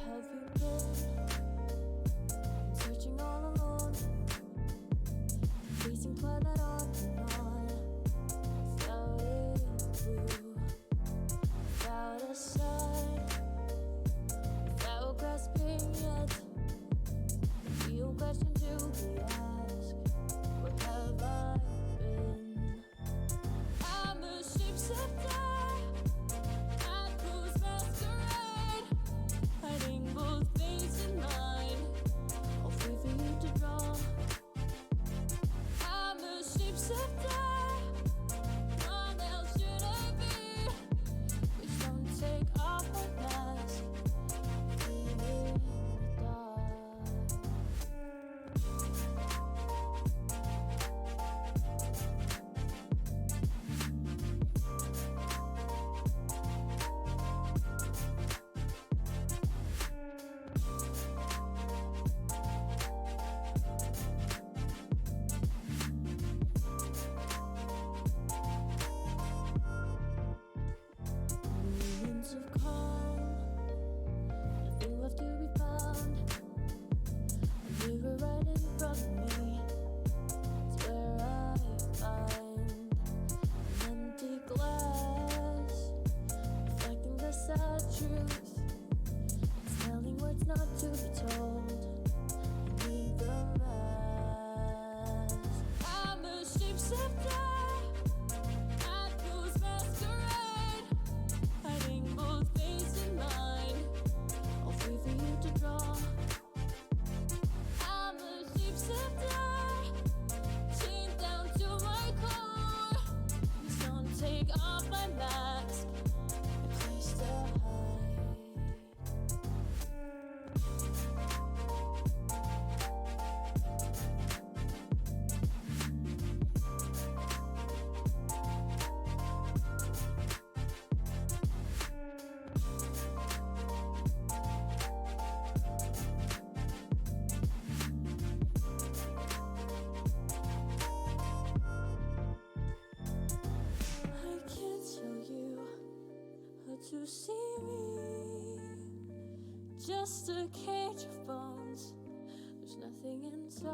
have you been? I'm searching all alone, facing twilight on and on, without a clue, without a sign, without grasping yet. A real question to be asked: where have I been? I'm a shapeshifter. Hiding both face and mind, all free for you to draw. I'm a shapeshifter. What else should I be? Please don't take off my mask. Leave it in the dark. Millions of calm, nothing left to be found. A mirror right in front of me, it's where I find an empty glass, reflecting the sad truth. It's telling words not to be told. I need the mask. I'm a shapeshifter. Hiding both face and mind, all free for you to draw. I'm a shapeshifter, chained down to my core. Please don't take off my mask, a place to hide. I can't tell you how to see me, just a cage of bones, there's nothing inside.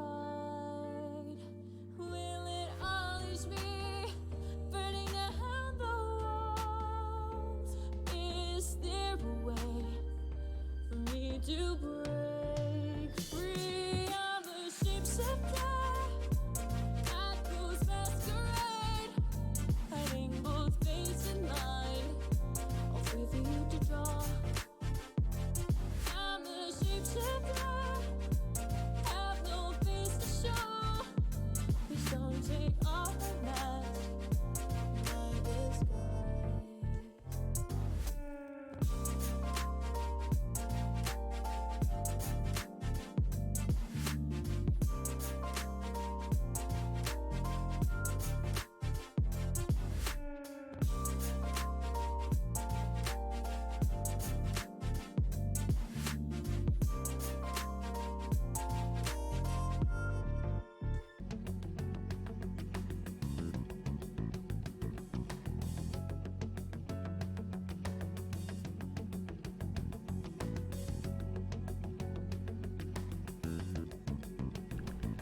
Will it always be burning down the walls? Is there a way for me to break free? I'm a shapeshifter. Hiding both face and mind, all free for you to draw. I'm a shapeshifter, have no face to show. Please don't take off my mask, my disguise.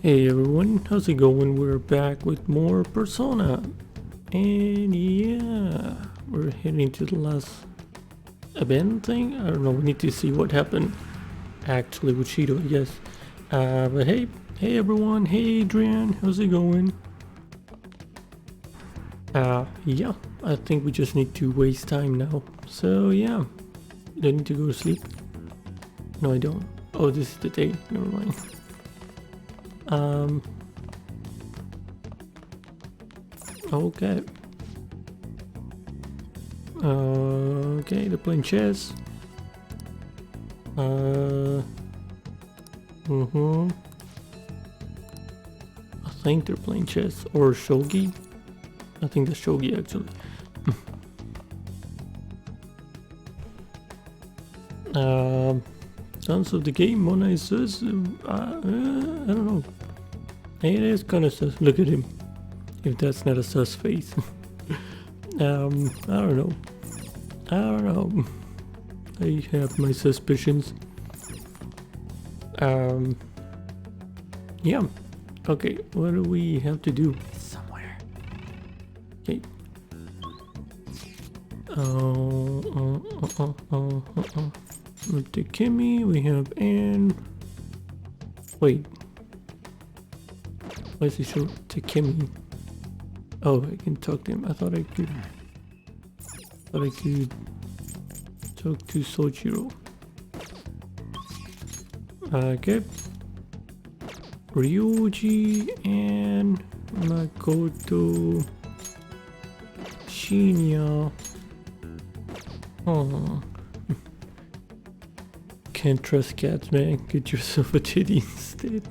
Hey everyone, how's it going? We're back with more Persona. And yeah, we're heading to the last event thing. I don't know, we need to see what happened actually with Shido, I guess. But hey everyone, hey Adrian, how's it going? Yeah, I think we just need to waste time now. So yeah, do I need to go to sleep? No, I don't. Oh, this is the day, never mind. Okay. Okay, they're playing chess. I think they're playing chess or shogi. I think that's shogi actually. Sounds of the game, Mona is sus. I don't know. It is kinda sus. Look at him. If that's not a sus face. I don't know. I have my suspicions. Yeah. Okay, what do we have to do? Somewhere. Okay. With the Kimmy, we have Anne. Wait. Why is it show to Kimmy? Oh, I can talk to him. I thought I could talk to Sojiro. Okay. Ryuji and Makoto Shinya. Oh. Can't trust cats, man. Get yourself a teddy instead.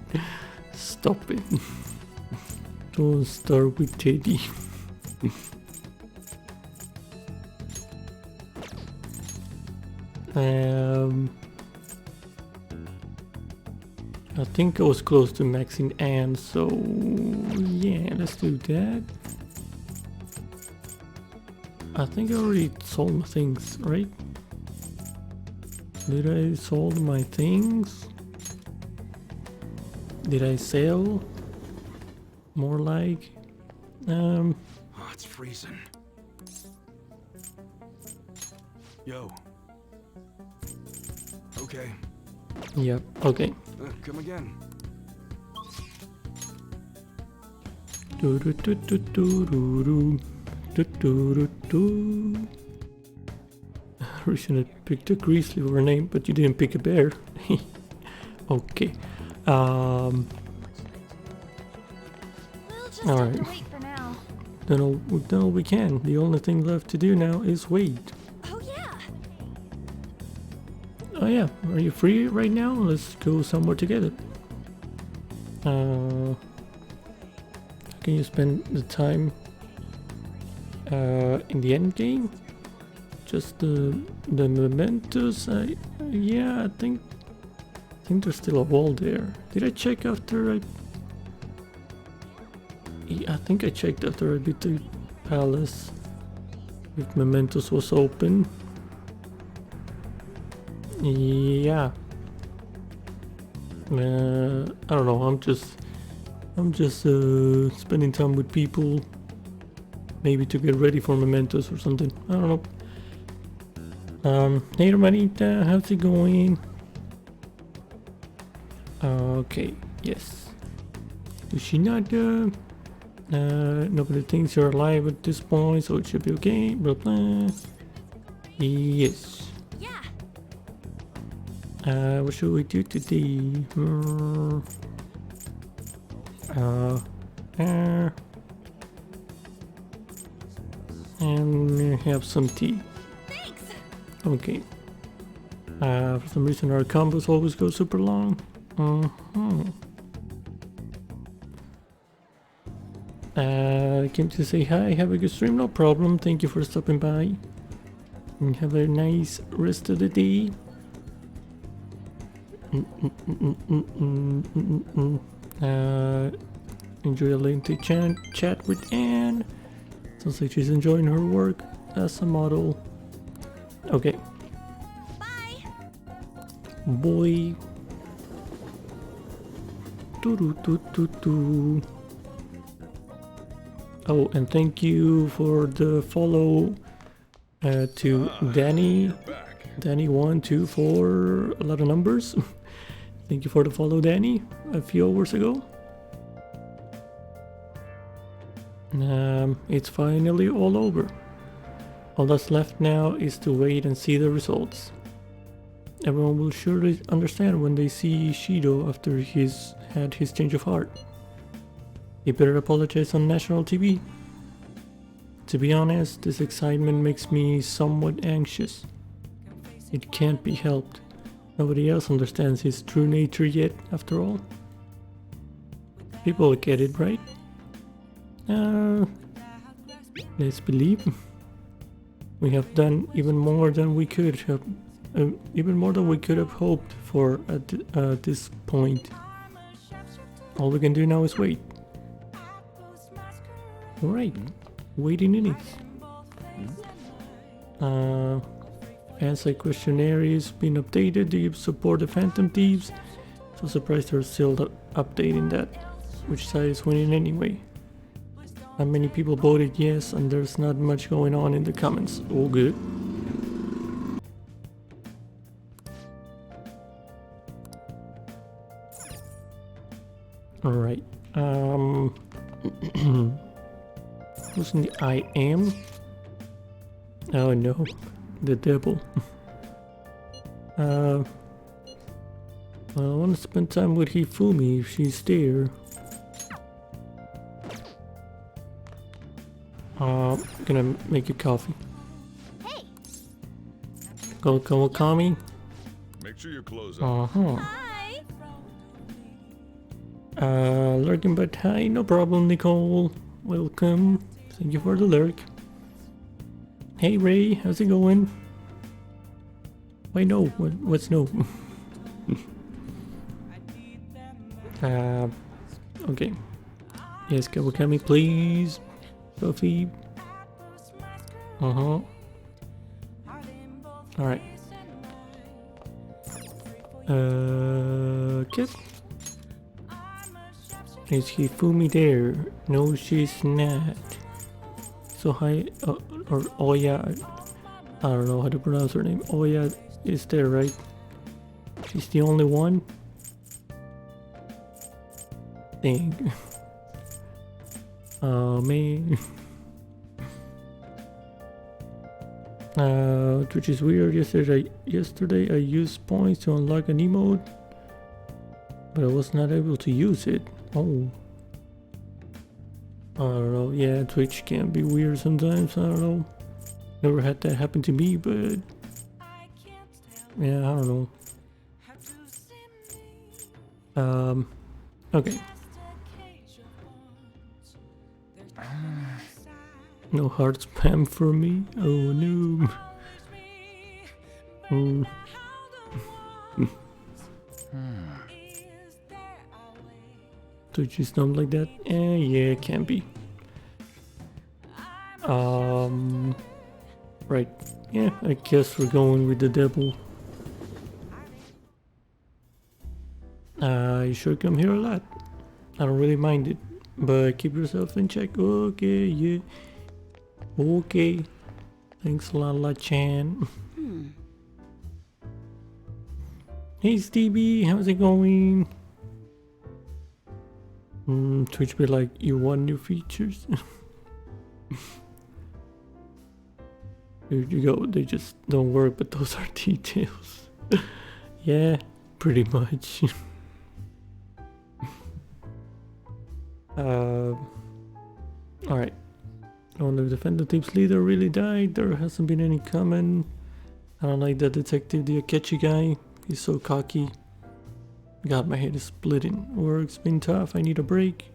Stop it. Don't start with Teddy. I think I was close to maxing Anne, so yeah, let's do that. I think I already sold my things, right? Did I sold my things? Did I sell? More like, Oh, it's freezing. Yo. Okay. Yep, okay. Come again. Do do do do do do do do do. We should have picked a grizzly for a name, but you didn't pick a bear. Okay. We'll just All have to right. wait for now. We've done all we can. The only thing left to do now is wait. Oh yeah. Oh yeah, are you free right now? Let's go somewhere together. Can you spend the time in the end game? Just the mementos? Yeah, I think there's still a wall there. Did I check after I? Yeah, I think I checked after I beat the palace. If mementos was open. Yeah. I don't know. I'm just spending time with people. Maybe to get ready for mementos or something. I don't know. Hey Marita, how's it going? Okay, yes. Yoshinada. Nobody thinks you're alive at this point, so it should be okay. Blah blah. Yes. Yeah. What should we do today? And have some tea. Thanks. Okay. For some reason our combos always go super long. Came to say hi, have a good stream, no problem. Thank you for stopping by. And have a nice rest of the day. Enjoy a lengthy chat with Anne. Sounds like she's enjoying her work as a model. Okay. Bye. Boy. Do. Oh, and thank you for the follow to Danny. Danny124, a lot of numbers. Thank you for the follow, Danny, a few hours ago. It's finally all over. All that's left now is to wait and see the results. Everyone will surely understand when they see Shido after he's had his change of heart. He better apologize on national TV. To be honest, this excitement makes me somewhat anxious. It can't be helped. Nobody else understands his true nature yet, after all. People get it, right? Let's believe. We have done even more than we could have, hoped for at this point. All we can do now is wait. Alright, waiting it is. Answer questionnaire is being updated. Do you support the Phantom Thieves? So surprised they're still updating that. Which side is winning anyway? Not many people voted yes, and there's not much going on in the comments. All good. Alright. Who's in the I am? Oh no. The devil. Well, I want to spend time with Hifumi if she's there. Gonna make you coffee. Hey. Go, Kami. Make sure your clothes on. Hi. Lurking but hi, no problem, Nicole. Welcome. Thank you for the lurk. Hey Ray, how's it going? Wait, no, what's no? Okay. Yes, Kawakami, please. Sophie. Alright. Okay. Is Hifumi there? No, she's not. So hi, or Oya. I don't know how to pronounce her name. Oya is there, right? She's the only one? Dang. Oh man. Which is weird. Yesterday I used points to unlock an emote, but I was not able to use it. Oh. I don't know. Yeah, Twitch can be weird sometimes. I don't know. Never had that happen to me, but yeah, I don't know. Okay. No heart spam for me. Oh no. Twitch is dumb like that? Yeah, it can be. Right. Yeah, I guess we're going with the devil. You sure come here a lot. I don't really mind it, but keep yourself in check. Okay, yeah. Okay. Thanks, Lala-chan. Hey, Stevie, how's it going? Twitch be like, you want new features? Here you go, they just don't work, but those are details. Yeah, pretty much. Alright. I wonder if the Phantom Team's leader really died. There hasn't been any comment. I don't like that detective, the Akechi guy. He's so cocky. God, my head is splitting. Work's been tough, I need a break.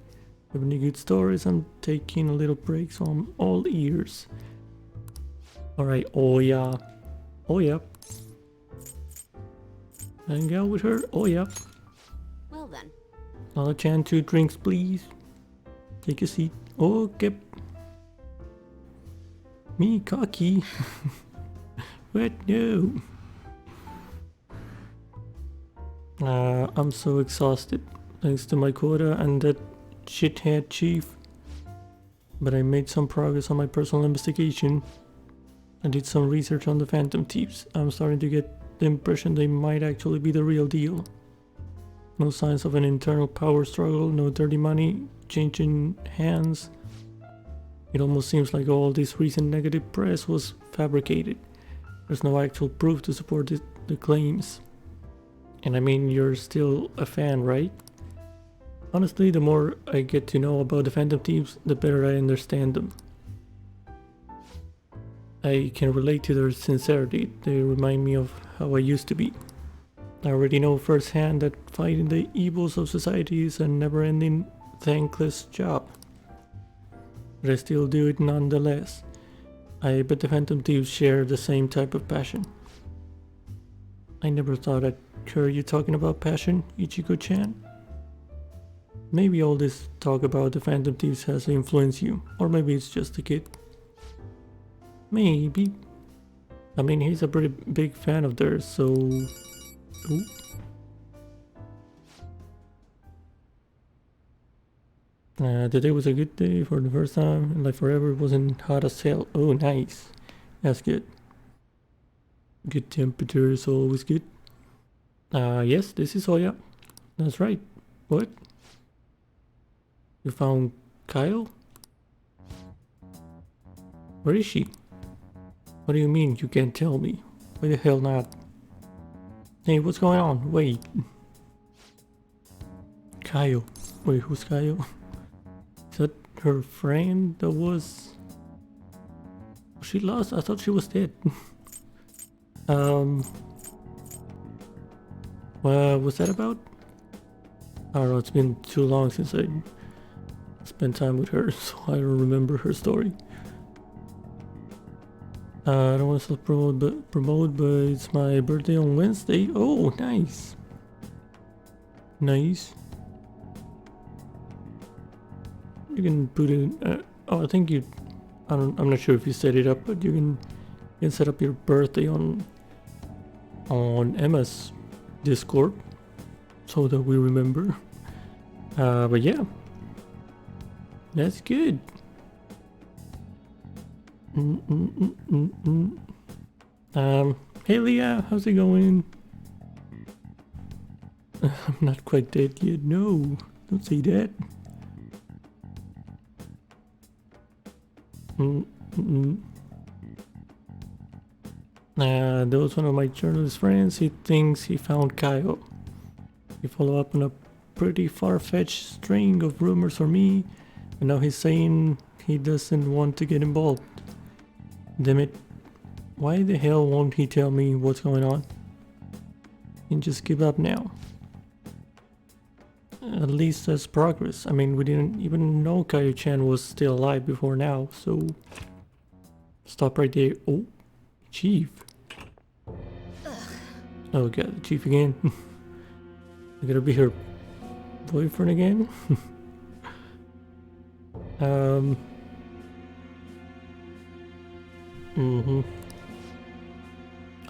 Have any good stories? I'm taking a little break, so I'm all ears. Alright, oh yeah. Oh yeah. Hang out with her? Oh yeah. Well then. Lala-chan, 2 drinks please. Take a seat. Okay. Me cocky. What? No. I'm so exhausted. Thanks to my quota and that shithead chief. But I made some progress on my personal investigation. I did some research on the Phantom Thieves. I'm starting to get the impression they might actually be the real deal. No signs of an internal power struggle, no dirty money changing hands. It almost seems like all this recent negative press was fabricated. There's no actual proof to support the claims. And I mean, you're still a fan, right? Honestly, the more I get to know about the Phantom Thieves, the better I understand them. I can relate to their sincerity. They remind me of how I used to be. I already know firsthand that fighting the evils of society is a never-ending, thankless job. But I still do it nonetheless. I bet the Phantom Thieves share the same type of passion. I never thought I'd hear you talking about passion, Ichigo-chan. Maybe all this talk about the Phantom Thieves has influenced you, or maybe it's just a kid. Maybe. I mean, he's a pretty big fan of theirs, so... Ooh. Today was a good day for the first time in like forever. It wasn't hot as hell. Oh, nice. That's good. Good temperature is always good. Yes, this is Oya. That's right. What? You found Kyle? Where is she? What do you mean you can't tell me? Why the hell not? Hey, what's going on? Wait. Kyle. Wait, who's Kyle? Is that her friend that was... She lost? I thought she was dead. What was that about? I don't know, it's been too long since I spent time with her, so I don't remember her story. I don't want to promote, but it's my birthday on Wednesday. Oh, nice. Nice. You can put it. Oh, I think you. I'm not sure if you set it up, but you can set up your birthday on Emma's Discord, so that we remember. But yeah, that's good. Hey Leah, how's it going? I'm not quite dead yet. No, don't say that. There was one of my journalist friends. He thinks he found Kyle. He followed up on a pretty far-fetched string of rumors for me, and now he's saying he doesn't want to get involved. Damn it. Why the hell won't he tell me what's going on? And just give up now. At least that's progress. I mean, we didn't even know Kyle-chan was still alive before now, so... Stop right there. Oh, Chief. Oh god, Chief again. I gotta be her boyfriend again?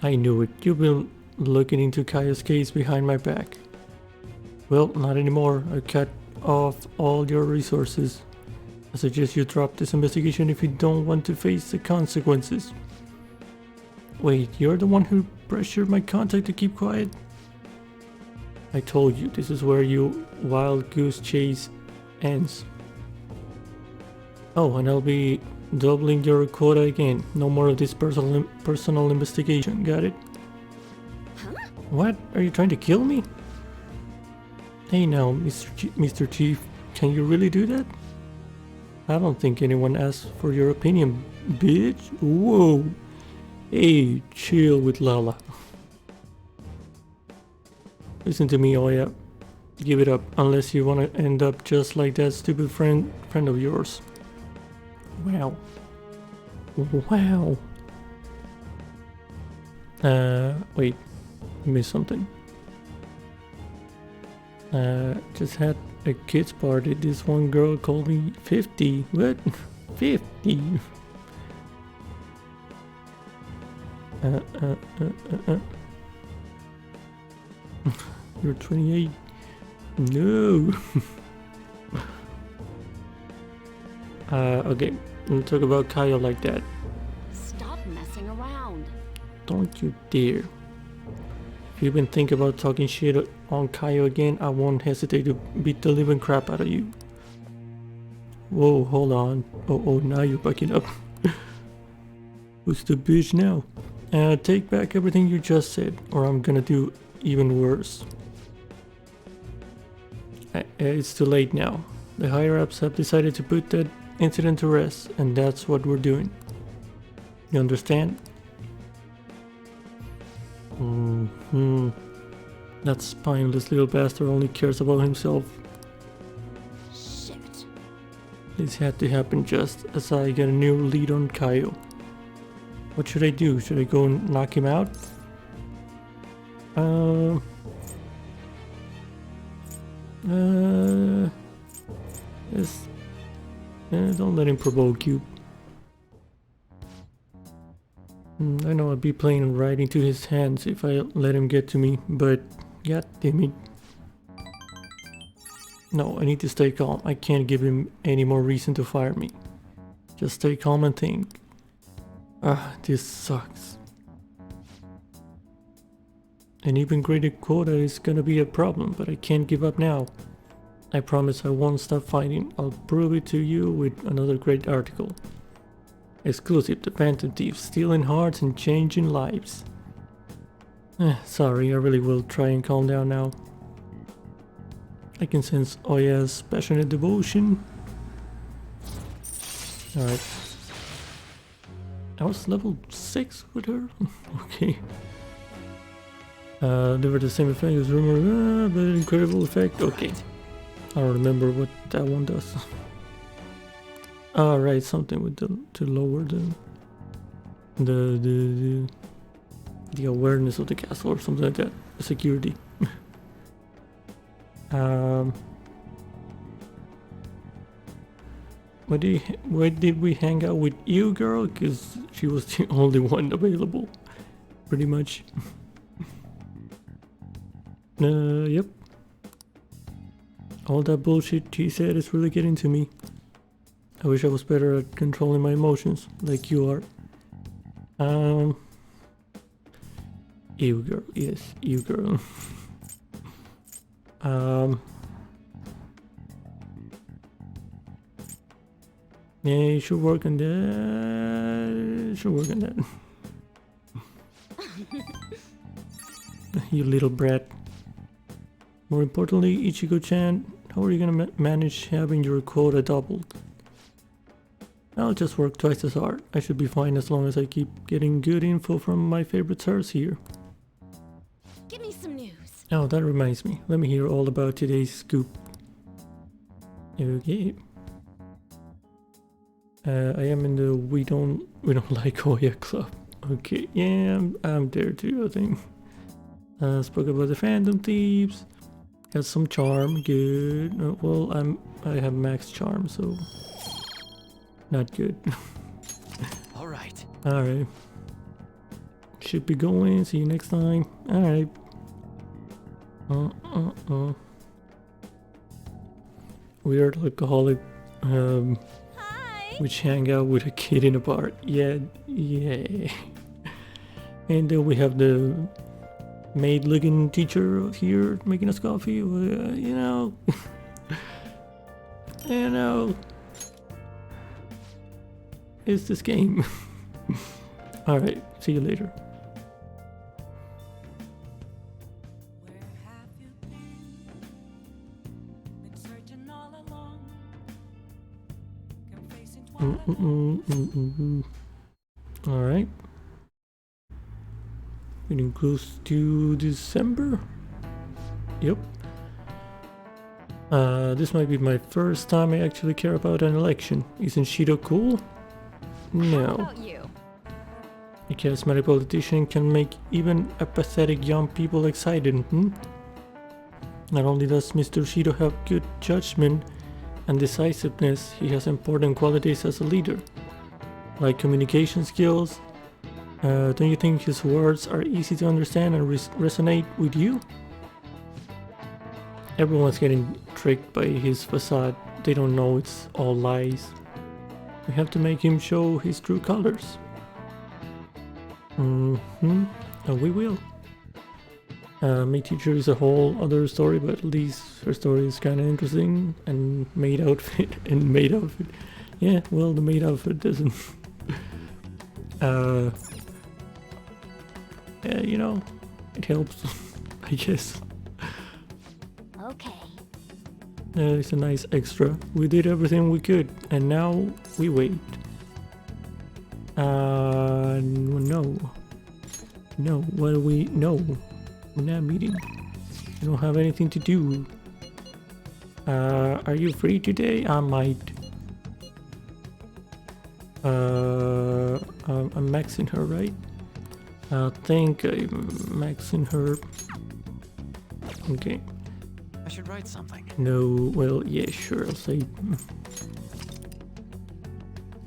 I knew it. You've been looking into Kaya's case behind my back. Well, not anymore. I cut off all your resources. I suggest you drop this investigation if you don't want to face the consequences. Wait, you're the one who pressured my contact to keep quiet? I told you, this is where your wild goose chase ends. Oh, and I'll be doubling your quota again. No more of this personal investigation, got it? Huh? What? Are you trying to kill me? Hey now, Mr. Chief, can you really do that? I don't think anyone asked for your opinion, bitch. Whoa. Hey, chill with Lala. Listen to me, Oya. Give it up, unless you want to end up just like that stupid friend of yours. Wow. Wow. Wait. Missed something. Just had a kids party. This one girl called me 50. What? 50? You're 28. No. Okay. Don't talk about Kyle like that. Stop messing around. Don't you dare. If you even think about talking shit on Kyle again, I won't hesitate to beat the living crap out of you. Whoa, hold on. Oh, now you're backing up. Who's the bitch now? Take back everything you just said, or I'm gonna do even worse. It's too late now. The higher-ups have decided to put that incident to rest, and that's what we're doing. You understand? That spineless little bastard only cares about himself. Shit. This had to happen just as I get a new lead on Kyle. What should I do? Should I go and knock him out? Yes. Don't let him provoke you. I know I'd be playing right into his hands if I let him get to me, but god damn it. No, I need to stay calm. I can't give him any more reason to fire me. Just stay calm and think. Ah, this sucks. An even greater quota is gonna be a problem, but I can't give up now. I promise I won't stop fighting. I'll prove it to you with another great article. Exclusive, the Phantom Thieves, stealing hearts and changing lives. Sorry, I really will try and calm down now. I can sense Oya's passionate devotion. Alright. I was level 6 with her? Okay. They were the same effect as rumor, but an incredible effect. Okay. I don't remember what that one does. Alright, something with to lower the awareness of the castle or something like that. The security. Why did we hang out with you, girl? Because she was the only one available. Pretty much. Yep. All that bullshit she said is really getting to me. I wish I was better at controlling my emotions, like you are. You girl, yes, you girl. Yeah, you should work on that. Should work on that. You little brat. More importantly, Ichigo-chan, how are you gonna manage having your quota doubled? I'll just work twice as hard. I should be fine as long as I keep getting good info from my favorite source here. Give me some news. Oh, that reminds me. Let me hear all about today's scoop. Okay. I am in the we don't like Oya club. Okay, yeah, I'm there too, I think. Spoke about the Phantom Thieves. Has some charm, good. Well, I have max charm, so not good. All right. All right. Should be going. See you next time. All right. Weird alcoholic. Hi. Which hang out with a kid in a bar. Yeah. And then we have the maid-looking teacher here making us coffee. You know. You know. It's this game. Alright, see you later. Where have you been searching all along? Kept facing twilight. Alright. Getting close to December. Yep. This might be my first time I actually care about an election. Isn't Shido cool? How No. about you? A charismatic politician can make even apathetic young people excited, Not only does Mr. Shido have good judgment and decisiveness, he has important qualities as a leader, like communication skills. Don't you think his words are easy to understand and resonate with you? Everyone's getting tricked by his facade. They don't know it's all lies. We have to make him show his true colors. And we will. My teacher is a whole other story, but at least her story is kind of interesting. And maid outfit. Yeah, well, the maid outfit doesn't. Yeah, you know, it helps, I guess. Okay. It's a nice extra. We did everything we could, and now we wait. No, what do we... No, we're not meeting. We don't have anything to do. Are you free today? I might. I'm maxing her, right? I think I'm maxing her. Okay. I should write something. No, well, yeah, sure, I'll say.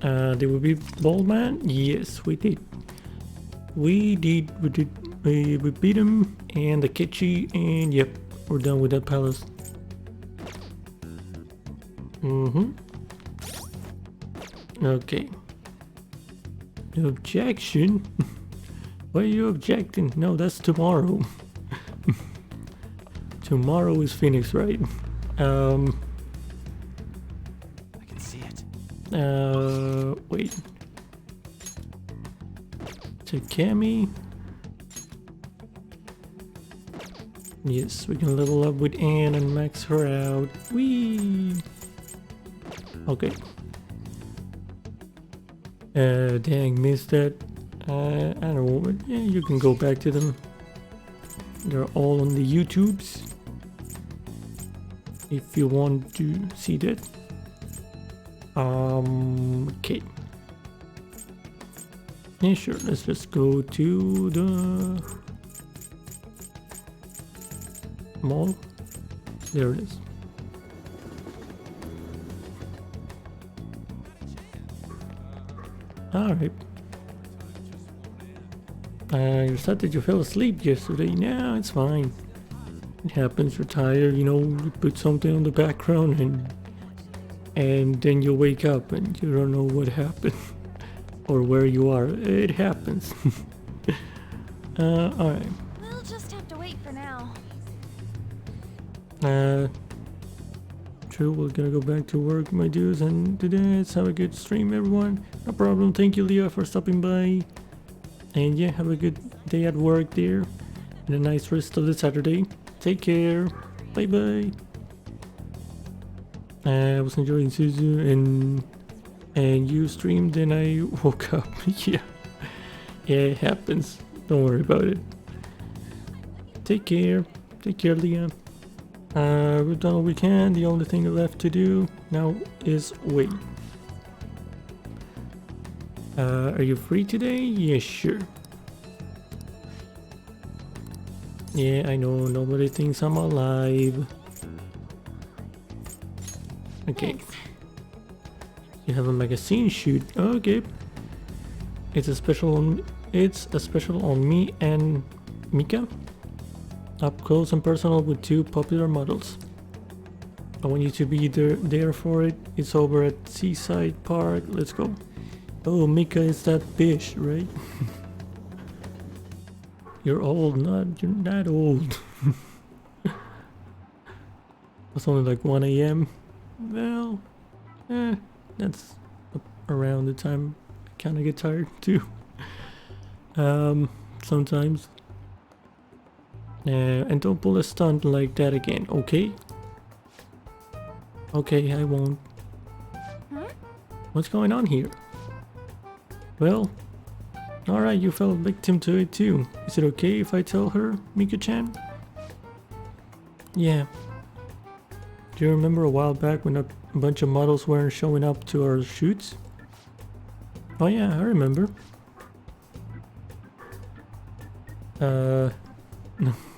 Did we beat Baldman? Yes, we did. We beat him and the Kitchi, and yep, we're done with that palace. Mm-hmm. Okay. No objection? Why are you objecting? No, that's tomorrow. Tomorrow is Phoenix, right? I can see it. Wait. Takemi. Yes, we can level up with Anne and max her out. Whee! Okay. Dang, missed that. I don't know, but yeah, you can go back to them. They're all on the YouTubes. If you want to see that. Okay. Yeah, sure, let's just go to the mall. There it is. Alright. You said that you fell asleep yesterday. No, it's fine. It happens, you're tired, you know, you put something on the background and then you wake up and you don't know what happened or where you are. It happens. Alright. We'll just have to wait for now. True, we're gonna go back to work, my dudes, and today let's have a good stream, everyone. No problem. Thank you, Leah, for stopping by. And yeah, have a good day at work there. And a nice rest of the Saturday. Take care. Bye bye. I was enjoying Suzu and you streamed, then I woke up. Yeah. Yeah, it happens. Don't worry about it. Take care. Take care, Leah. We've done all we can. The only thing left to do now is wait. Are you free today? Yeah, sure. Yeah, I know, nobody thinks I'm alive. Okay. Thanks. You have a magazine shoot. Okay. It's a special on me and Mika. Up close and personal with 2 popular models. I want you to be there for it. It's over at Seaside Park. Let's go. Oh, Mika is that bitch, right? You're old, you're not old. It's only like 1 AM. Well, that's around the time I kind of get tired too. Sometimes. And don't pull a stunt like that again, okay? Okay, I won't. Huh? What's going on here? Well, alright, you fell victim to it too. Is it okay if I tell her, Mika-chan? Yeah. Do you remember a while back when a bunch of models weren't showing up to our shoots? Oh yeah, I remember. No,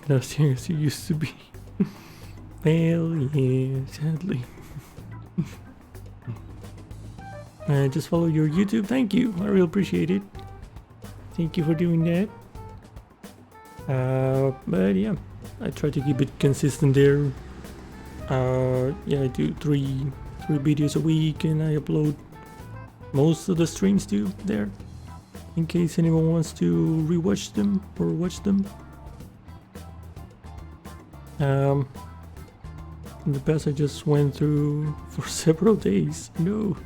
not as young as you used to be. Well, yeah, sadly. Just follow your YouTube. Thank you. I really appreciate it. Thank you for doing that. But yeah, I try to keep it consistent there. Yeah, I do three videos a week, and I upload most of the streams too there, in case anyone wants to rewatch them or watch them. In the past I just went through for several days. No.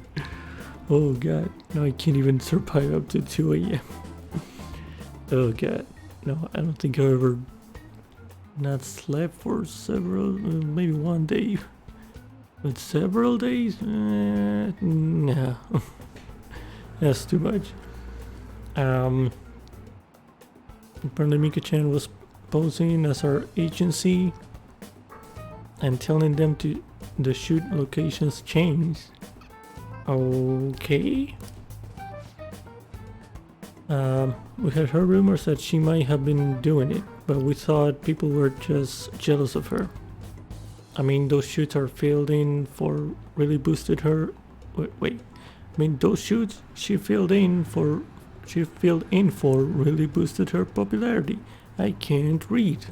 Oh god. No, I can't even survive up to 2 AM. Oh god. No, I don't think I've ever not slept for several, maybe 1 day. But several days? No. That's too much. Apparently Mika-chan was posing as our agency and telling them to the shoot locations change. Okay. We had heard rumors that she might have been doing it, but we thought people were just jealous of her. I mean, those shoots are filled in for really boosted her. Wait. I mean, those shoots she filled in for really boosted her popularity. I can't read.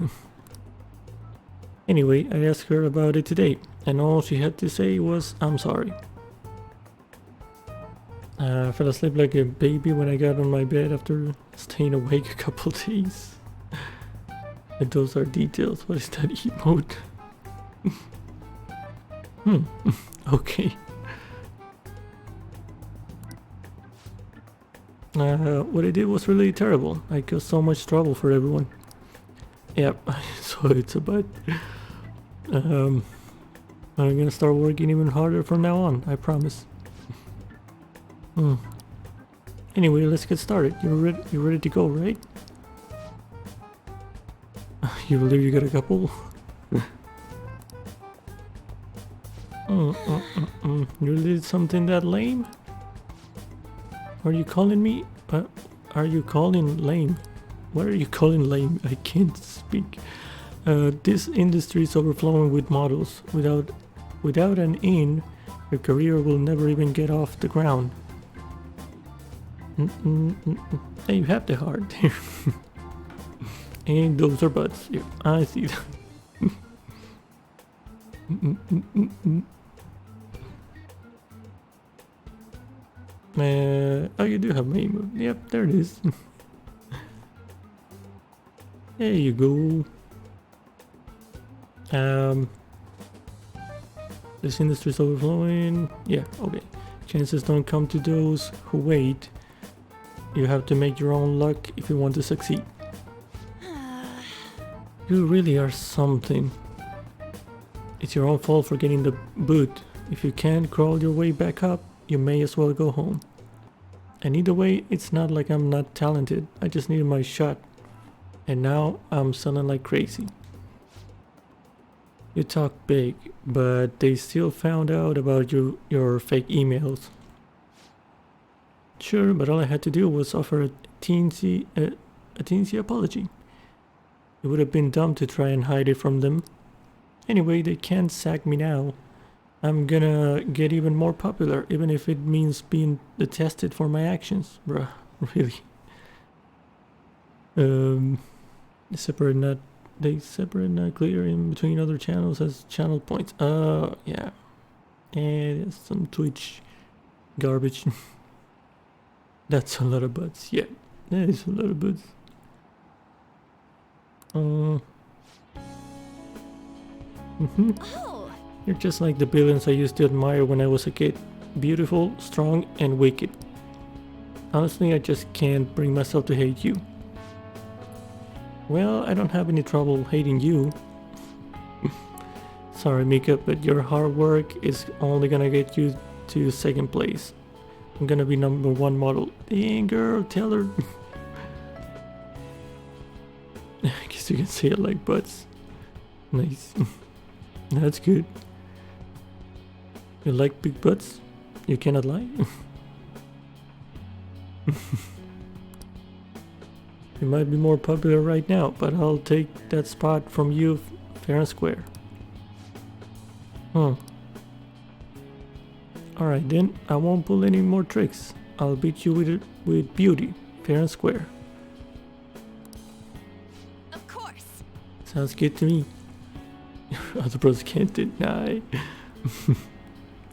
Anyway, I asked her about it today, and all she had to say was, "I'm sorry." I fell asleep like a baby when I got on my bed after staying awake a couple days. And those are details. What is that emote? Okay. What I did was really terrible. I caused so much trouble for everyone. Yep, so it's a but. I'm gonna start working even harder from now on, I promise. Anyway, let's get started. You're ready to go, right? You believe you got a couple? You really did something that lame? Are you calling me? Are you calling lame? What are you calling lame? I can't speak. This industry is overflowing with models. Without an in, your career will never even get off the ground. Hey, you have the heart. And those are butts. Yeah, I see that. Oh, you do have my email. Yep, there it is. There you go. This industry is overflowing. Yeah, okay. Chances don't come to those who wait. You have to make your own luck if you want to succeed. You really are something. It's your own fault for getting the boot. If you can't crawl your way back up, you may as well go home. And either way, it's not like I'm not talented. I just needed my shot. And now I'm selling like crazy. You talk big, but they still found out about your fake emails. Sure, but all I had to do was offer a teensy apology. It would have been dumb to try and hide it from them. Anyway, they can't sack me now. I'm gonna get even more popular, even if it means being detested for my actions. Bruh, really. They separate not clear in between other channels as channel points. Yeah. And some Twitch garbage. That's a lot of butts. Yeah, that is a lot of butts. Oh, You're just like the villains I used to admire when I was a kid. Beautiful, strong, and wicked. Honestly, I just can't bring myself to hate you. Well, I don't have any trouble hating you. Sorry, Mika, but your hard work is only gonna get you to second place. I'm gonna be #1 model. Dang, girl, tell her. I guess you can say it like butts. Nice. That's good. You like big butts? You cannot lie. You might be more popular right now, but I'll take that spot from you fair and square. Alright then, I won't pull any more tricks. I'll beat you with beauty, fair and square. of course. Sounds good to me. Other bros can't deny.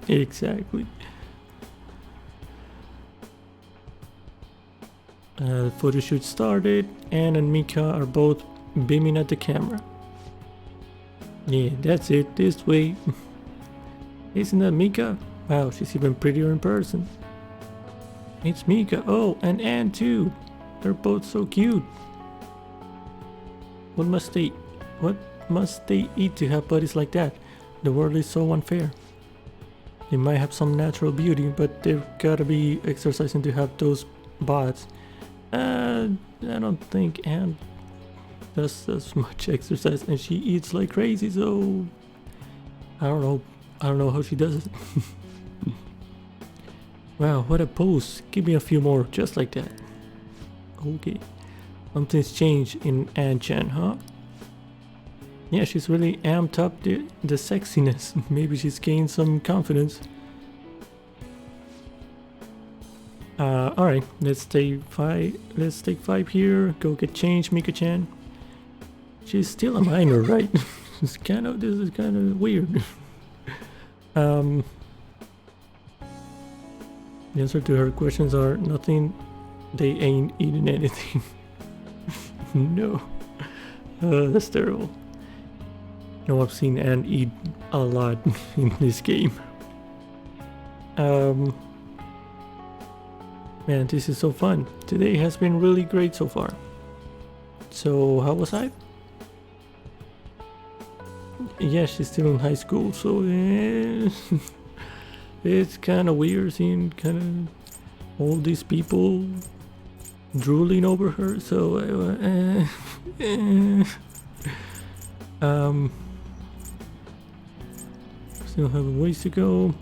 Exactly. The photo shoot started. Anne and Mika are both beaming at the camera. Yeah, that's it, this way. Isn't that Mika? Wow, she's even prettier in person. It's Mika. Oh, and Anne too. They're both so cute. What must they eat to have buddies like that? The world is so unfair. They might have some natural beauty, but they've gotta be exercising to have those bods. I don't think Anne does as much exercise, and she eats like crazy, so I don't know how she does it. Wow, what a pose. Give me a few more just like that. Okay. Something's changed in Anne-chan, huh? Yeah, she's really amped up the sexiness. Maybe she's gained some confidence. Alright, let's take 5 here. Go get changed, Mika-chan. She's still a minor, right? This is kind of weird. The answer to her questions are nothing. They ain't eating anything. No. That's terrible. No, I've seen Anne eat a lot in this game. Man, this is so fun. Today has been really great so far. So, how was I? Yeah, she's still in high school, so it's kind of weird seeing kind of all these people drooling over her. So, still have a ways to go.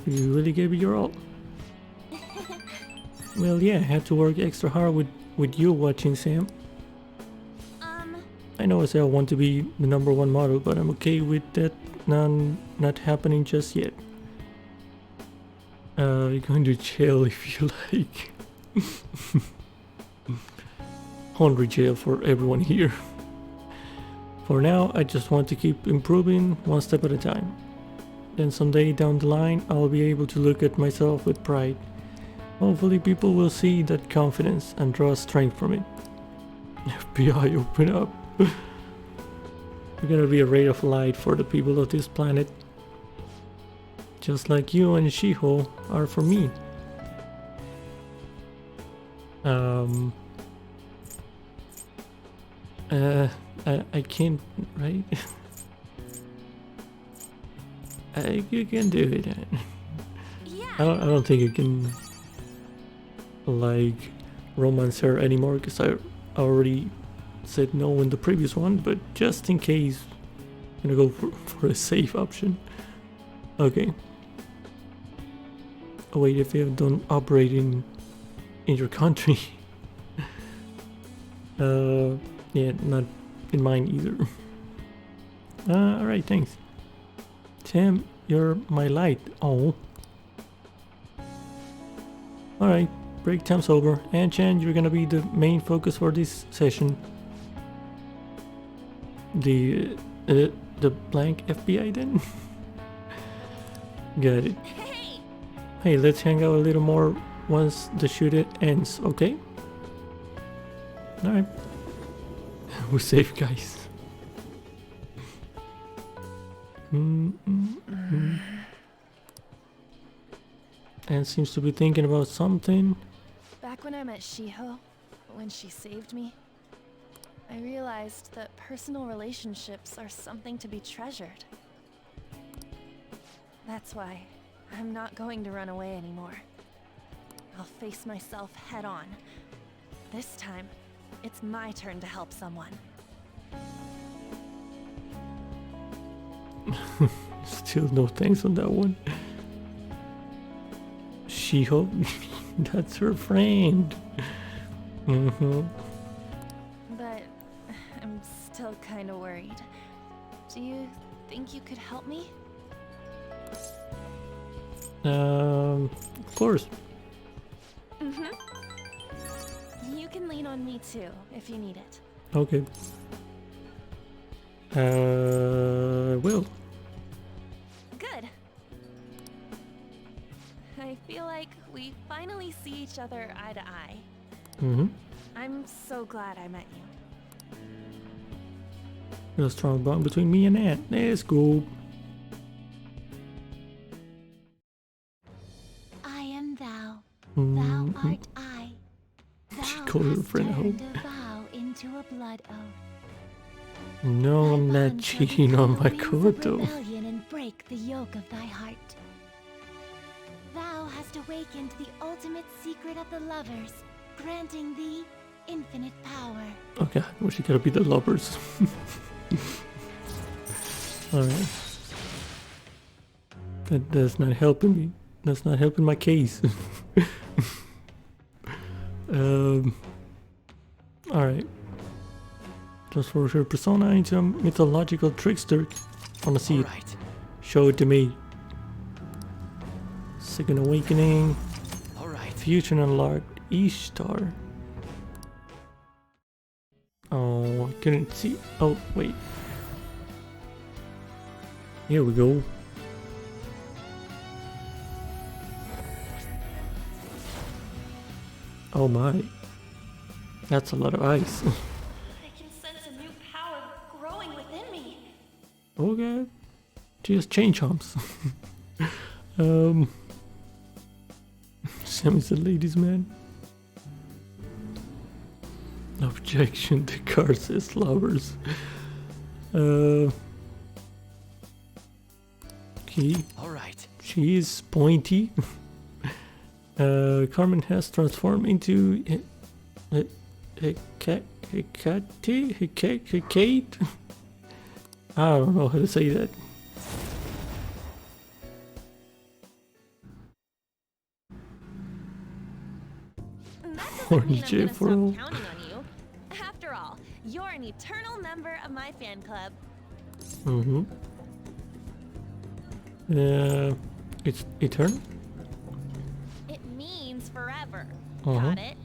You really gave it your all. Well, yeah, I had to work extra hard with you watching, Sam. I know I say I want to be the #1 model, but I'm okay with that not happening just yet. You're going to jail if you like. Laundry jail for everyone here. For now, I just want to keep improving one step at a time. Then someday down the line, I'll be able to look at myself with pride. Hopefully people will see that confidence and draw strength from it. FBI, open up. We're gonna be a ray of light for the people of this planet. Just like you and Shiho are for me. I can't, right? You can do it. Yeah. I don't think you can like romance her anymore because I already said no in the previous one, but just in case I'm gonna go for a safe option. Okay. Oh wait, if you don't operate in your country. Yeah, not in mine either. Alright, thanks. Sam, you're my light. Oh. Alright, break time's over. And Chan, you're gonna be the main focus for this session. The blank FBI then? Got it. Hey. Hey, let's hang out a little more once the shoot ends, okay? Alright. We're safe, guys. And seems to be thinking about something. Back when I met Shiho, when she saved me, I realized that personal relationships are something to be treasured. That's why I'm not going to run away anymore. I'll face myself head on. This time, it's my turn to help someone. Still no thanks on that one. Shiho, that's her friend. But I'm still kind of worried. Do you think you could help me? Of course. You can lean on me too, if you need it. Okay. Will. Good. I feel like we finally see each other eye to eye. I'm so glad I met you. There's a strong bond between me and Anne. Let's go. I am thou. Mm-hmm. Thou art I. She Thou called her hast friend turned out. a vow into a blood oath. No, I'm Thy not bond shall cheating on become my wings of Koto. rebellion and break the yoke of thy heart. Thou hast awakened the ultimate secret of the lovers, granting thee infinite power. Oh god, well, she gotta be the lovers. Alright. That's not helping me. That's not helping my case. Alright. Transfer her persona into a mythological trickster. Wanna see it? Alright. Show it to me. Second Awakening. Alright. Fusion unlocked. Ishtar. Oh, couldn't see. Oh, wait. Here we go. Oh my. That's a lot of ice. I can sense a new power growing within me. Okay. Just change humps. Sammy's a ladies' man. Objection to cars as lovers. Okay. All right. She is pointy. Carmen has transformed into a cat. I don't know how to say that. That Orange doesn't mean I'm for gonna all. stop counting on you. After all, you're an eternal member of my fan club. Mm-hmm. It's eternal? It means forever. Uh-huh. Got it?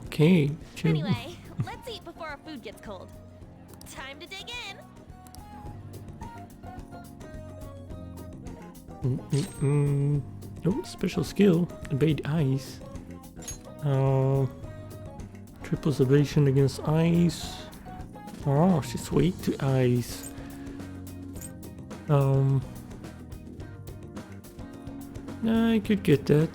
Okay. Chill. Anyway, let's eat before our food gets cold. Time to dig in. Oh, special skill. Evade ice. Triple evasion against ice. Oh, she's weak to ice. I could get that.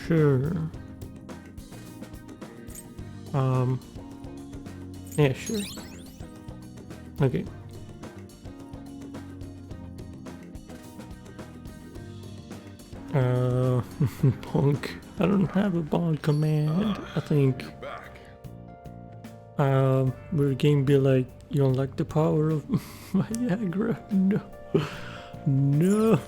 Sure. Yeah, sure. Okay. Bonk. I don't have a bonk command. I think. Back. Will game be like, you don't like the power of Viagra? No. No.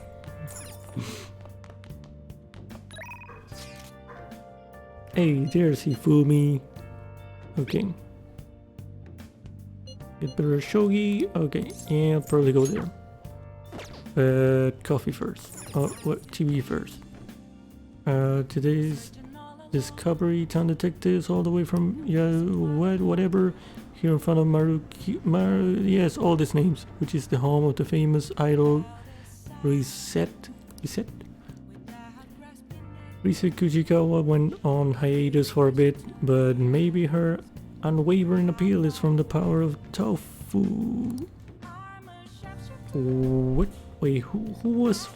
Hey, there's Hifumi. Okay. Get better shogi. Okay, yeah, I'll probably go there. But coffee first. Oh, what? TV first. Today's Discovery Town Detectives all the way from whatever here in front of yes, all these names, which is the home of the famous idol Rise Kujikawa went on hiatus for a bit, but maybe her unwavering appeal is from the power of tofu. What? Wait, who was?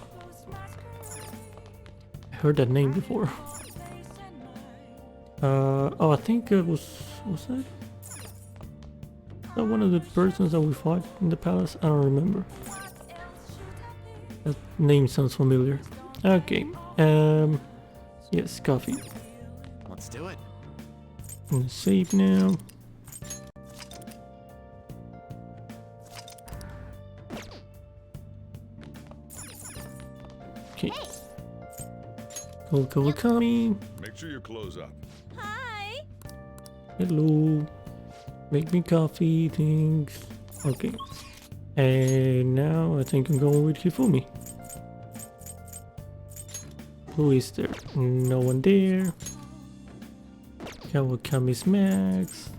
I heard that name before. Oh, I think it was that one of the persons that we fought in the palace? I don't remember. That name sounds familiar. Okay, yes, coffee. Let's do it. I'm gonna save now. Okay. Kami. Make sure you close up. Hi. Hello. Make me coffee, thanks. Okay. And now I think I'm going with Hifumi. Who is there? No one there. Kawakami's Max.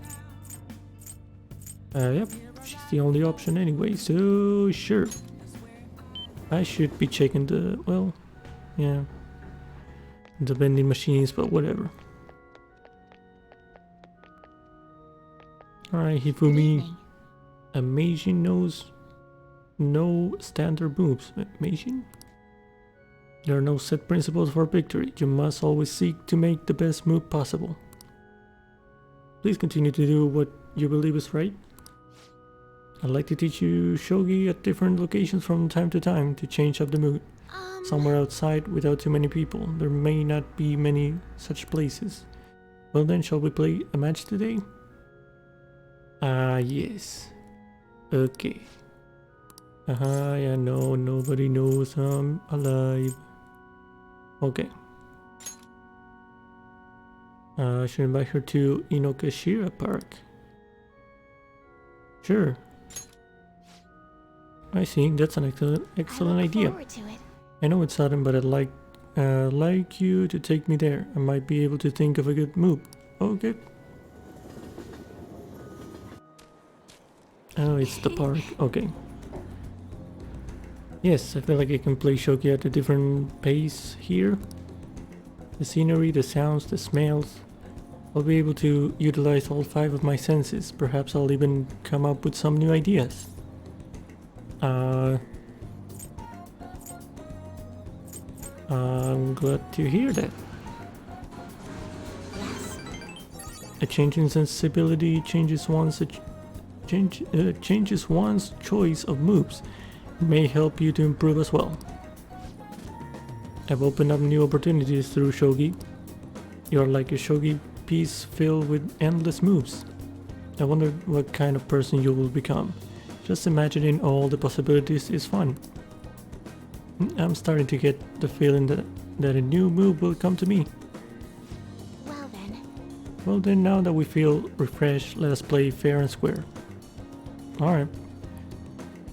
Yep. She's the only option anyway, so sure. I should be checking the, well, yeah, the vending machines, but whatever. Alright, Hifumi. Amazing knows no standard moves. Amazing? There are no set principles for victory. You must always seek to make the best move possible. Please continue to do what you believe is right. I'd like to teach you shogi at different locations from time to time to change up the mood. Somewhere outside without too many people. There may not be many such places. Well then, shall we play a match today? Yes. Okay. Yeah, no, nobody knows I'm alive. Okay. I should invite her to Inokashira Park. Sure. I see, that's an excellent I look idea. forward to it. I know it's sudden, but I'd like like you to take me there. I might be able to think of a good move. Okay. Oh, it's the park. Okay. Yes, I feel like I can play Shogi at a different pace here. The scenery, the sounds, the smells. I'll be able to utilize all 5 of my senses. Perhaps I'll even come up with some new ideas. I'm glad to hear that. A change in sensibility changes one's choice of moves. It may help you to improve as well. I've opened up new opportunities through Shogi. You're like a Shogi piece filled with endless moves. I wonder what kind of person you will become. Just imagining all the possibilities is fun. I'm starting to get the feeling that a new move will come to me. Well then, now that we feel refreshed, let us play fair and square. Alright.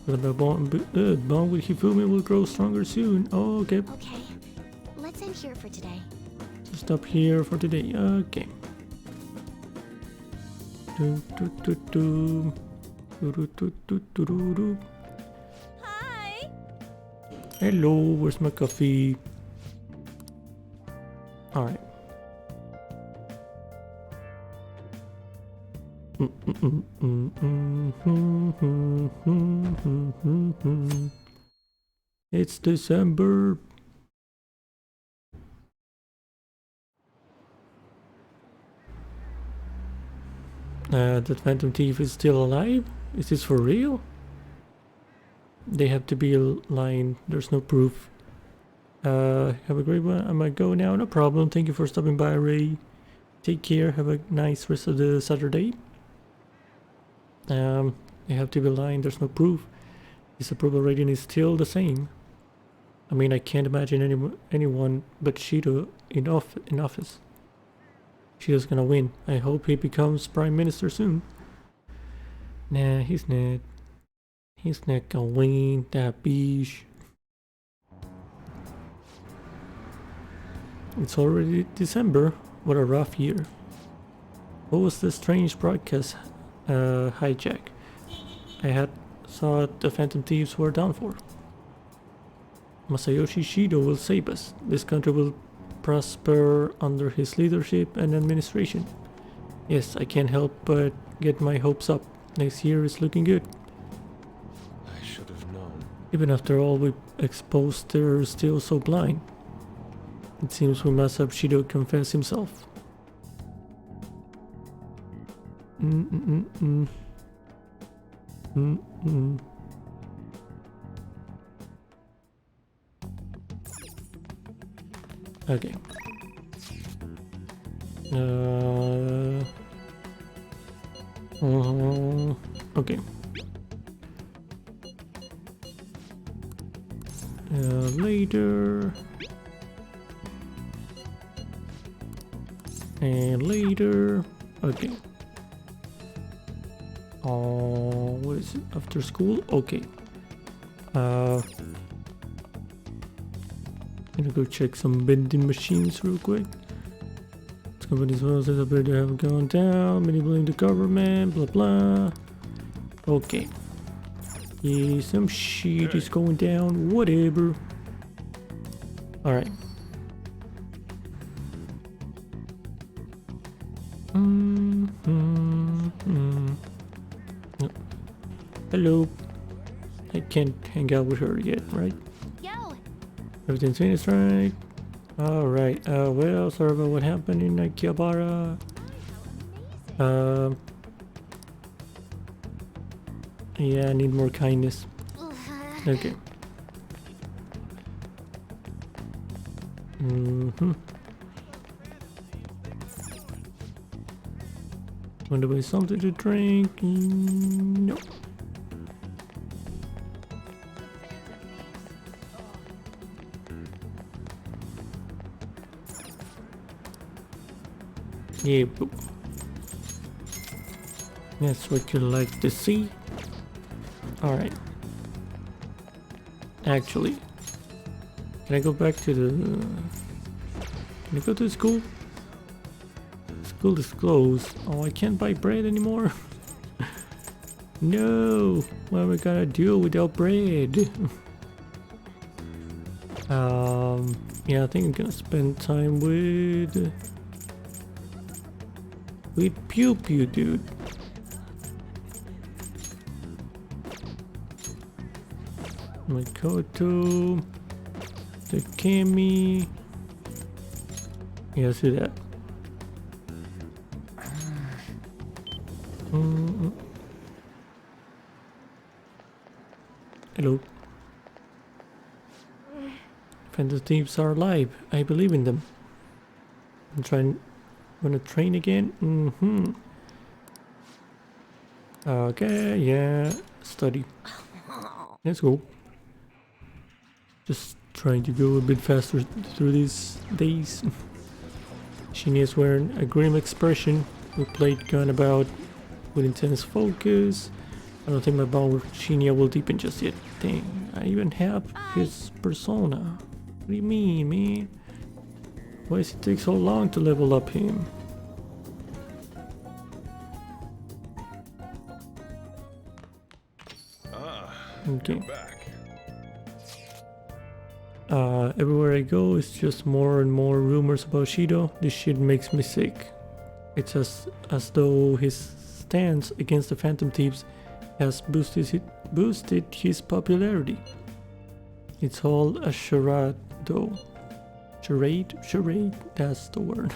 The bond with Hifumi will grow stronger soon. Oh, okay. Okay, let's end here for today. Stop here for today. Okay. Hi! Hello, where's my coffee? Alright. It's December. That Phantom Thief is still alive? Is this for real? They have to be lying. There's no proof. Have a great one. I might go now. No problem. Thank you for stopping by, Ray. Take care. Have a nice rest of the Saturday. They have to be lying. There's no proof. His approval rating is still the same. I mean, I can't imagine anyone but Shido in office. Shido's gonna win. I hope he becomes Prime Minister soon. Nah, he's not. He's not gonna win that bitch. It's already December. What a rough year. What was the strange broadcast hijack? I had thought the Phantom Thieves were done for. Masayoshi Shido will save us. This country will prosper under his leadership and administration. Yes, I can't help but get my hopes up. Next year is looking good. I should have known. Even after all we exposed, they're still so blind. It seems we must have Shido confess himself. Okay. Okay. Later. And later. Okay. What is it? After school? Okay. Gonna go check some vending machines real quick. This company's well says appear to have gone down. Many blame the government. Blah blah. Okay. Yeah, some shit is going down. Whatever. Alright. Hello. I can't hang out with her yet, right? Yo! Everything's finished, right? Alright, well, sorry about what happened in Akihabara. Yeah, I need more kindness. Okay. Want to buy something to drink? No. Yeah, boop. That's what you like to see. Alright. Actually, Can I go back to the... Can I go to school? School is closed. Oh, I can't buy bread anymore. No! What am I gonna do without bread? Yeah, I think I'm gonna spend time with Pew Pew, dude. Makoto, Takemi. Yeah, let's do that. Hello. Phantom Thieves are alive. I believe in them. I'm trying. Wanna train again? Okay, yeah. Study. Let's go. Just trying to go a bit faster through these days. Shinya is wearing a grim expression. We played Gun about with intense focus. I don't think my bond with Shinya will deepen just yet. Dang, I even have his persona. What do you mean, man? Why does it take so long to level up him? Okay. Everywhere I go, it's just more and more rumors about Shido. This shit makes me sick. It's as though his stance against the Phantom Thieves has boosted his popularity. It's all a charade, though. Charade, that's the word.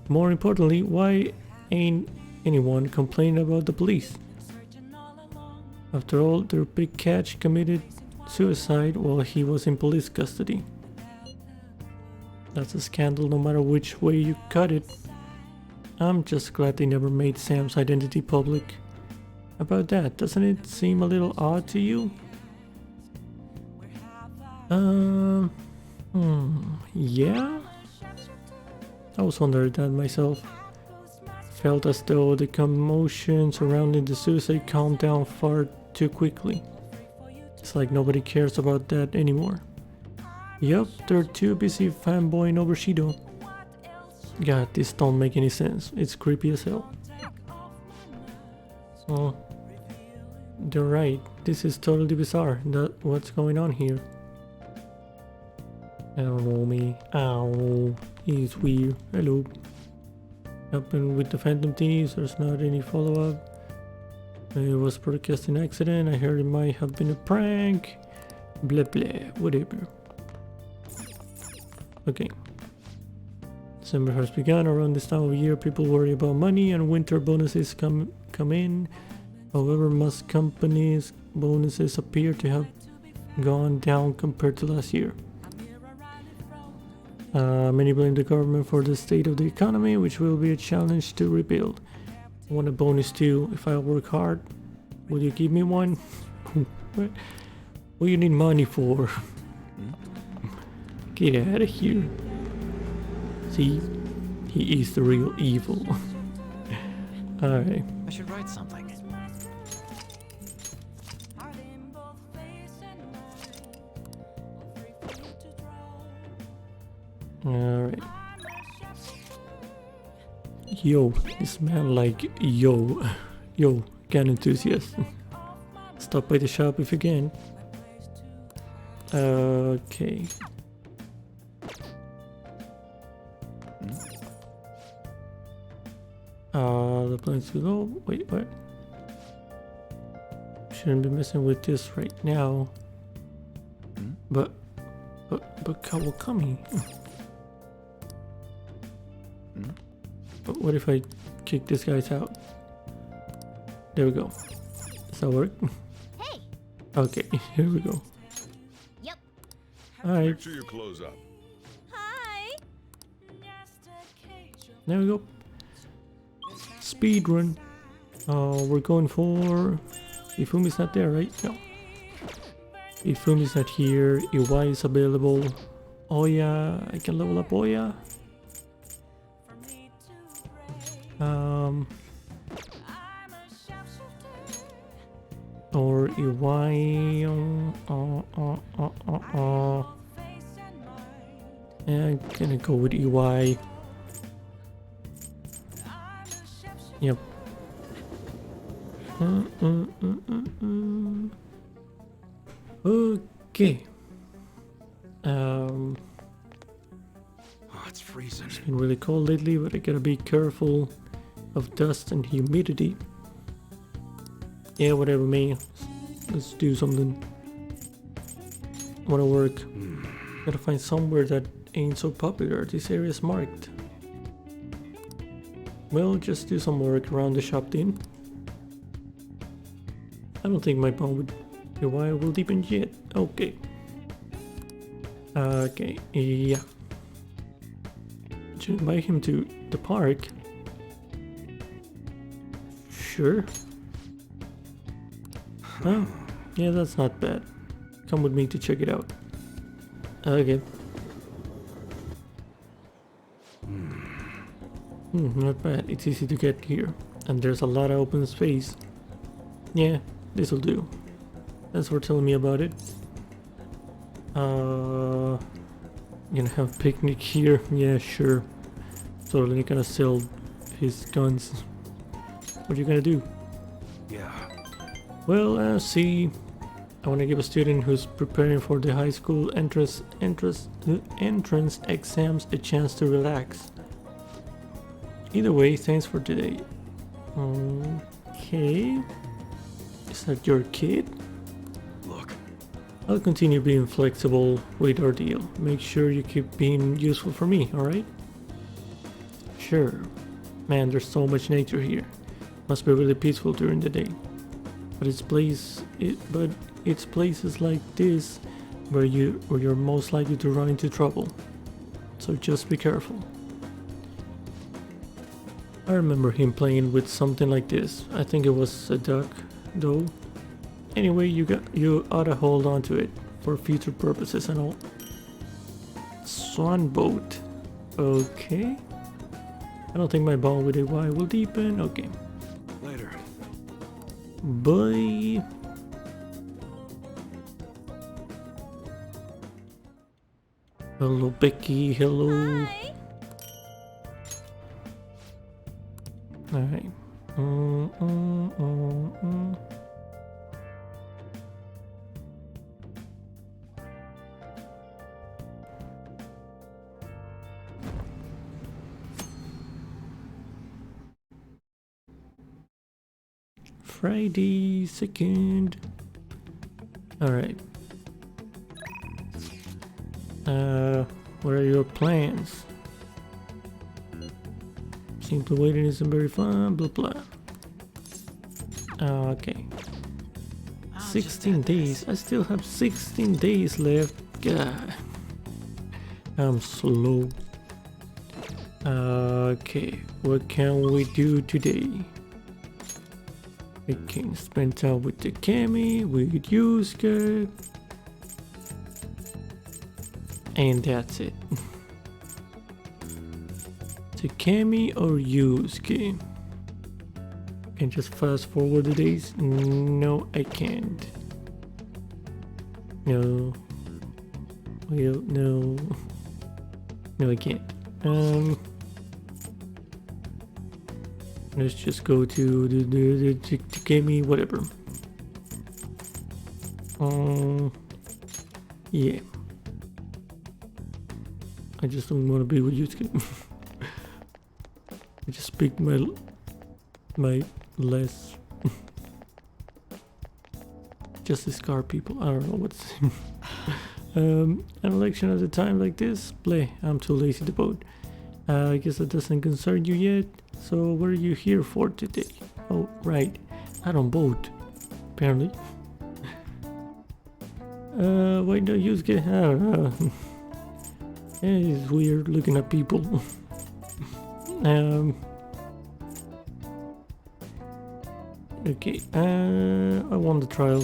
More importantly, why ain't anyone complaining about the police? After all, their big catch committed suicide while he was in police custody. That's a scandal no matter which way you cut it. I'm just glad they never made Sam's identity public. About that, doesn't it seem a little odd to you? Yeah? I was wondering that myself. Felt as though the commotion surrounding the suicide calmed down far too quickly. It's like nobody cares about that anymore. Yup, they're too busy fanboying over Shido. God, this don't make any sense. It's creepy as hell. Oh, they're right. This is totally bizarre. What's going on here? I don't know, me. Ow, he's weird. Hello. Happened with the Phantom Thieves. There's not any follow-up. It was broadcasting accident. I heard it might have been a prank. Blah blah. Whatever. Okay. December has begun. Around this time of year, people worry about money and winter bonuses come in. However, most companies' bonuses appear to have gone down compared to last year. Many blame the government for the state of the economy, which will be a challenge to rebuild. I want a bonus too. If I work hard, will you give me one? What do you need money for? Get out of here. See, he is the real evil. Alright. I should write something. Alright. Yo, this man like yo, gun enthusiast. Stop by the shop if you can. Okay. The plans to go. Wait, what? Shouldn't be messing with this right now. But Kawakami. But what if I kick this guy's out? There we go. Does that work? Hey! Okay, here we go. Yep. Alright, Make sure your clothes up. Hi! there we go. Speed run. We're going for... Ifumi's not there, right? No. Ifumi's not here. Iwai is available. Oya, I can level up Oya. Or Iwai. I'm gonna go with EY. Yep. Okay. Oh, it's freezing. It's been really cold lately, but I gotta be careful of dust and humidity. Yeah, whatever, man. Let's do something. Wanna work. Gotta find somewhere that ain't so popular. This area's marked. Well, just do some work around the shop then. I don't think my bond with UI will deepen yet. Okay. Okay, yeah. Should invite him to the park. Sure. Oh, yeah, that's not bad. Come with me to check it out. Okay. Not bad. It's easy to get here. And there's a lot of open space. Yeah, this'll do. Thanks for telling me about it. Gonna have a picnic here. Yeah, sure. Totally gonna sell his guns. What are you gonna do? Yeah. Well, see, I want to give a student who's preparing for the high school entrance exams a chance to relax. Either way, thanks for today. Okay. Is that your kid? Look. I'll continue being flexible with our deal. Make sure you keep being useful for me, alright? Sure. Man, there's so much nature here. Must be really peaceful during the day. But it's places like this where you're most likely to run into trouble. So just be careful. I remember him playing with something like this. I think it was a duck, though. Anyway, you ought to hold on to it for future purposes and all. Swan boat. Okay. I don't think my bond with AY will deepen. Okay. Later. Bye. Hello, Becky. Hello. Hi. Alright. Friday 2nd. Alright. What are your plans? Simply waiting isn't very fun, blah blah. Okay. 16 days. I still have 16 days left. God. I'm slow. Okay. What can we do today? We can spend time with the Kami, with Yusuke. And that's it. Kami or Yusuke? Can just fast forward the days? No, I can't. No. Well, no. No, I can't. Let's just go to the Kami, whatever. Yeah. I just don't want to be with Yusuke. I just picked my less just discard people. I don't know what's an election at a time like this. Play. I'm too lazy to vote. I guess that doesn't concern you yet. So what are you here for today? Oh right, I don't vote. Apparently. Why don't you get? I don't know. It's weird looking at people. Okay, I won the trial.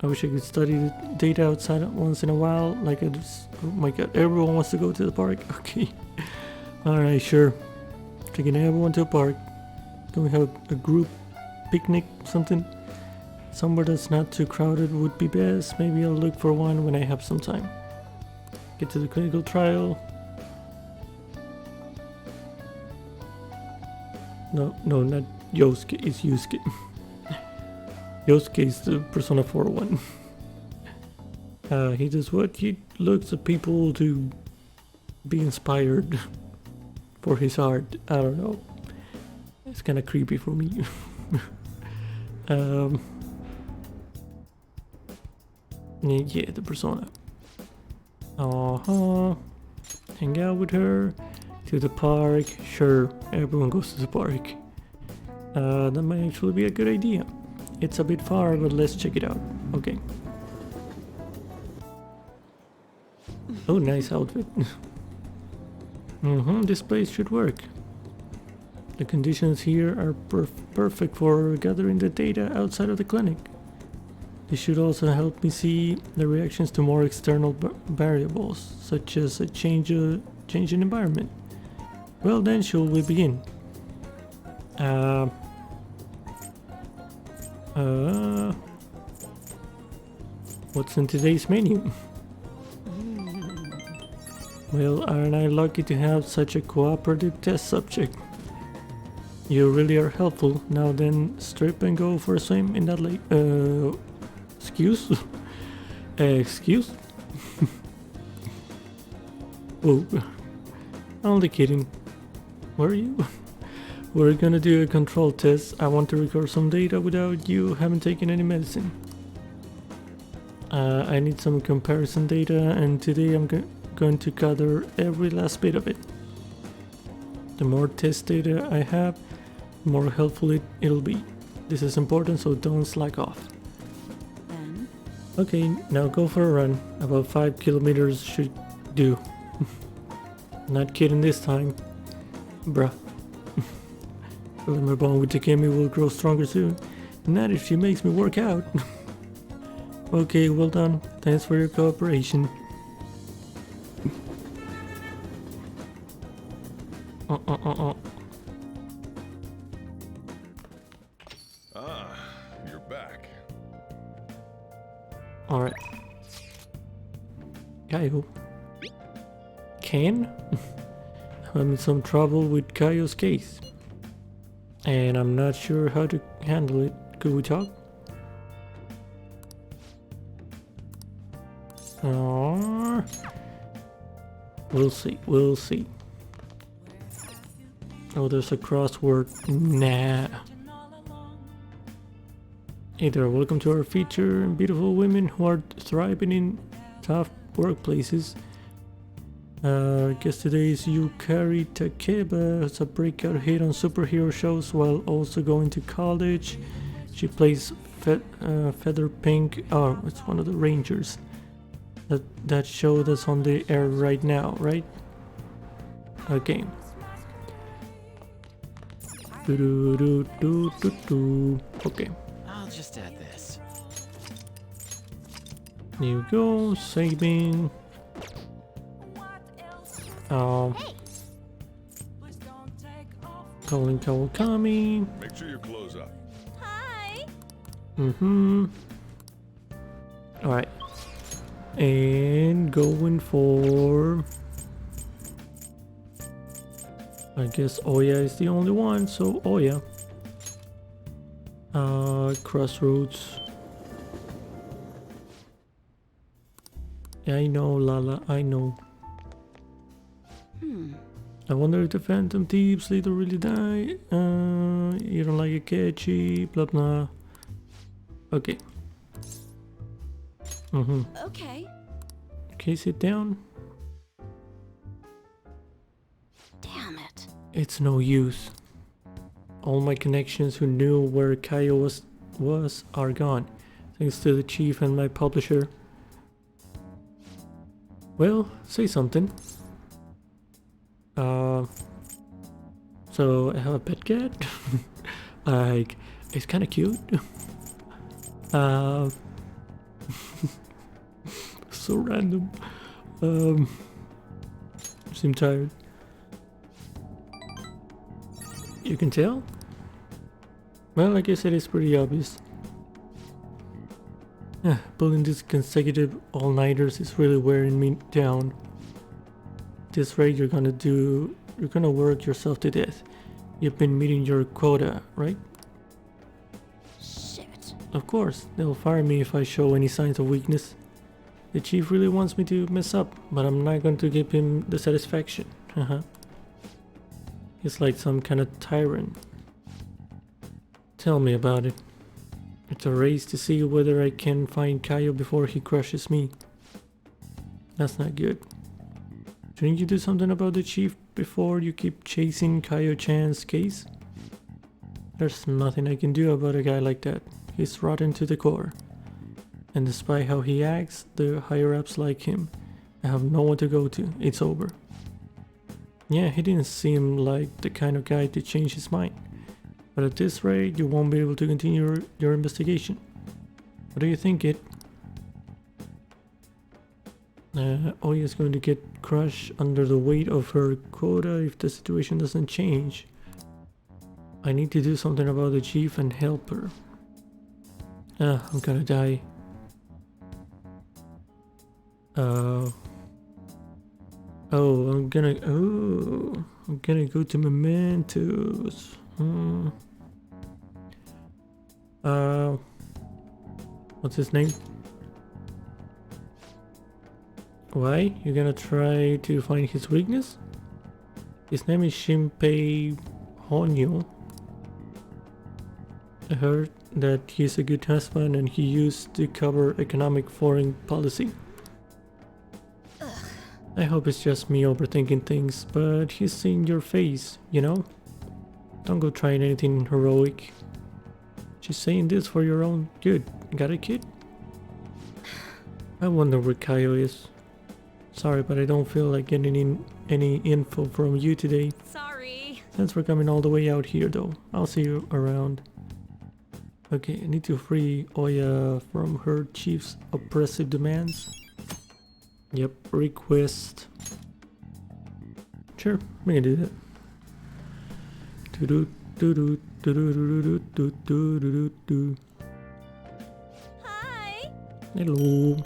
I wish I could study the data outside once in a while, like I just, oh my god, everyone wants to go to the park. Okay, alright, sure. Taking everyone to a park. Can we have a group picnic, something? Somewhere that's not too crowded would be best. Maybe I'll look for one when I have some time. Get to the clinical trial. No, not Yosuke, it's Yusuke. Yosuke is the Persona 4 one. He does what? He looks at people to be inspired for his art. I don't know. It's kind of creepy for me. Yeah, the Persona. Hang out with her. To the park. Sure, everyone goes to the park. That might actually be a good idea. It's a bit far, but let's check it out. Okay. Oh, nice outfit. This place should work. The conditions here are perfect for gathering the data outside of the clinic. This should also help me see the reactions to more external variables, such as a change in environment. Well then, shall we begin? What's in today's menu? Well, aren't I lucky to have such a cooperative test subject? You really are helpful. Now then, strip and go for a swim in that lake. Excuse? Excuse? Oh, only kidding. Where are you? We're gonna do a control test. I want to record some data without you having taken any medicine. I need some comparison data, and today I'm going to gather every last bit of it. The more test data I have, the more helpful it'll be. This is important, so don't slack off. Then, Okay, now go for a run. About 5 kilometers should do. Not kidding this time. Bruh. My bond with Takemi will grow stronger soon. Not if she makes me work out. Okay, well done. Thanks for your cooperation. Ah, you're back. Alright. Kaio. Ken? I'm in some trouble with Kaio's case. And I'm not sure how to handle it. Could we talk? We'll see, we'll see. Oh, there's a crossword. Nah. Hey there, welcome to our feature. Beautiful women who are thriving in tough workplaces. Guess today is Yukari Takeba. It's a breakout hit on superhero shows while also going to college. She plays Feather Pink. Oh, it's one of the Rangers. That show that's on the air right now, right? Okay. Okay. I'll just add this. Here you go, saving. Calling Kawakami. Make sure you close up. Hi! Alright. And going for... I guess Oya is the only one, so Oya. Crossroads. Yeah, I know, Lala, I know. I wonder if the Phantom Thieves later really die. You don't like it, catchy, blah blah. Okay. okay. Okay, sit down. Damn it. It's no use. All my connections who knew where Kaio was are gone, thanks to the chief and my publisher. Well, say something. So I have a pet cat. Like, it's kind of cute. So random. Seem tired. You can tell? Well, I guess it is pretty obvious. Pulling these consecutive all-nighters is really wearing me down. this rate you're gonna work yourself to death. You've been meeting your quota, right? Shit. Of course, they'll fire me if I show any signs of weakness. The chief really wants me to mess up, but I'm not going to give him the satisfaction. He's like some kind of tyrant. Tell me about it. It's a race to see whether I can find Kaio before he crushes me. That's not good. Shouldn't you do something about the chief before you keep chasing Kaio-chan's case? There's nothing I can do about a guy like that. He's rotten to the core. And despite how he acts, the higher-ups like him. I have no one to go to. It's over. Yeah, he didn't seem like the kind of guy to change his mind. But at this rate, you won't be able to continue your investigation. What do you think, kid? Oya's going to get crushed under the weight of her quota if the situation doesn't change. I need to do something about the chief and help her. I'm gonna die. I'm gonna go to Mementos. What's his name? Why? You're gonna try to find his weakness? His name is Shinpei Honyo. I heard that he's a good husband and he used to cover economic foreign policy. I hope it's just me overthinking things, but he's in your face, you know? Don't go trying anything heroic. She's saying this for your own good. Got it, kid? I wonder where Kaio is. Sorry, but I don't feel like getting any info from you today. Sorry. Thanks for coming all the way out here, though. I'll see you around. Okay, I need to free Oya from her chief's oppressive demands. Yep, request. Sure, we can do that. Hi. Hello.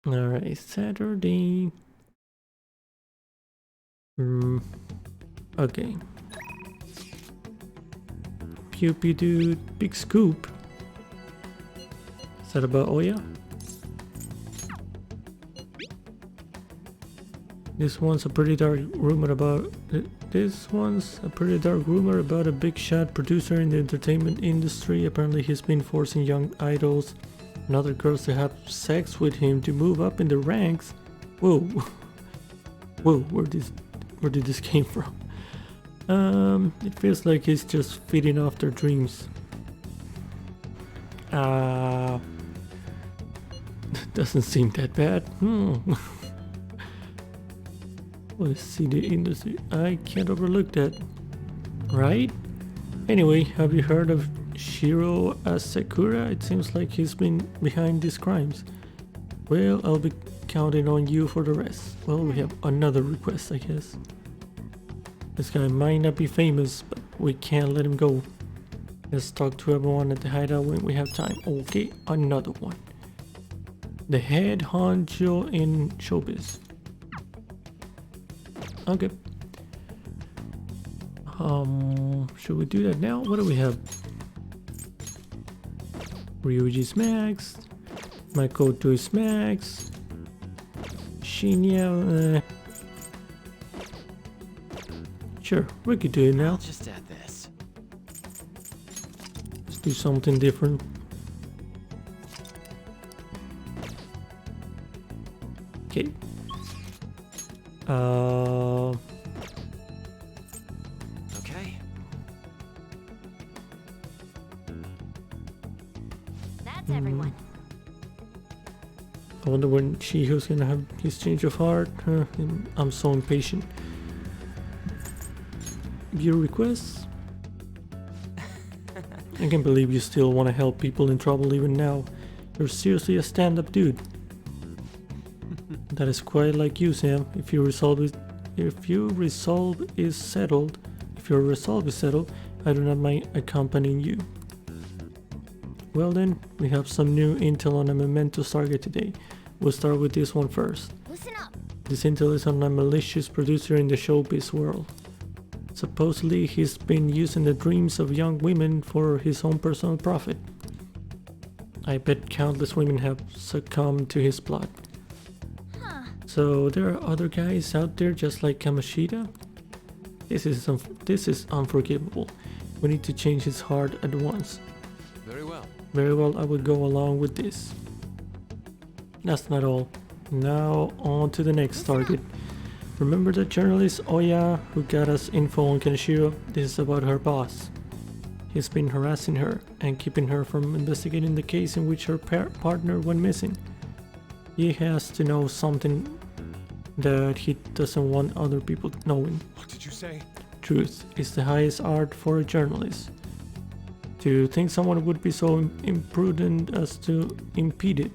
Alright, Saturday. Okay. Pew pew dude, big scoop. Is that about Oya? This one's a pretty dark rumor about a big shot producer in the entertainment industry. Apparently he's been forcing young idols and other girls to have sex with him to move up in the ranks. Whoa. Whoa, where did this came from? It feels like he's just feeding off their dreams. Doesn't seem that bad. Let's see the industry. I can't overlook that. Right? Anyway, have you heard of Shiro Asakura? It seems like he's been behind these crimes. Well, I'll be counting on you for the rest. Well, we have another request, I guess. This guy might not be famous, but we can't let him go. Let's talk to everyone at the hideout when we have time. Okay, another one. The head honcho in showbiz. Okay. Should we do that now? What do we have? Ryuji's max. Makoto is max. Shinya. Sure, we could do it now. I'll just add this. Let's do something different. Okay. Okay. That's everyone. I wonder when Shiho's gonna have his change of heart. I'm so impatient. Your requests? I can't believe you still want to help people in trouble even now. You're seriously a stand-up dude. That is quite like you, Sam. If your resolve is settled, I do not mind accompanying you. Well then, we have some new intel on a Mementos target today. We'll start with this one first. Listen up. This intel is on a malicious producer in the showbiz world. Supposedly, he's been using the dreams of young women for his own personal profit. I bet countless women have succumbed to his plot. So there are other guys out there just like Kamoshida? This is unforgivable. We need to change his heart at once. Very well. Very well, I will go along with this. That's not all. Now on to the next target. Remember the journalist Oya who got us info on Kaneshiro? This is about her boss. He's been harassing her and keeping her from investigating the case in which her partner went missing. He has to know something that he doesn't want other people knowing. What did you say? Truth is the highest art for a journalist. To think someone would be so imprudent as to impede it.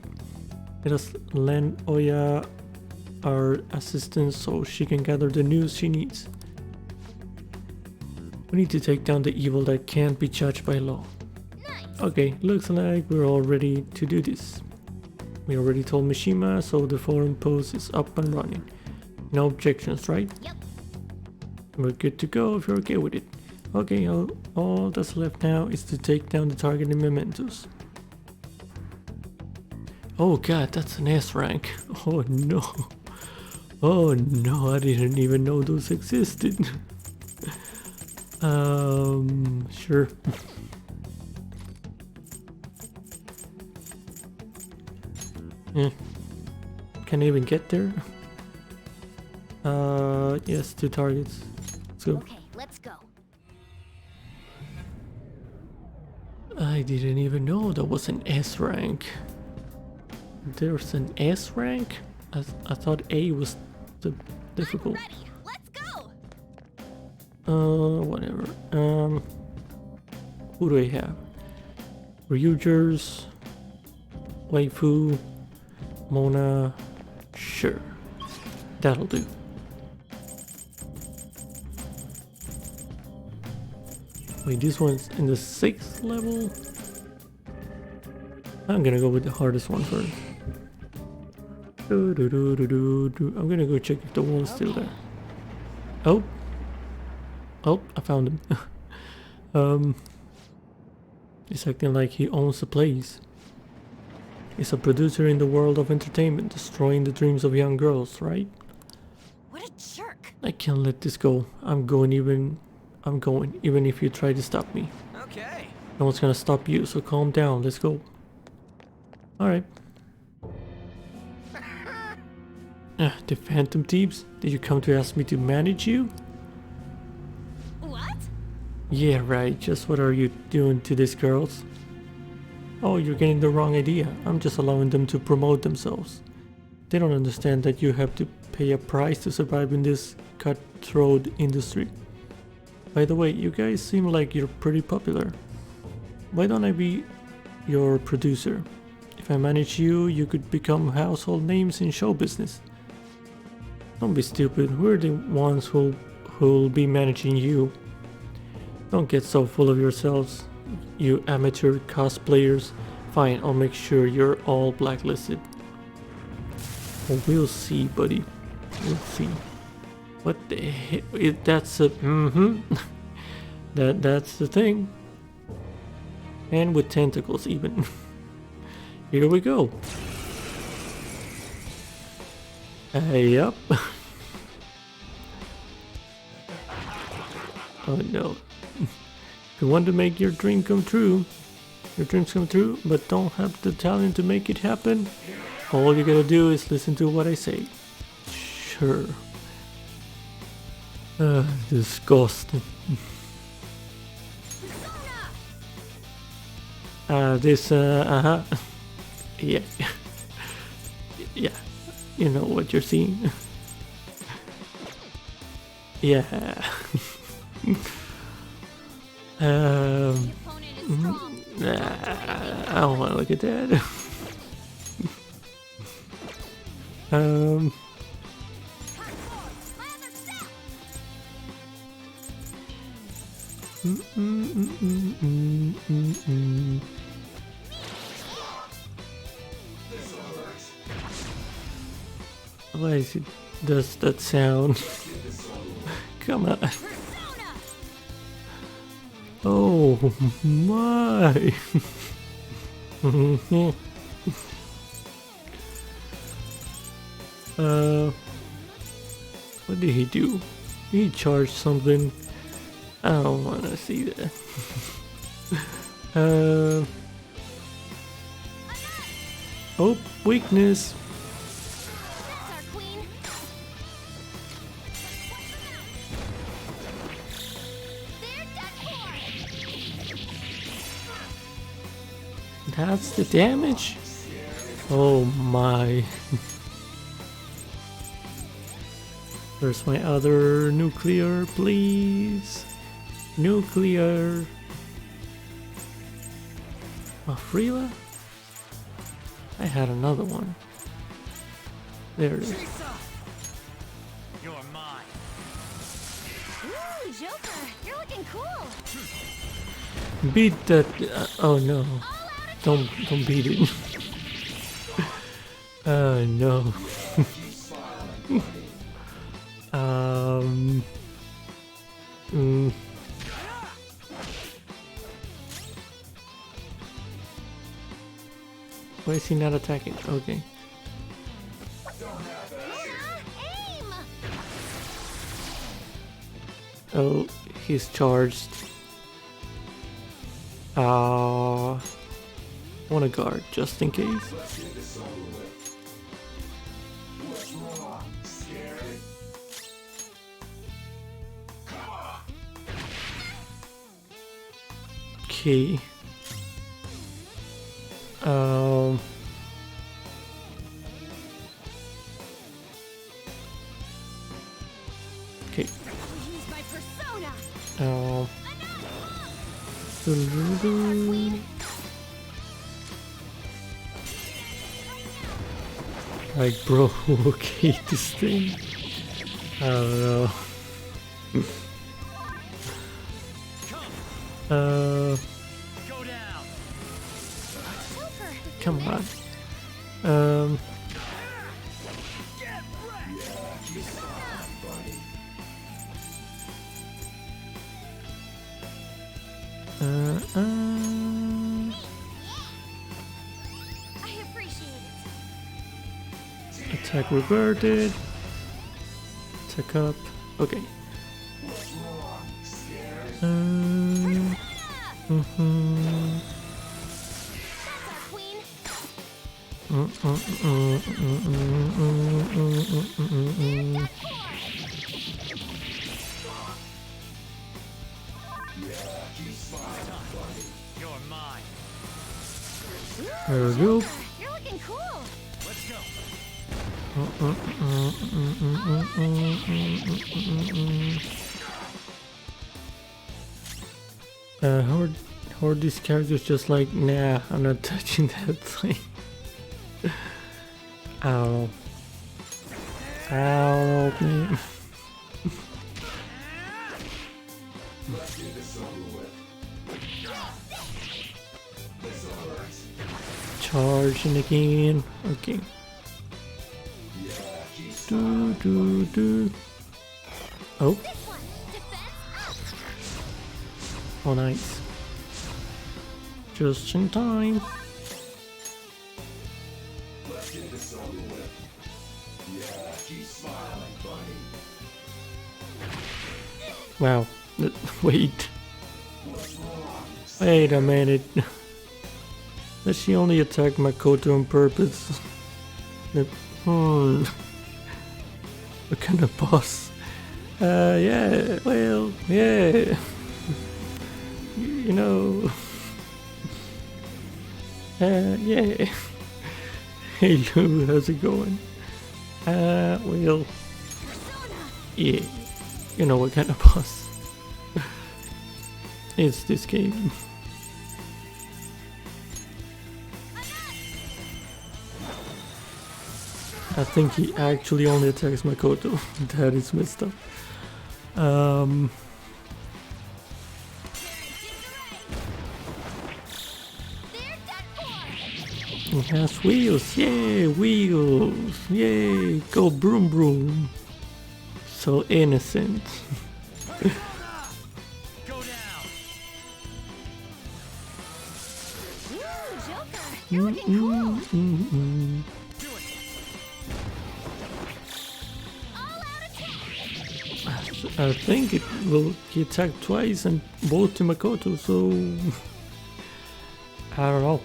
Let us lend Oya our assistance so she can gather the news she needs. We need to take down the evil that can't be judged by law. Okay, looks like we're all ready to do this. We already told Mishima, so the forum post is up and running. No objections, right? Yep. We're good to go if you're okay with it. Okay, all that's left now is to take down the target in Mementos. Oh god, that's an S rank. Oh no. Oh no, I didn't even know those existed. Sure. Can I even get there? Yes, 2 targets. Let's go. Okay, let's go. I didn't even know that was an S rank. There's an S rank? I thought A was the difficult. Ready, let's go. Whatever. Who do I have? Ryujers, Waifu, Mona. Sure, that'll do. Wait, this one's in the 6th level? I'm gonna go with the hardest one first. I'm gonna go check if the wall's still there. Oh! Oh, I found him. He's acting like he owns the place. He's a producer in the world of entertainment, destroying the dreams of young girls, right? What a jerk. I can't let this go. I'm going even if you try to stop me. Okay. No one's gonna stop you, so calm down, let's go. Alright. The Phantom Thieves? Did you come to ask me to manage you? What? Yeah, right, just what are you doing to these girls? Oh, you're getting the wrong idea. I'm just allowing them to promote themselves. They don't understand that you have to pay a price to survive in this cutthroat industry. By the way, you guys seem like you're pretty popular. Why don't I be your producer? If I manage you, you could become household names in show business. Don't be stupid, we're the ones who'll be managing you. Don't get so full of yourselves, you amateur cosplayers. Fine, I'll make sure you're all blacklisted. Well, we'll see, buddy. We'll see. What the heck? That's a... That's the thing. And with tentacles even. Here we go. Yup. Oh no. If you want to make your dreams come true, but don't have the talent to make it happen, all you gotta do is listen to what I say. Sure. Disgusting. Yeah. Yeah. You know what you're seeing. Yeah. The opponent is strong. I don't want to look at that. Um. Why is it does that sound? Come on. Oh my. What did he do? He charged something. I don't wanna see that. Oh, weakness. That's our queen. They're done for. That's the damage? Oh my. Where's my other nuclear, please? Nuclear. Freela? I had another one. There it is. You're mine. Ooh, Joker, you're looking cool. Beat that. Oh no. Don't beat it. Oh no. Why is he not attacking? Okay. Aim. Oh, he's charged. Want a guard just in case. Okay. Okay. Use my persona. Like, bro, okay, this thing. I don't know. Go down. Joker. Come on. I appreciate it. Attack reverted. Attack up. Okay. That's our queen. You're mine. There we go. You're looking cool. Let's go. How are these characters just like, nah, I'm not touching that thing. I don't know. I don't know, man. Charging again. Okay. Do. Oh. This one. Defense up. Oh, nice. Just in time. Wow. Wait. Wait a minute. Does she only attack Makoto on purpose? What kind of boss? Yeah, well, yeah. You know. Yeah. Hey Lou, how's it going? Well. Yeah. You know what kind of boss? It's this game. I think he actually only attacks Makoto. That is messed up. He has wheels, yay, wheels, yay, go broom broom. So innocent. Go down. Ooh, Joker, you're looking cool. Do it. All out attack. I think it will he attacked twice and both to Makoto, so I don't know.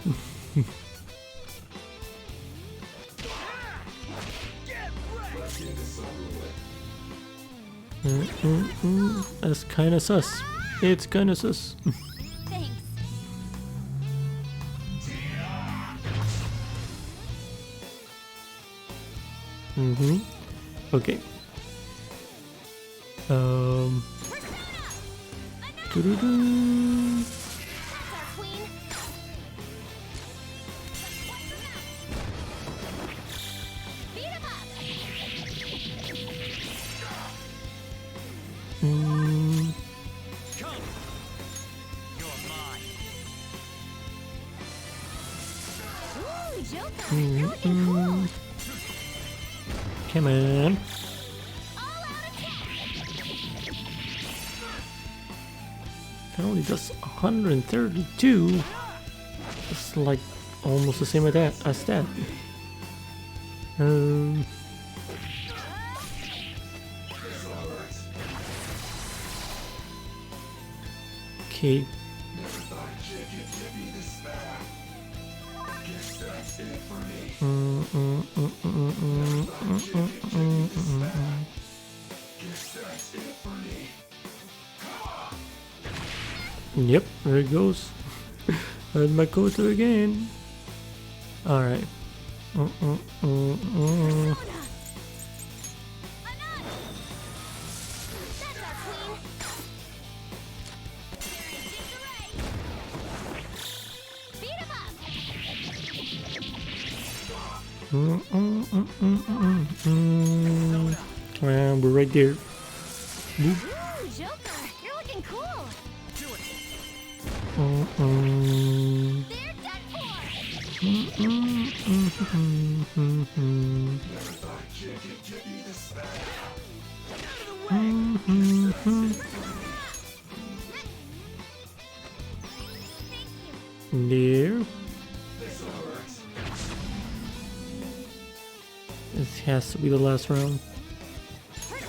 That's kinda sus. It's kinda sus. Thanks. Okay. Doo-doo-doo. That's our queen. Beat him up. Come. You're mine. Ooh, Joker, you're looking cool. Come on. All out attack. That only does 132. It's like almost the same as that. Okay. Yep, there it goes. There's Makoto again. Alright. That's our queen. Beat him up. We're right there. Boop. Ooh, Joker, you're looking cool. Do it. They're done There. This has to be the last round. That's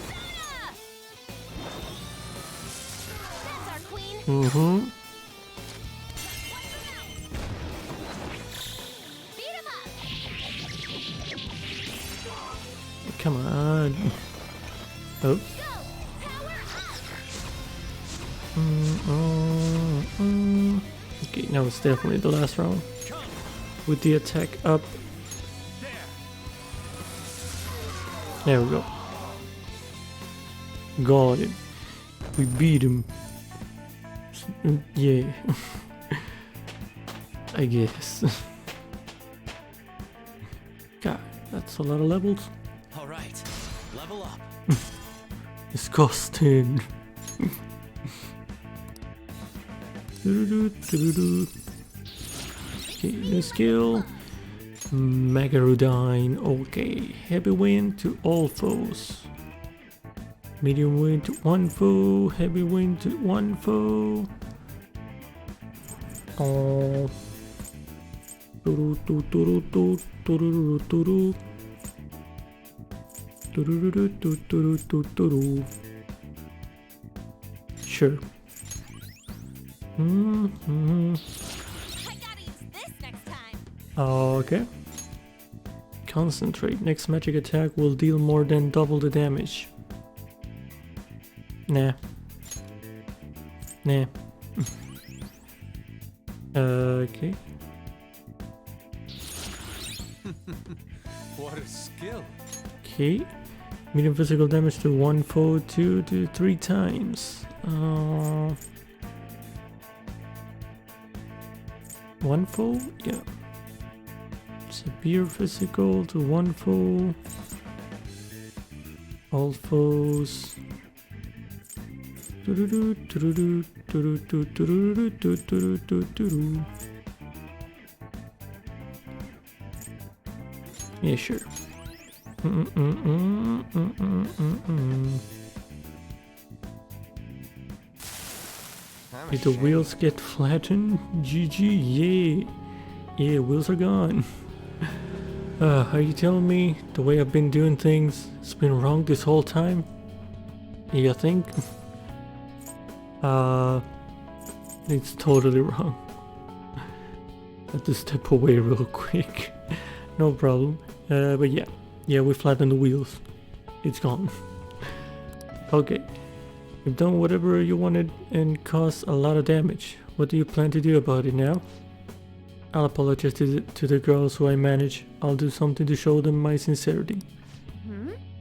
our queen. Beat him up. Come on. Oh. Go. Power up. Okay, now it's definitely the last round. With the attack up. There we go. Got him. We beat him. Yeah. I guess. God, that's a lot of levels. All right. Level up. Disgusting. Okay, new skill. Megarudyne. Okay, heavy wind to all foes. Medium wind to one foe. Heavy wind to one foe. Oh. Turu, tu, turu, tu, tururu, turu. Tururu, tu, turu, tu, turu. Sure. I gotta use this next time. Okay. Concentrate. Next magic attack will deal more than double the damage. Nah. Nah. Okay. What a skill. Okay. Medium physical damage to one foe 2 to 3 times. One foe? Yeah. Severe physical to one foe. All foes. Doo-doo-doo, doo-doo-doo, doo-doo-doo, doo-doo-doo, doo-doo-doo, doo-doo. Yeah, sure. Did the wheels get flattened? GG, yeah. Yeah, wheels are gone. Are you telling me the way I've been doing things has been wrong this whole time? You think? It's totally wrong. I have to step away real quick. No problem. But yeah, we flattened the wheels. It's gone. Okay. You've done whatever you wanted and caused a lot of damage. What do you plan to do about it now? I'll apologize to the girls who I manage. I'll do something to show them my sincerity.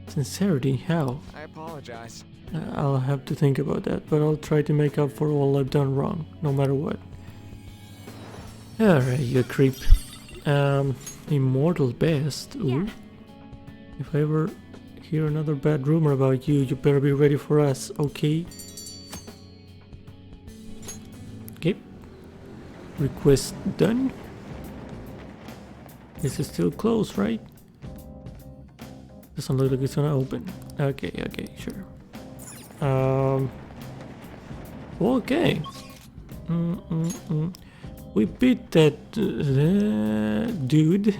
Sincerity? How? I apologize. I'll have to think about that, but I'll try to make up for all I've done wrong, no matter what. Alright, you creep. Immortal best. Ooh. If I ever hear another bad rumor about you, you better be ready for us, okay? Okay. Request done. This is still closed, right? Doesn't look like it's gonna open. Okay, sure. Okay. We beat that dude.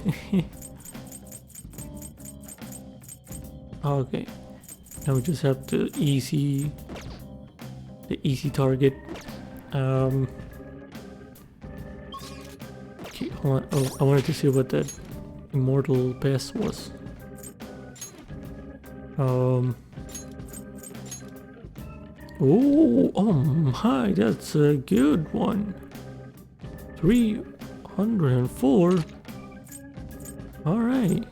Okay. Now we just have the easy target. Okay, hold on. Oh, I wanted to see what that immortal best was. Oh my, that's a good one. 304. All right.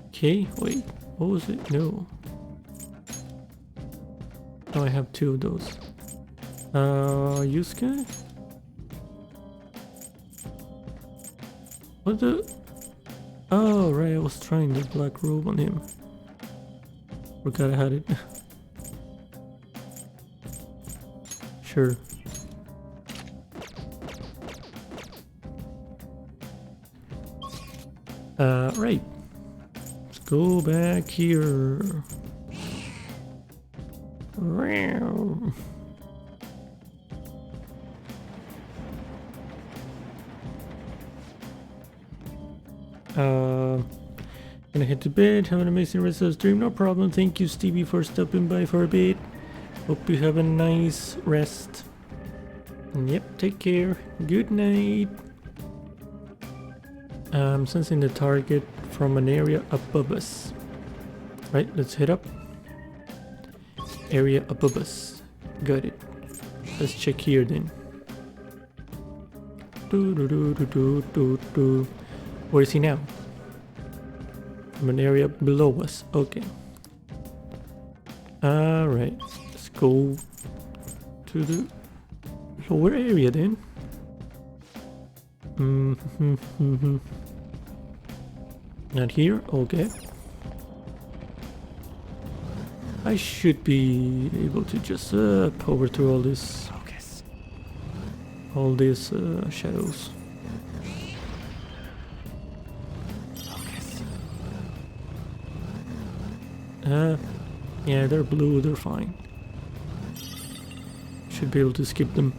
Okay, wait. What was it? No. Oh, I have two of those. Yusuke? What the? Oh, right, I was trying the black robe on him. Forgot I had it. Sure. Right. Let's go back here. Gonna head to bed. Have an amazing rest of the stream. No problem. Thank you, Stevie, for stopping by for a bit. Hope you have a nice rest. And yep, take care. Good night. I'm sensing the target from an area above us. Right, let's head up. Area above us. Got it. Let's check here then. Where is he now? From an area below us. Okay. Alright. Let's go to the lower area then. Not here? Okay. I should be able to just power through all this. Focus. All these shadows. Focus. Yeah, they're blue, they're fine. Should be able to skip them.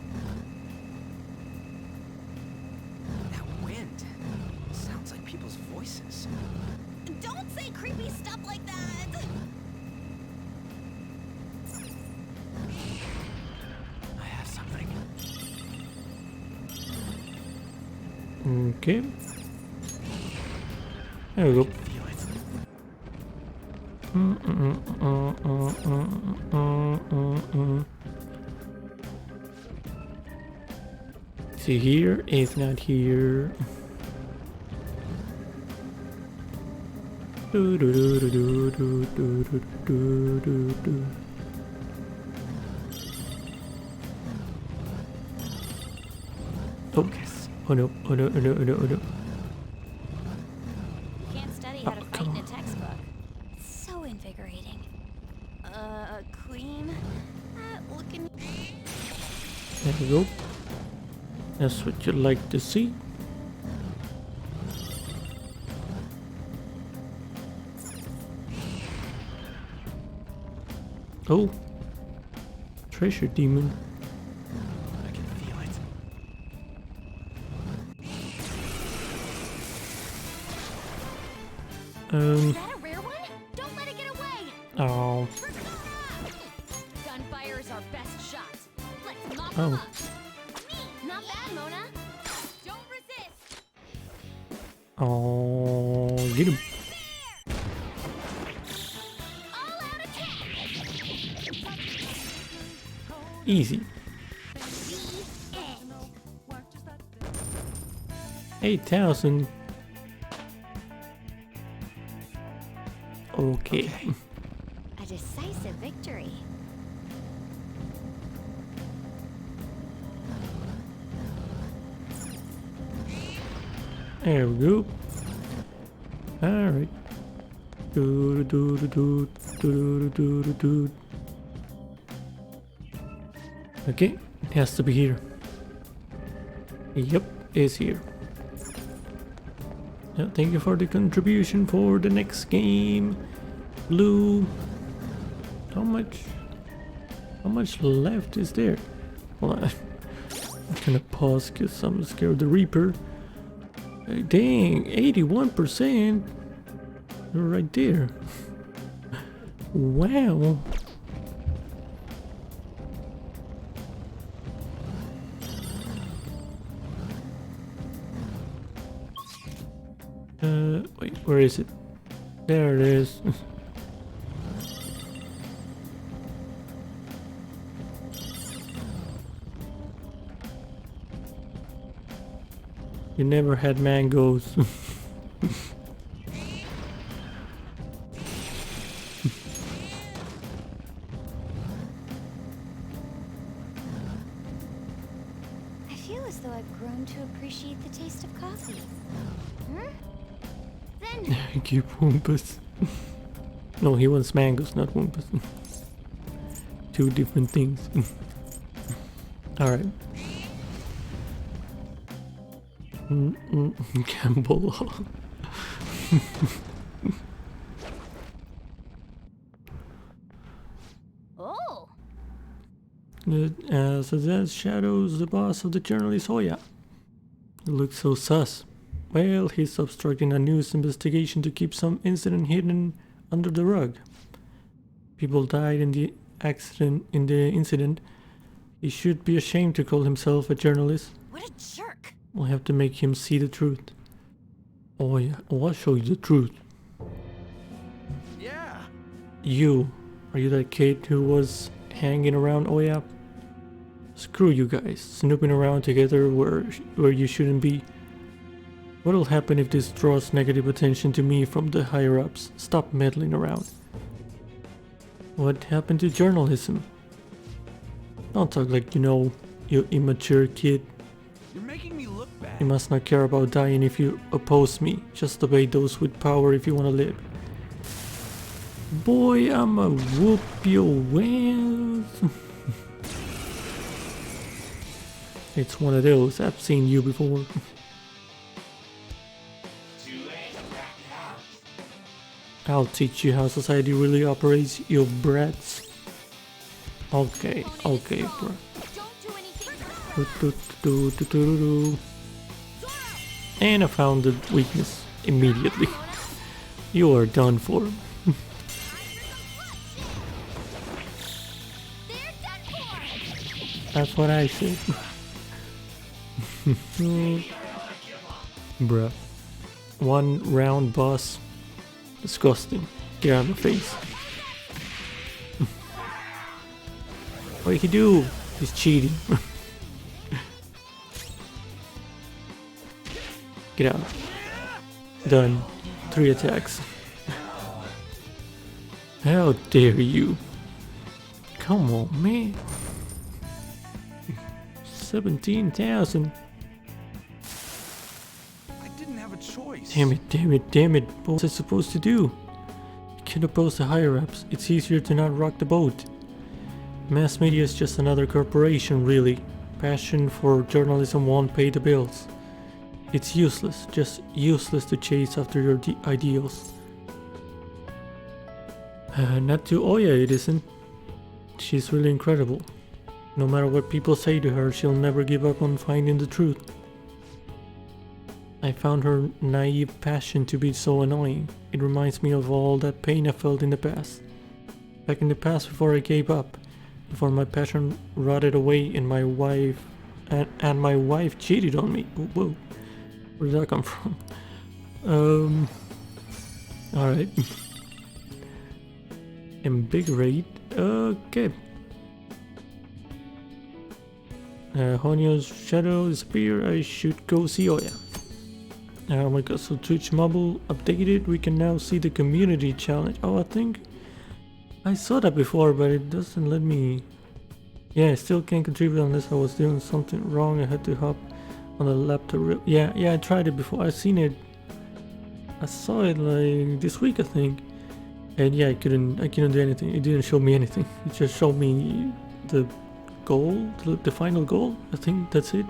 That wind sounds like people's voices. Don't say creepy stuff like that! I have something. Okay. There we go. Feel it. Is he here? If not here. Focus. Oh no, oh no, oh no, oh no, oh no. Can't study how to fight come in a on. textbook. So invigorating. Queen? Looking. There we go. That's what you like to see. Oh. Treasure demon. I can feel it. Is that a rare one? Don't let it get away! Oh. Gunfire is our best shot. Let's mop Oh. them up. Not bad, Mona. Don't resist. Oh, get him. All out attack. Easy. The end. 8,000. Okay. A decisive victory. There we go. Alright. Do do do do do do do do. Okay, it has to be here. Yep, it's here. Yeah, thank you for the contribution for the next game. Blue. How much left is there? Hold on. I'm gonna pause because I'm scared of the Reaper. Dang, 81%. You're right there. Wow. Wait, where is it? There it is. You never had mangoes. I feel as though I've grown to appreciate the taste of coffee. Then Keep Woompus. No, he wants mangoes, not Woompus. Two different things. Alright. Campbell. oh, So that's Shadows, the boss of the journalist Hoya. He looks so sus. Well, he's obstructing a news investigation to keep some incident hidden under the rug. People died in the incident. He should be ashamed to call himself a journalist. What a jerk! We'll have to make him see the truth. Oh yeah, I'll show you the truth. Yeah. You, are you that kid who was hanging around Oya? Screw you guys, snooping around together where you shouldn't be. What'll happen if this draws negative attention to me from the higher-ups? Stop meddling around. What happened to journalism? Don't talk like you know, you immature kid. You're making me look bad. You must not care about dying if you oppose me. Just obey those with power if you want to live. Boy, I'ma whoop your ass. It's one of those. I've seen you before. I'll teach you how society really operates, you brats. Okay, okay, bro. don't do anything. And I found the weakness immediately. You are done for. They're done for. That's what I said. Bruh. One round boss. Disgusting. Get out of my face. What did he do? He's cheating. Get out. Done. 3 attacks. How dare you? Come on, man. 17,000. Damn it, damn it, damn it. What was I supposed to do? I can't oppose the higher-ups. It's easier to not rock the boat. Mass media is just another corporation, really. Passion for journalism won't pay the bills. It's useless, just useless to chase after your ideals. Not to Oya, it isn't. She's really incredible. No matter what people say to her, she'll never give up on finding the truth. I found her naive passion to be so annoying. It reminds me of all that pain I felt in the past. Back in the past before I gave up. Before my passion rotted away and my wife cheated on me. Whoa. Where did that come from? Alright. Invigorate. Okay. Honyo's shadow disappear. I should go see Oya. Oh my god, so Twitch Mobile updated. We can now see the community challenge. Oh, I think I saw that before, but it doesn't let me. Yeah, I still can't contribute unless I was doing something wrong. I had to hop on the laptop. Yeah, I tried it before. I seen it. I saw it like this week, I think. And yeah, I couldn't do anything. It didn't show me anything. It just showed me the goal, the final goal. I think that's it.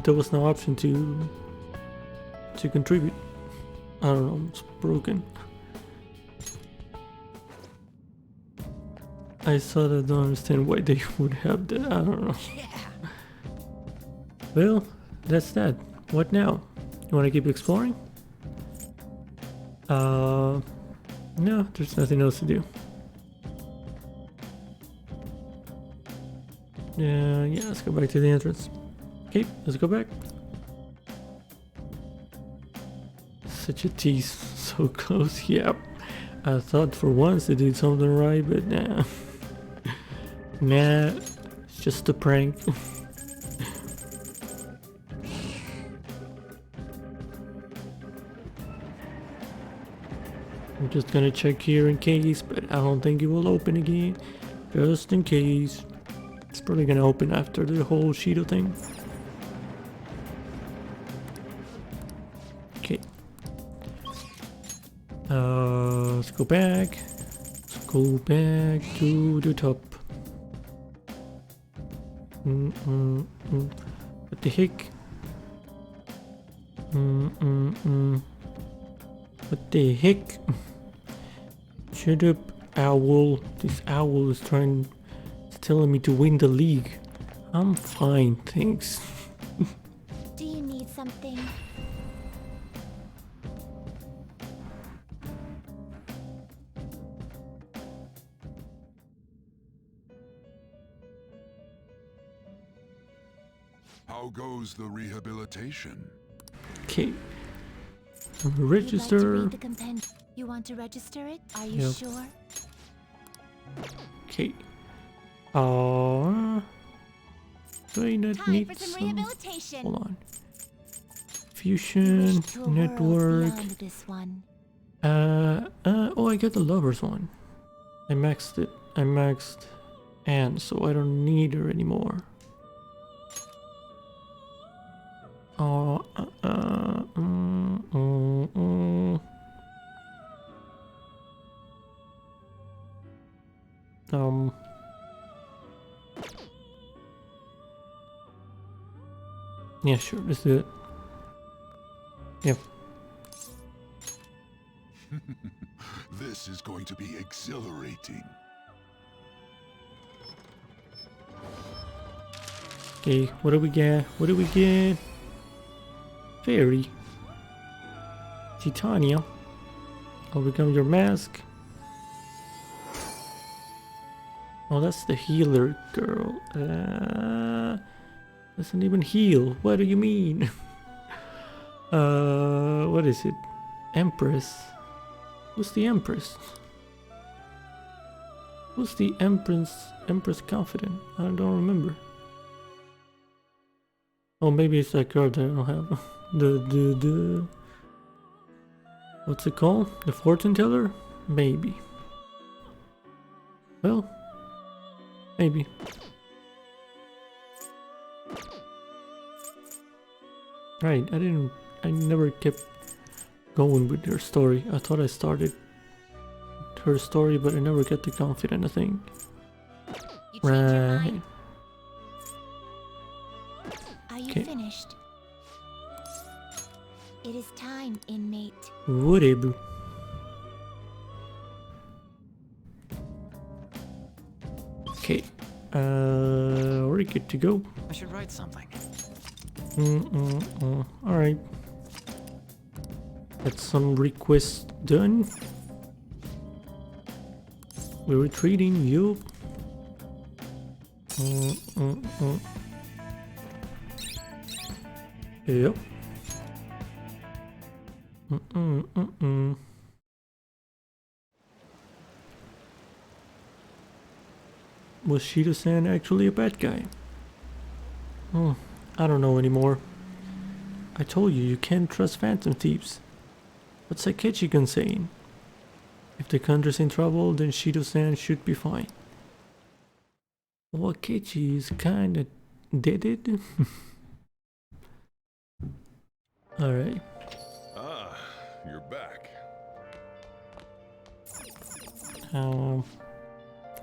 There was no option to contribute. I don't know, it's broken. I sort of don't understand why they would have that. I don't know. Well, that's that. What now? You want to keep exploring? No, there's nothing else to do. Yeah, let's go back to the entrance. Okay, let's go back. Such a tease, so close. Yep. I thought for once they did something right, but nah. Nah, it's just a prank. I'm just gonna check here in case, but I don't think it will open again. Just in case. It's probably gonna open after the whole Shido thing. Okay. Let's go back. Let's go back to the top. What the heck? What the heck? Shut up, owl. This owl is telling me to win the league. I'm fine, thanks. Do you need something? How goes the rehabilitation? Okay. You'd like to Register. read the compendium. You want to register it? Are you Yep. sure? Okay. Do I not Time need for some some? rehabilitation. Hold on. You Fusion wish to a world network. beyond this one. Oh, I got the lovers one. I maxed it. I maxed Anne, so I don't need her anymore. Yeah, sure, let's do it. Yep. This is going to be exhilarating. Okay, what do we get? What do we get? Fairy. Titania. I'll become your mask. Oh, that's the healer girl. Doesn't even heal. What do you mean? What is it? Empress. Who's the Empress? Who's the Empress Confident? I don't remember. Oh, maybe it's that girl that I don't have. The what's it called? The fortune teller? Maybe. Well, maybe. Right, I never kept going with her story. I thought I started her story, but I never got the confident, I think. You changed your Right. mind? Are you Okay. finished? It is time, inmate. Whatever. Okay. We're good to go. I should write something. Alright. Got some requests done. We're retreating, yup. Yep. Was Shido-san actually a bad guy? I don't know anymore. I told you, you can't trust phantom thieves. What's Sakechi-kun saying? If the country's in trouble, then Shido-san should be fine. Well, Akechi is kinda deaded. Alright. Ah, you're back.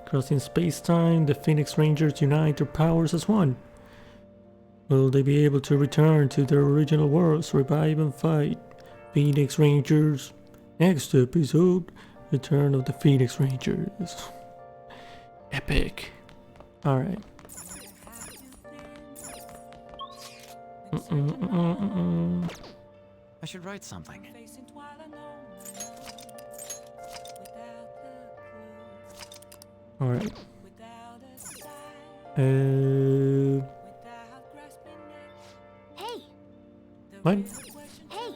Crossing space-time, the Phoenix Rangers unite their powers as one. Will they be able to return to their original worlds, revive and fight? Phoenix Rangers. Next episode, Return of the Phoenix Rangers. Epic. Alright. I should write something. Alright. Hey! What? Hey!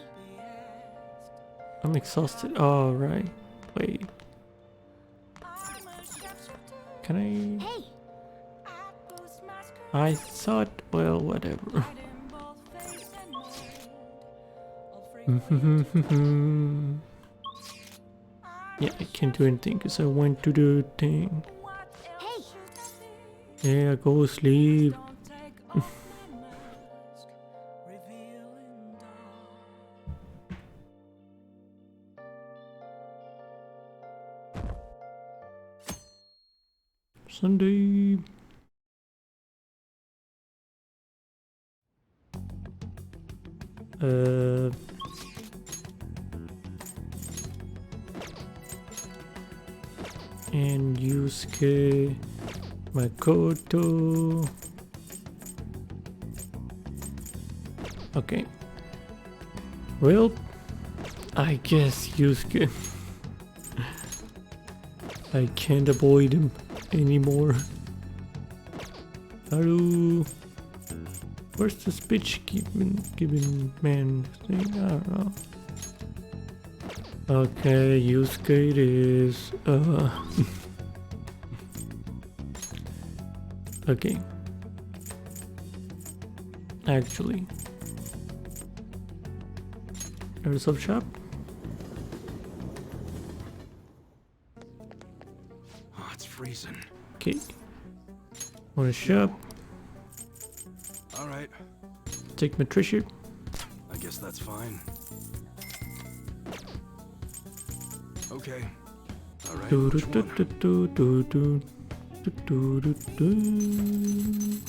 I'm exhausted. Alright. Wait. Can I? Hey! I thought, well, whatever. Yeah, I can't do anything because I went to the thing. Hey! Yeah, go sleep. Sunday. And Yusuke Makoto. Okay. Well, I guess Yusuke. I can't avoid him anymore. Haru. Where's the speech giving man thing? I don't know. Okay, Yusuke it is. Okay. Actually. Airsoft shop? Oh, it's freezing. Okay. Want a shop? All right, Take my treasure. I guess that's fine. Okay. All right. Do do Which do one? do do do do do do.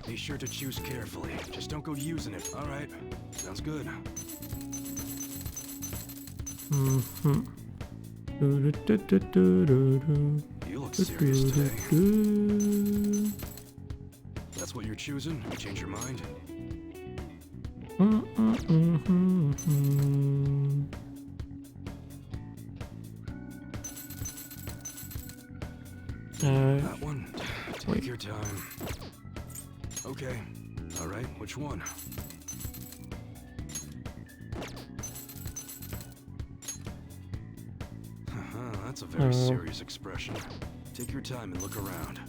Be sure to choose carefully. Just don't go using it. All right. Sounds good. Mm-hmm. Do do do do do do You look do serious do today. do. That's what you're choosing? You change your mind? That one? Take wait. your time. Okay. All right. Which one? That's a very serious expression. Take your time and look around.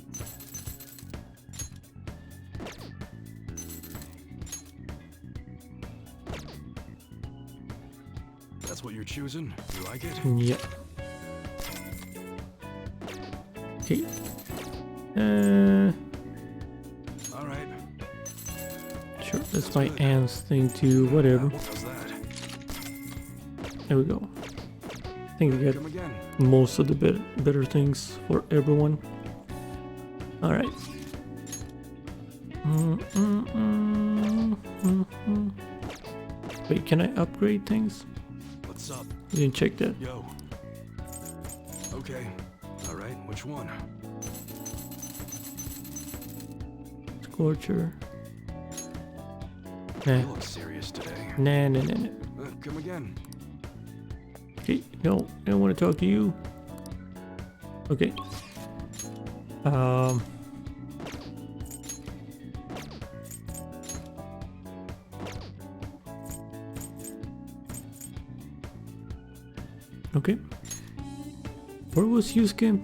That's what you're choosing? You like it? Yeah. Okay. All right. Sure, that's my aunt's thing too, whatever. How's that? There we go. I think we got Come again. most of the better things for everyone. All right. Wait, can I upgrade things? What's up? You didn't check that. Yo. Okay. All right. Which one? Scorcher. You Nah, look serious today. nah. Come again. Okay, no, I don't want to talk to you. Okay. Okay. Where was Yusuke?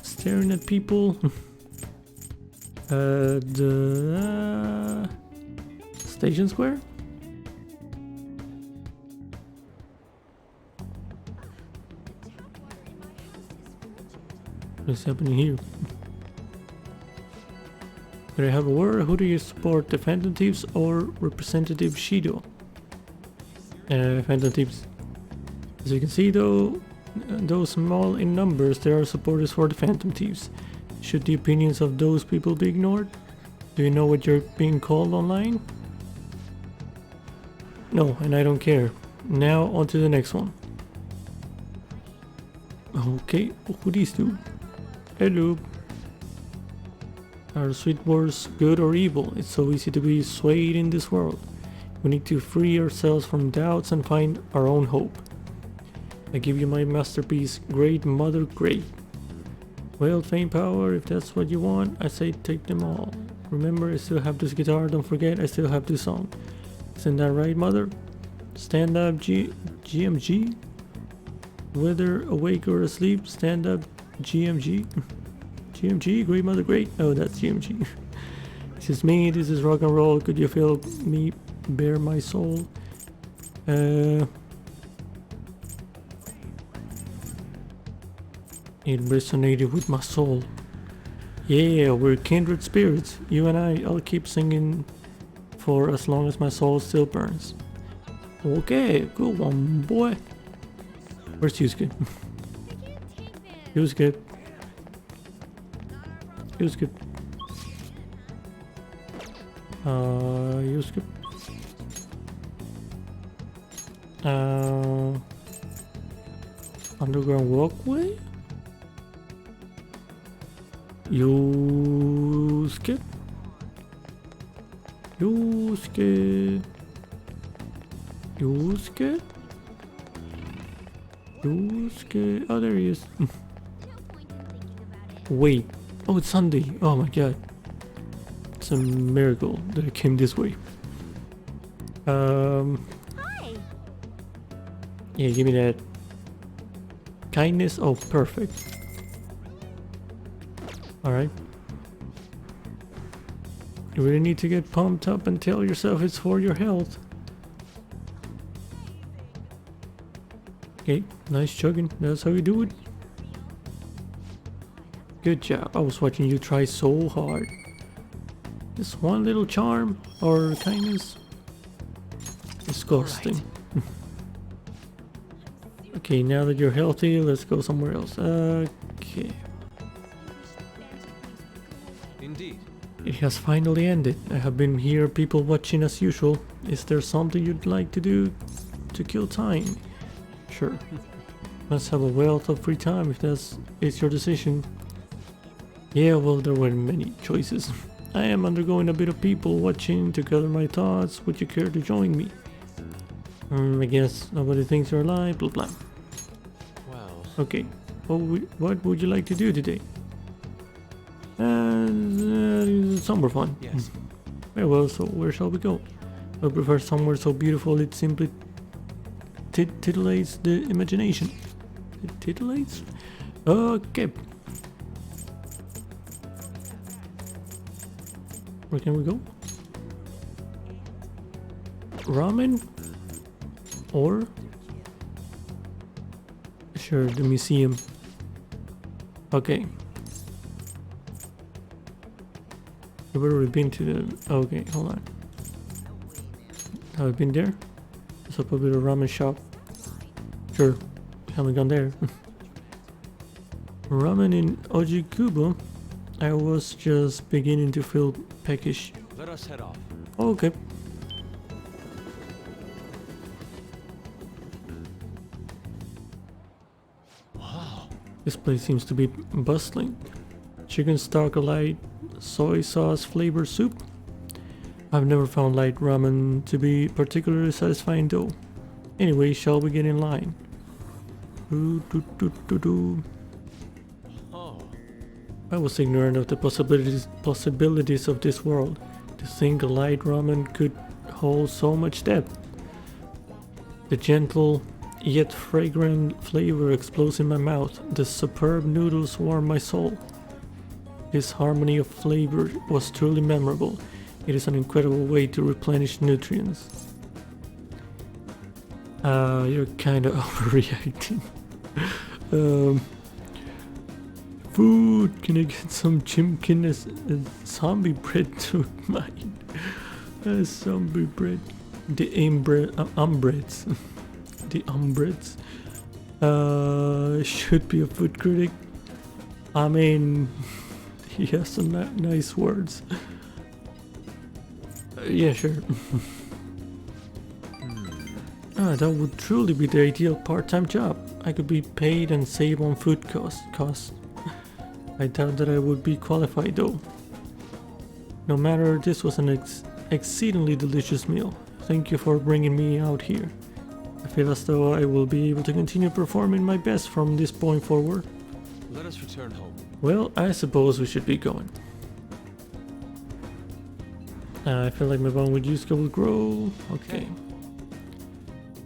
Staring at people. The Station Square? What's happening here? Could I have a word? Who do you support, the Phantom Thieves or Representative Shido? Phantom Thieves. As you can see though, though small in numbers, there are supporters for the Phantom Thieves. Should the opinions of those people be ignored? Do you know what you're being called online? No, and I don't care. Now on to the next one. Okay, who these two? Hello. Are sweet words good or evil? It's so easy to be swayed in this world. We need to free ourselves from doubts and find our own hope. I give you my masterpiece, Great Mother Great. Well, fame, power, if that's what you want, I say take them all. Remember, I still have this guitar, don't forget, I still have this song. Isn't that right, mother? Stand up, GMG? Whether awake or asleep, stand up, GMG. GMG, Great Mother Great. Oh, that's GMG. This is me, this is rock and roll. Could you feel me bare my soul? It resonated with my soul. Yeah, we're kindred spirits. You and I'll keep singing for as long as my soul still burns. Okay, good one, boy. Where's Yusuke? Yusuke. Yusuke. Yusuke. Underground walkway? Yusuke? Yusuke? Yusuke? Yusuke? Oh, there he is. Wait. Oh, it's Sunday. Oh my god. It's a miracle that I came this way. Hi. Yeah, give me that. Kindness. Oh, perfect. Alright. You really need to get pumped up and tell yourself it's for your health. Okay, nice chugging. That's how you do it. Good job. I was watching you try so hard. This one little charm or kindness. Disgusting. Okay, now that you're healthy, let's go somewhere else. Okay. Indeed. It has finally ended. I have been here, people watching as usual. Is there something you'd like to do to kill time? Sure. Must have a wealth of free time if it's your decision. Yeah, well, there weren't many choices. I am undergoing a bit of people watching to gather my thoughts. Would you care to join me? I guess nobody thinks you're alive, blah blah. Well, Okay, what would you like to do today? Somewhere fun. yes. Very well, so where shall we go? I prefer somewhere so beautiful it simply titillates the imagination. It titillates? Okay. Where can we go? Ramen? Or? Sure, the museum. Okay. I've already been to the... Okay, hold on. Have I been there? There's a popular ramen shop. Sure, we haven't gone there. Ramen in Ojikubo. I was just beginning to feel peckish. Let us head off. Okay. Wow. This place seems to be bustling. Chicken stock light soy sauce flavored soup. I've never found light ramen to be particularly satisfying though. Anyway, shall we get in line? Oh. I was ignorant of the possibilities of this world. To think a light ramen could hold so much depth. The gentle yet fragrant flavor explodes in my mouth. The superb noodles warm my soul. This harmony of flavor was truly memorable. It is an incredible way to replenish nutrients. You're kinda overreacting. Food, can I get some chimkin as zombie bread to mine? Zombie bread. The umbreds. The umbreds. Should be a food critic. I mean, he has some nice words. Yeah, sure. That would truly be the ideal part-time job. I could be paid and save on food costs. I doubt that I would be qualified though. No matter, this was an exceedingly delicious meal. Thank you for bringing me out here. I feel as though I will be able to continue performing my best from this point forward. Let us return home. Well, I suppose we should be going. I feel like my bond with Yusuke will grow. Okay.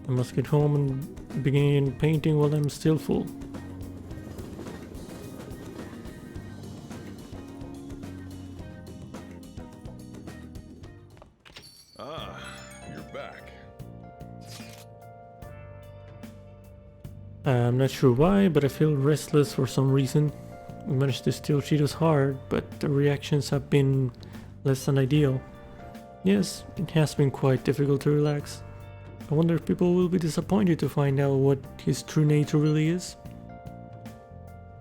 I must get home and begin painting while I'm still full. Ah, you're back. I'm not sure why, but I feel restless for some reason. We managed to steal Cheeto's heart, but the reactions have been less than ideal. Yes, it has been quite difficult to relax. I wonder if people will be disappointed to find out what his true nature really is.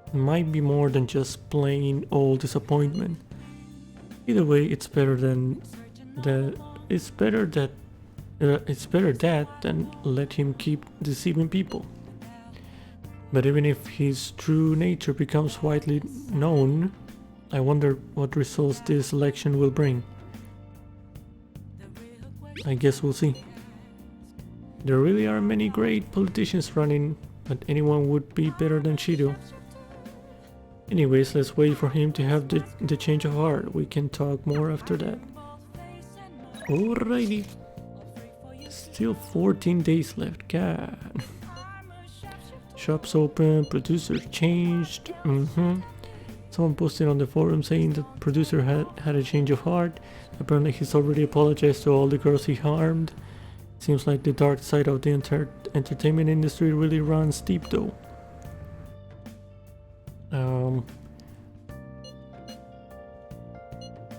It might be more than just plain old disappointment. Either way, it's better that than let him keep deceiving people. But even if his true nature becomes widely known, I wonder what results this election will bring. I guess we'll see. There really are many great politicians running, but anyone would be better than Cheeto. Anyways, let's wait for him to have the change of heart. We can talk more after that. Alrighty. Still 14 days left. God. Shops open, producer changed. Someone posted on the forum saying that producer had a change of heart. Apparently he's already apologized to all the girls he harmed. Seems like the dark side of the entertainment industry really runs deep though.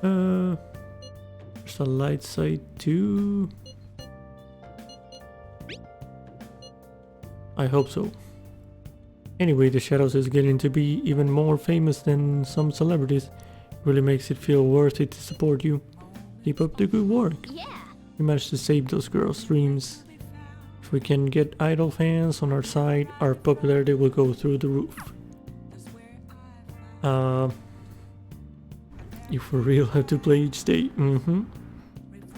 There's a light side too. I hope so. Anyway, the Shadows is getting to be even more famous than some celebrities. Really makes it feel worth it to support you. Keep up the good work. Yeah. We managed to save those girls' dreams. If we can get idol fans on our side, our popularity will go through the roof. You for real have to play each day.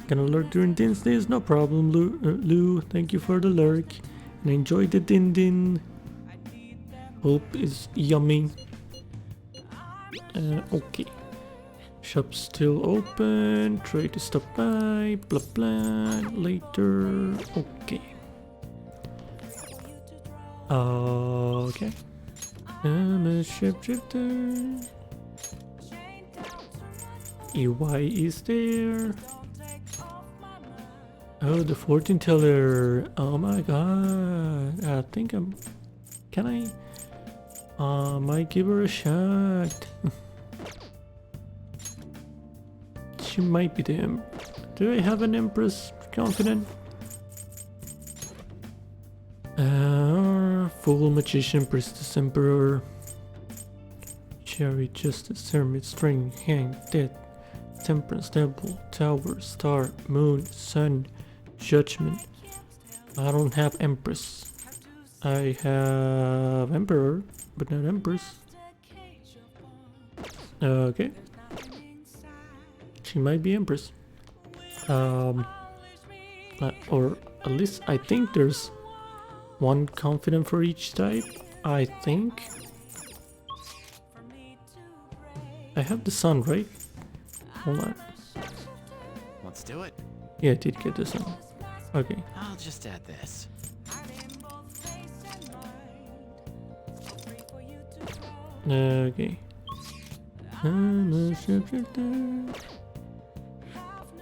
Gonna lurk during Din's days? No problem, Lou. Thank you for the lurk. And enjoy the Din. Hope is yummy. Okay. Shop's still open. Try to stop by. Blah blah. Later. Okay. Okay. I'm a shapeshifter. EY is there. Oh, the fortune teller. Oh my god. I think I'm... Can I? Might give her a shot. She might be the Do I have an Empress confident? Alright. Fool, Magician, Priestess, Emperor, Cherry, Justice, Hermit, Strength, Hang, Death, Temperance, Temple, Tower, Star, Moon, Sun, Judgment. I don't have Empress. I have Emperor, but not Empress. Okay. She might be Empress. Or at least I think there's one confident for each type. I think. I have the Sun, right? Hold on. Let's do it. Yeah, I did get the Sun. Okay. I'll just add this. Okay.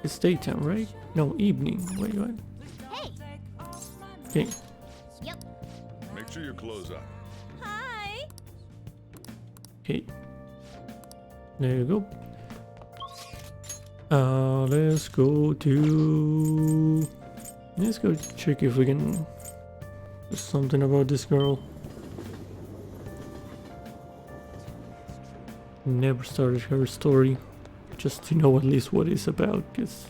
It's daytime, right? No, evening. Wait, what? Hey! Okay. Yep. Make sure you close up. Hi! Okay. There you go. Let's go to... Let's go check if we can do something about this girl. Never started her story, just to know at least what it's about, because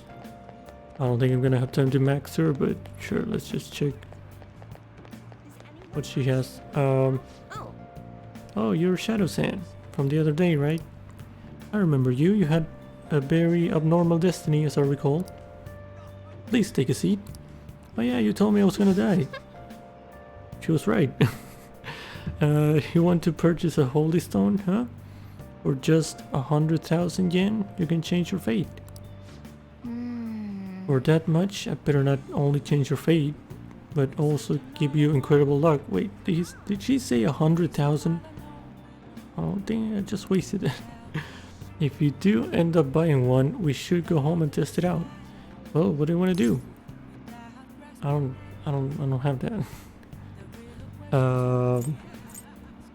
I don't think I'm gonna have time to max her, but sure, let's just check what she has. Oh, you're Shadow Sand from the other day, right? I remember you. You had a very abnormal destiny, as I recall. Please take a seat. Oh yeah, you told me I was gonna die. She was right. You want to purchase a holy stone, huh? For just 100,000 yen, you can change your fate. For that much, I better not only change your fate, but also give you incredible luck. Wait, did she say 100,000? Oh dang, I just wasted it. If you do end up buying one, we should go home and test it out. Well, what do you want to do? I don't have that.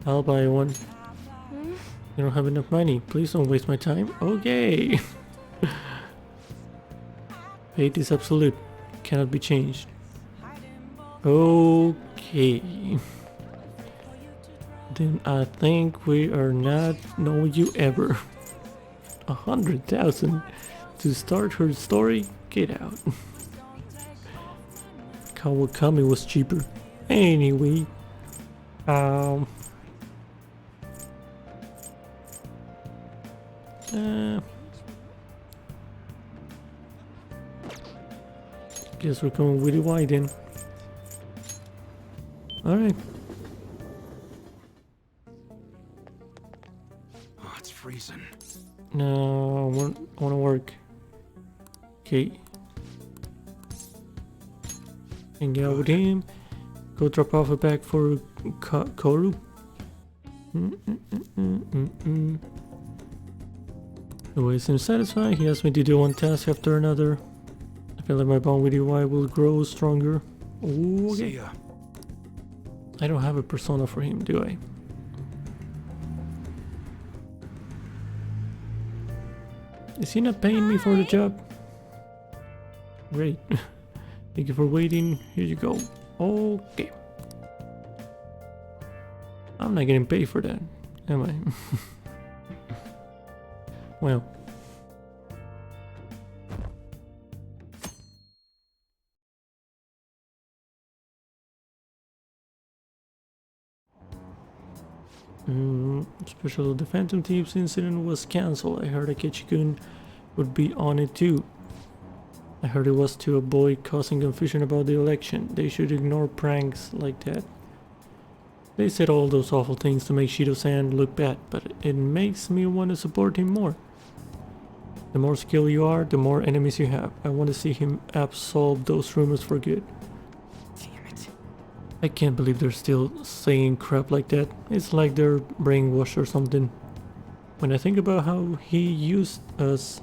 I'll buy one. You don't have enough money. Please don't waste my time. Okay. Fate is absolute. Cannot be changed. Okay. Then I think we are not knowing you ever. 100,000 to start her story? Get out. Kawakami was cheaper. Anyway. Guess we're going really wide then. Alright. Oh, it's freezing. No, I wanna work. Okay. Hang out with him. Go drop off a bag for Koru. The way seems satisfied. He asked me to do one task after another. I feel like my bond with UI will grow stronger. Ooh, okay. See ya. I don't have a persona for him, do I? Is he not paying me for the job? Great. Thank you for waiting. Here you go. Okay. I'm not getting paid for that, am I? Well. Especially the Phantom Thieves incident was cancelled. I heard Akechi-kun would be on it too. I heard it was to avoid causing confusion about the election. They should ignore pranks like that. They said all those awful things to make Shido-san look bad, but it makes me want to support him more. The more skilled you are, the more enemies you have. I want to see him absolve those rumors for good. Damn it. I can't believe they're still saying crap like that. It's like they're brainwashed or something. When I think about how he used us,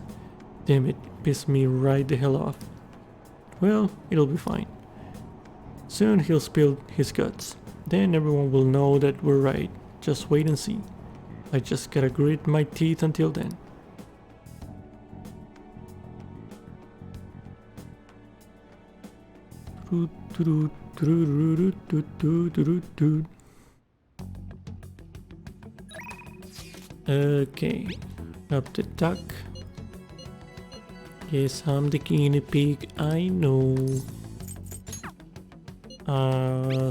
damn it, pissed me right the hell off. Well, it'll be fine. Soon he'll spill his guts. Then everyone will know that we're right. Just wait and see. I just gotta grit my teeth until then. Okay, up the duck. Yes, I'm the guinea pig, I know.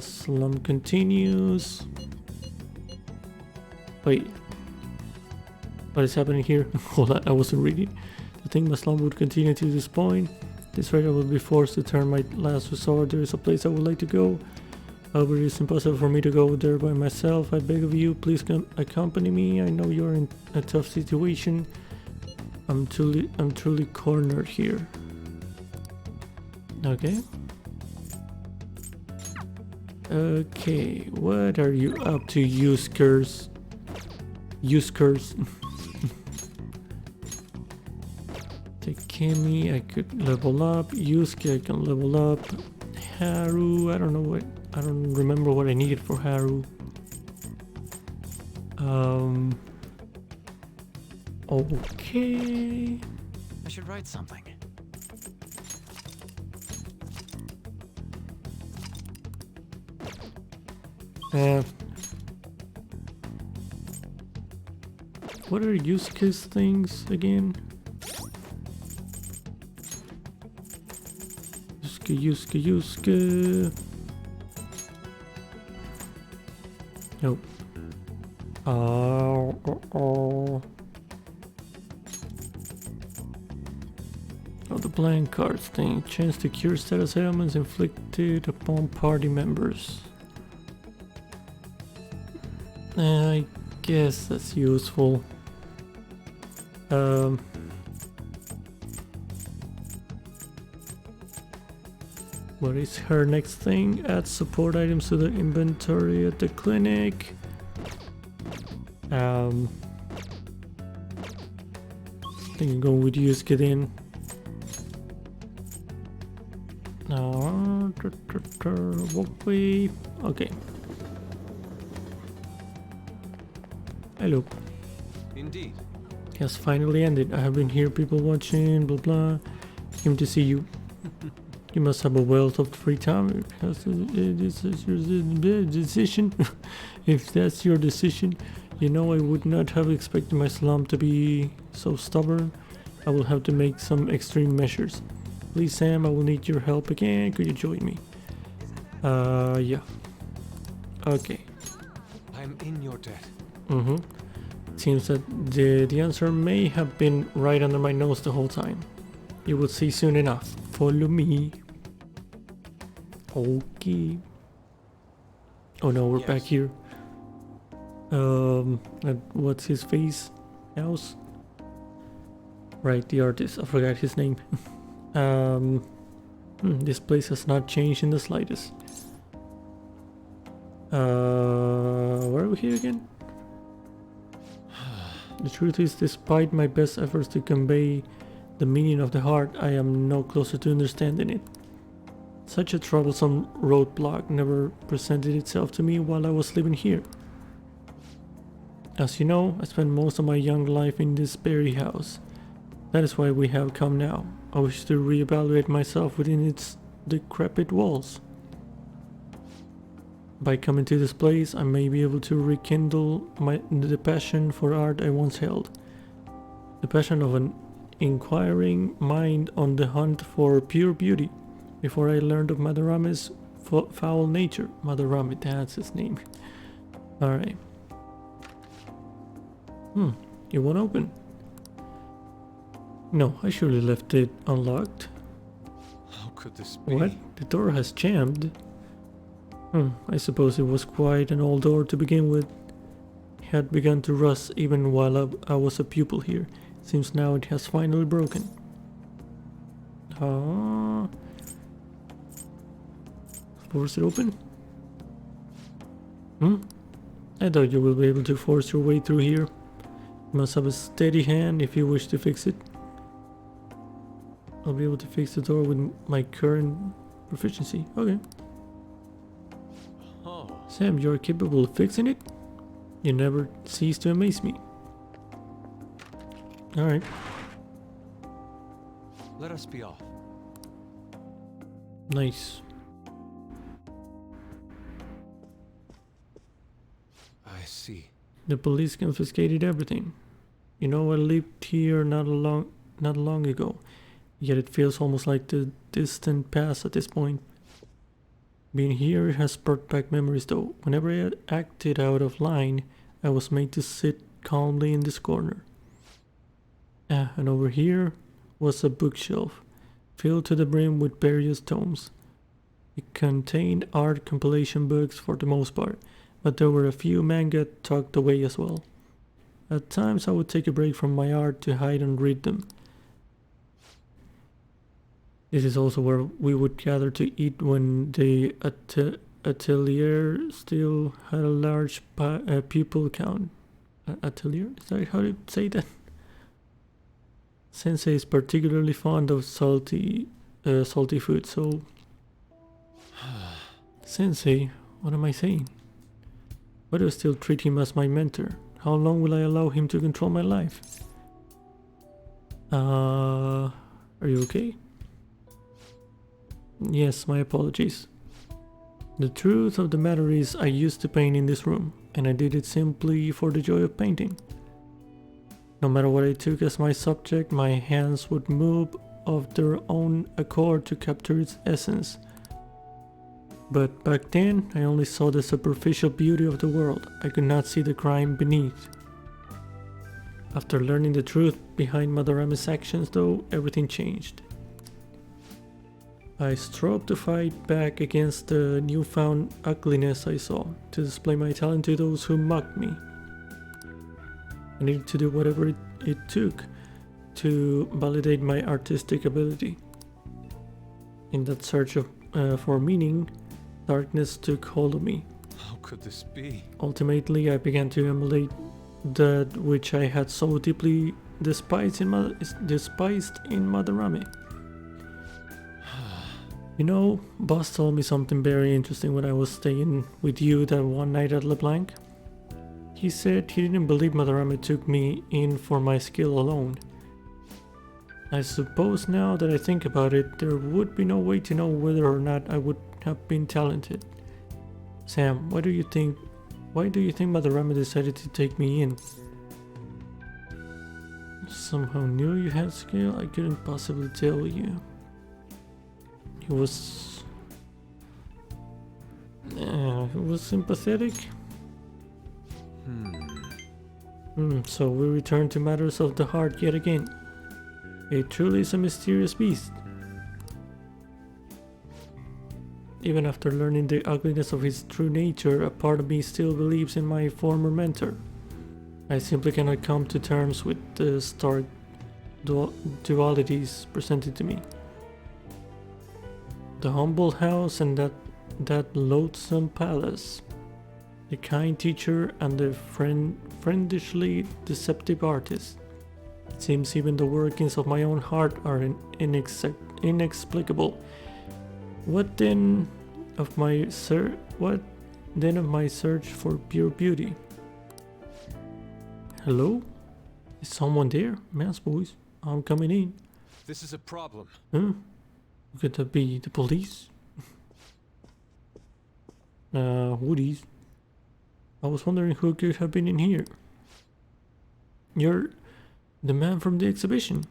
Slum continues. Wait. What is happening here? Hold on, I wasn't reading. I think my slum would continue to this point. This rate I will be forced to turn my last resort. There is a place I would like to go. However, it is impossible for me to go there by myself. I beg of you, please come accompany me. I know you're in a tough situation. I'm truly cornered here. Okay. Okay, what are you up to, Yuskers? Yuskers. Takemi, I could level up. Yusuke, I can level up. Haru, I don't remember what I needed for Haru. Okay. I should write something. What are Yusuke's things again? Yusuke. Nope. Oh, the blank cards thing. Chance to cure status ailments inflicted upon party members. I guess that's useful. What is her next thing? Add support items to the inventory at the clinic. I think I'm going with Yusuke then. Walkway. Okay. Hello. Indeed. It has finally ended. I have been here, people watching, blah blah. Came to see you. You must have a wealth of free time. This is your decision. If that's your decision, you know I would not have expected my slum to be so stubborn. I will have to make some extreme measures. Please, Sam, I will need your help again. Could you join me? Yeah. Okay. I'm in your debt. Seems that the answer may have been right under my nose the whole time. You will see soon enough. Follow me. Okay. Oh no, we're back here. What's his face? House? Right, the artist. I forgot his name. This place has not changed in the slightest. Where are we here again? The truth is, despite my best efforts to convey the meaning of the heart, I am no closer to understanding it. Such a troublesome roadblock never presented itself to me while I was living here. As you know, I spent most of my young life in this very house. That is why we have come now. I wish to reevaluate myself within its decrepit walls. By coming to this place, I may be able to rekindle the passion for art I once held. The passion of an inquiring mind on the hunt for pure beauty. Before I learned of Madarame's foul nature. Madarame, that's his name. Alright. It won't open. No, I surely left it unlocked. How could this be? What? The door has jammed. I suppose it was quite an old door to begin with. It had begun to rust even while I was a pupil here. Seems now it has finally broken. Force it open? I thought you will be able to force your way through here. You must have a steady hand if you wish to fix it. I'll be able to fix the door with my current proficiency. Okay. Oh. Sam, you're capable of fixing it? You never cease to amaze me. Alright. Let us be off. Nice. I see. The police confiscated everything. You know, I lived here not long ago, yet it feels almost like the distant past at this point. Being here has brought back memories though. Whenever I acted out of line, I was made to sit calmly in this corner. And over here was a bookshelf, filled to the brim with various tomes. It contained art compilation books for the most part, but there were a few manga tucked away as well. At times I would take a break from my art to hide and read them. This is also where we would gather to eat when the atelier still had a large pupil count. Atelier? Is that how to say that? Sensei is particularly fond of salty food, so... Sensei, what am I saying? Why do I still treat him as my mentor? How long will I allow him to control my life? Are you okay? Yes, my apologies. The truth of the matter is I used to paint in this room, and I did it simply for the joy of painting. No matter what I took as my subject, my hands would move of their own accord to capture its essence. But back then, I only saw the superficial beauty of the world. I could not see the crime beneath. After learning the truth behind Madarame's actions though, everything changed. I strove to fight back against the newfound ugliness I saw, to display my talent to those who mocked me. I needed to do whatever it took to validate my artistic ability. In that search for meaning, darkness took hold of me. How could this be? Ultimately, I began to emulate that which I had so deeply despised in Madarame. You know, boss told me something very interesting when I was staying with you that one night at LeBlanc. He said he didn't believe Madarame took me in for my skill alone. I suppose now that I think about it, there would be no way to know whether or not I would have been talented. Sam, why do you think Madarame decided to take me in? Somehow knew you had skill? I couldn't possibly tell you. He was sympathetic. So we return to matters of the heart yet again. It truly is a mysterious beast. Even after learning the ugliness of his true nature, a part of me still believes in my former mentor. I simply cannot come to terms with the stark dualities presented to me. The humble house and that loathsome palace. The kind teacher and the friendishly deceptive artist. It seems even the workings of my own heart are inexplicable. What then of my search for pure beauty? Hello? Is someone there? Mass boys, I'm coming in. This is a problem. Huh? Could that be the police? Woodies. I was wondering who could have been in here. You're the man from the exhibition.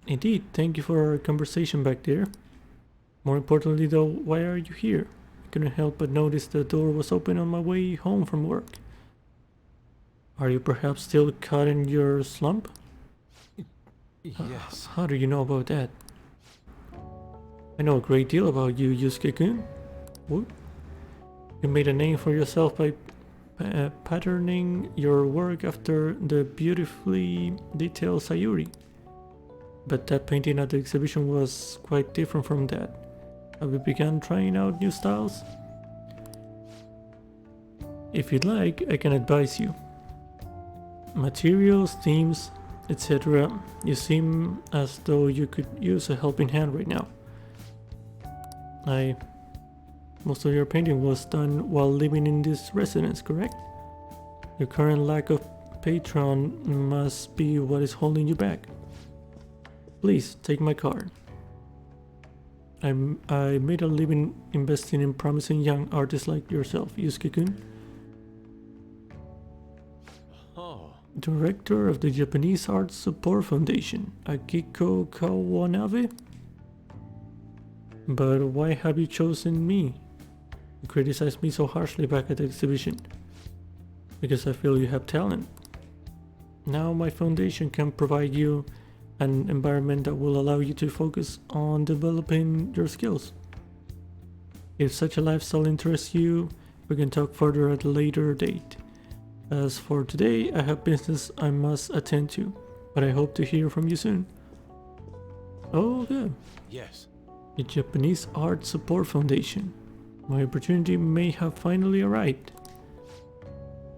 Indeed, thank you for our conversation back there. More importantly though, why are you here? I couldn't help but notice the door was open on my way home from work. Are you perhaps still caught in your slump? Yes. How do you know about that? I know a great deal about you, Yusuke-kun. What? You made a name for yourself by patterning your work after the beautifully detailed Sayuri. But that painting at the exhibition was quite different from that. Have you begun trying out new styles? If you'd like, I can advise you. Materials, themes, etc. You seem as though you could use a helping hand right now. Most of your painting was done while living in this residence, correct? Your current lack of patron must be what is holding you back. Please, take my card. I made a living investing in promising young artists like yourself, Yusuke-kun. Oh, Director of the Japanese Arts Support Foundation, Akiko Kawanabe? But why have you chosen me? You criticized me so harshly back at the exhibition. Because I feel you have talent. Now my foundation can provide you an environment that will allow you to focus on developing your skills. If such a lifestyle interests you, we can talk further at a later date. As for today, I have business I must attend to, but I hope to hear from you soon. Oh, good. yes. The Japanese Art Support Foundation. My opportunity may have finally arrived.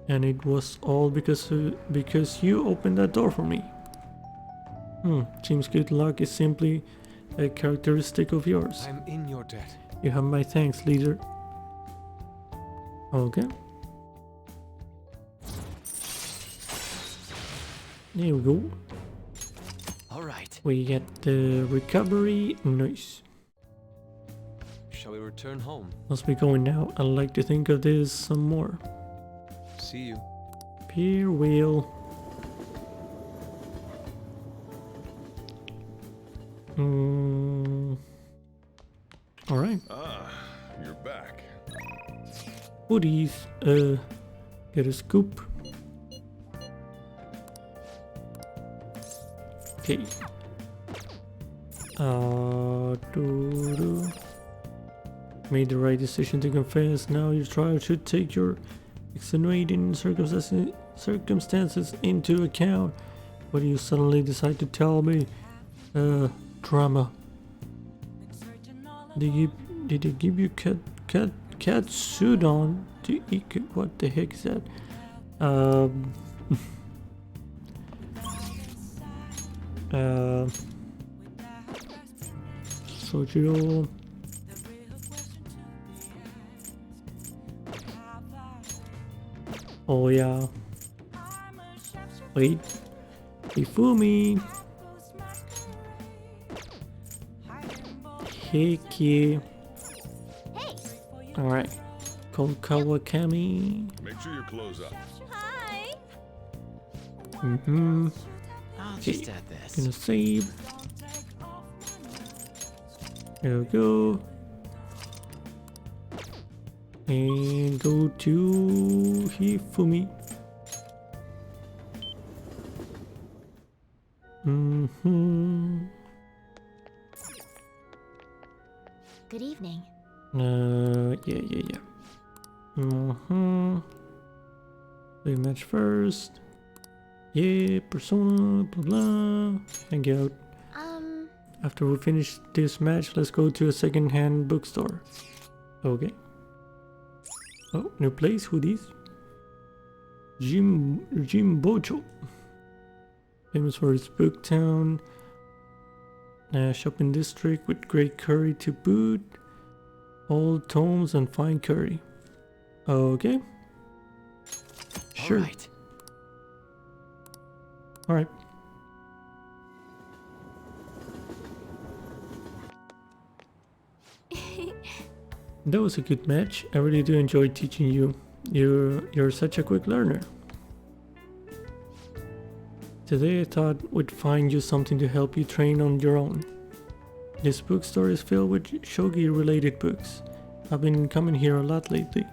And it was all because you opened that door for me. Seems good luck is simply a characteristic of yours. I'm in your debt. You have my thanks, leader. Okay. There we go. All right. We get the recovery. Nice. Shall we return home? Must be going now. I'd like to think of this some more. See you. Pier wheel. Alright. Ah, you're back. Hoodies. Get a scoop. Okay. Made the right decision to confess. Now your trial should take your extenuating circumstances into account. What do you suddenly decide to tell me? Drama. Did they give you Katsudon to eat? What the heck is that? Sojiro. Oh yeah. Wait. Ifumi. Heck yeah. Alright. Called Kawakami. Make sure your clothes up. Hi. I'll just add this. Gonna save. There we go. And go to Hifumi. Good evening. Yeah. Play match first. Yeah, Persona, blah blah. Hang out. After we finish this match, let's go to a second-hand bookstore. Okay. Oh, new place. Who these? Jimbocho. Famous for its book town. Shopping district with great curry to boot. Old tomes and fine curry. Okay. Sure. Alright. That was a good match. I really do enjoy teaching you. You're such a quick learner. Today I thought we'd find you something to help you train on your own. This bookstore is filled with shogi related books. I've been coming here a lot lately.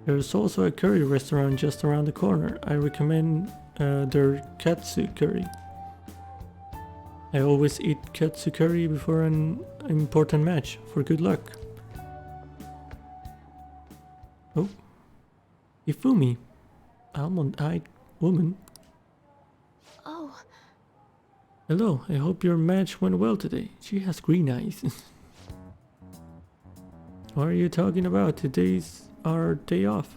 There's also a curry restaurant just around the corner. I recommend their katsu curry. I always eat katsu curry before an important match for good luck. Oh, Ifumi, almond-eyed woman. Oh, Hello, I hope your match went well today. She has green eyes. What are you talking about? Today's our day off.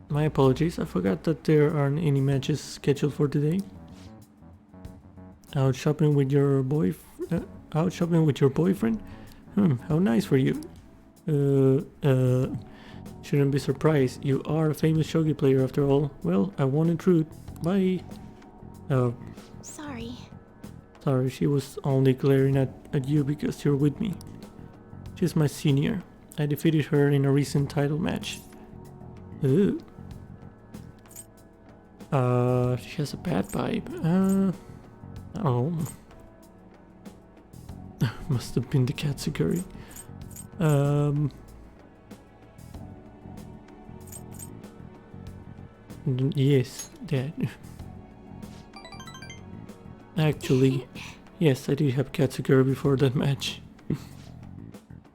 My apologies, I forgot that there aren't any matches scheduled for today. Out shopping with your boyfriend? How nice for you. Shouldn't be surprised. You are a famous shogi player after all. Well, I won in truth. Bye. sorry. Sorry, she was only glaring at you because you're with me. She's my senior. I defeated her in a recent title match. Ooh. She has a bad vibe. I don't know. Must have been the Katsuguri. Yes, that. Actually, yes, I did have Katsuguri before that match.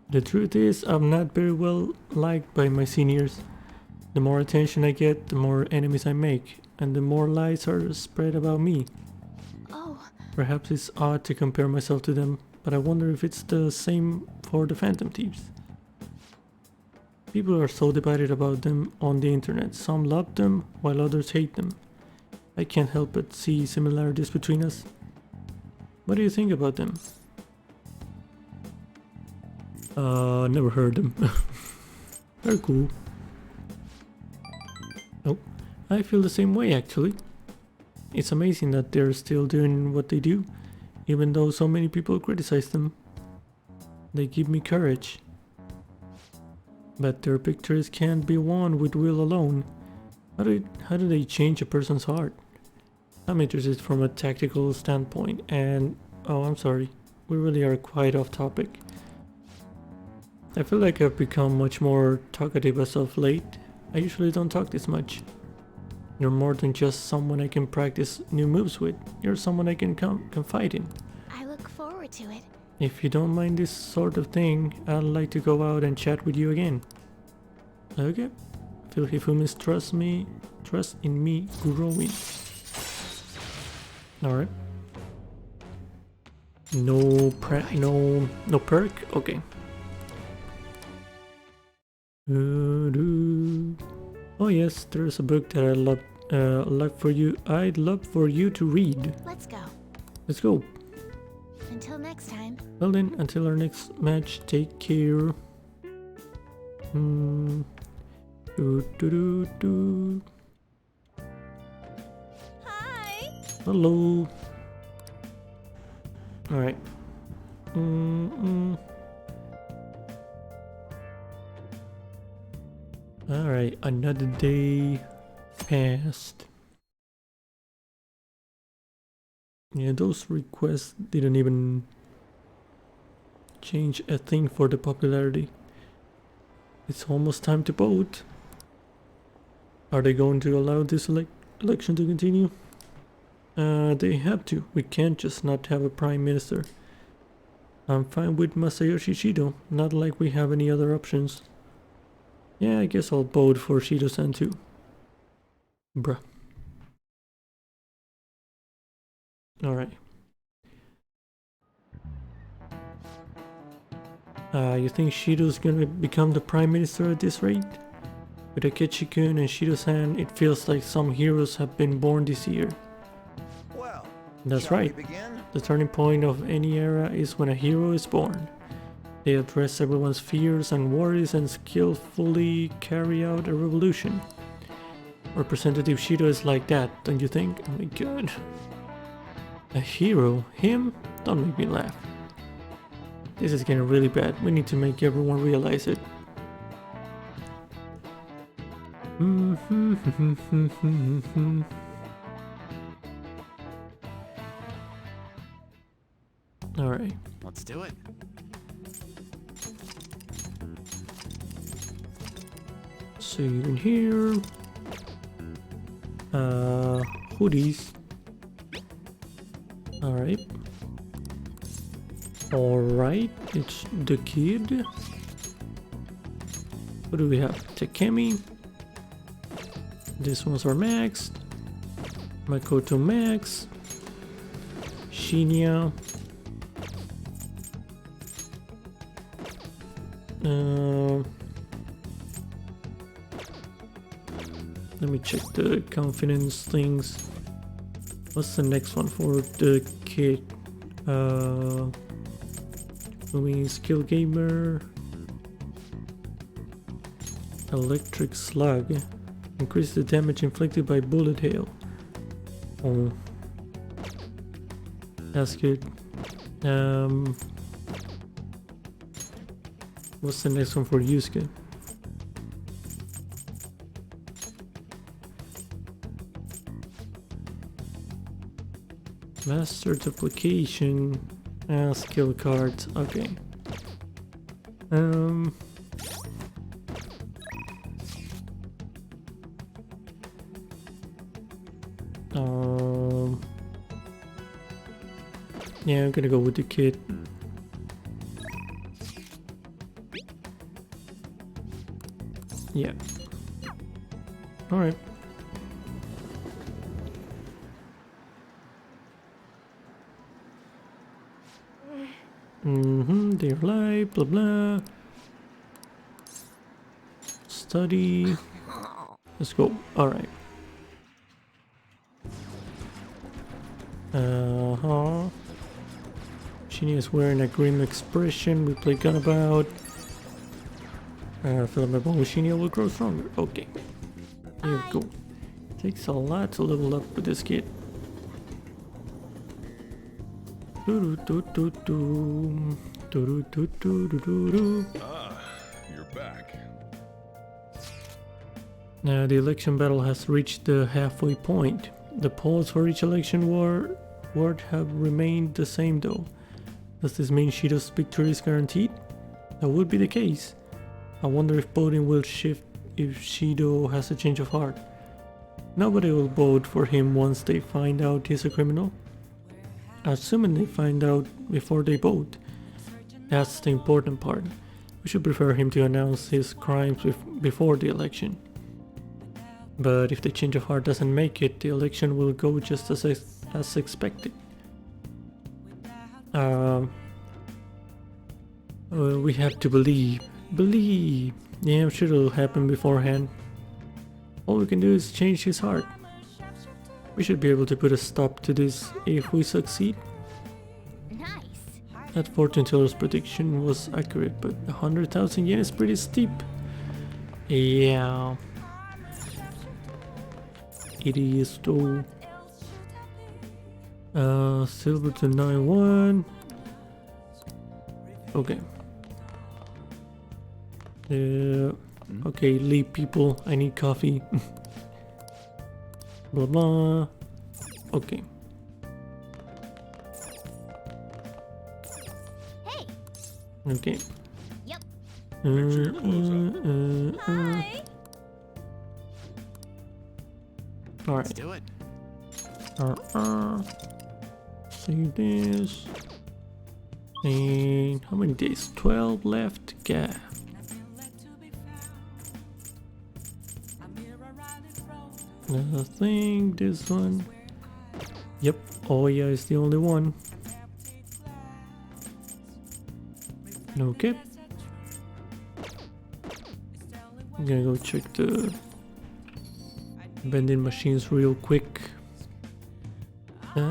The truth is, I'm not very well liked by my seniors. The more attention I get, the more enemies I make, and the more lies are spread about me. Oh, Perhaps it's odd to compare myself to them, but I wonder if it's the same for the Phantom Thieves. People are so divided about them on the internet. Some love them, while others hate them. I can't help but see similarities between us. What do you think about them? Never heard them. They're cool. Oh, I feel the same way actually. It's amazing that they're still doing what they do, even though so many people criticize them. They give me courage. But their victories can't be won with will alone. How do they change a person's heart? I'm interested from a tactical standpoint, and oh, I'm sorry, we really are quite off topic. I feel like I've become much more talkative as of late. I usually don't talk this much. You're more than just someone I can practice new moves with. You're someone I can confide in. I look forward to it. If you don't mind this sort of thing, I'd like to go out and chat with you again. Okay. Feel Hifumi's trust in me growing. Alright. No perk? Okay. Oh yes, there's a book that I'd love for you to read. Let's go. Let's go. Until next time. Well then, until our next match, take care. Hi! Hello. Alright. Alright, another day passed. Yeah, those requests didn't even change a thing for the popularity. It's almost time to vote. Are they going to allow this election to continue? They have to. We can't just not have a prime minister. I'm fine with Masayoshi Shido, not like we have any other options. Yeah, I guess I'll vote for Shido-san too. Bruh. Alright. You think Shido's gonna become the prime minister at this rate? With Akechi-kun and Shido-san, it feels like some heroes have been born this year. Well, That's shall we right. begin? The turning point of any era is when a hero is born. They address everyone's fears and worries and skillfully carry out a revolution. Representative Shido is like that, don't you think? Oh my god. A hero? Him? Don't make me laugh. This is getting really bad. We need to make everyone realize it. Alright. Let's do it. See you in here. Hoodies. Alright. Alright, it's the kid. What do we have? Takemi. These ones are maxed. Makoto max. Shinya. Let me check the confidence things. What's the next one for the kid? Moving skill gamer. Electric slug. Increase the damage inflicted by bullet hail. Oh. That's good. What's the next one for Yusuke? Master duplication. Skill cards. Okay. Yeah, I'm gonna go with the kid. Yeah. Alright. They're live, blah blah. Study. Let's go. Alright. Shinny is wearing a grim expression. We play Gunabout. Fill up my bone with Shinny will grow stronger. Okay. Here we go. Takes a lot to level up with this kid. You're back. Now the election battle has reached the halfway point. The polls for each election ward have remained the same though. Does this mean Shido's victory is guaranteed? That would be the case. I wonder if voting will shift if Shido has a change of heart. Nobody will vote for him once they find out he's a criminal. Assuming they find out before they vote. That's the important part. We should prefer him to announce his crimes before the election. But if the change of heart doesn't make it, the election will go just as expected. We have to believe. Believe! Yeah, I'm sure it'll happen beforehand. All we can do is change his heart. We should be able to put a stop to this if we succeed. Nice. That fortune teller's prediction was accurate, but 100,000 yen is pretty steep. Yeah. It is though. Silver to 9-1. Okay. Okay, leave people. I need coffee. Blah blah. Okay. Hey. Okay. Yep. Hi. All Let's right. do it. Save this. And how many days? 12 left. Yeah. I think this one. Yep. Oh yeah, it's the only one. Okay. I'm gonna go check the vending machines real quick. There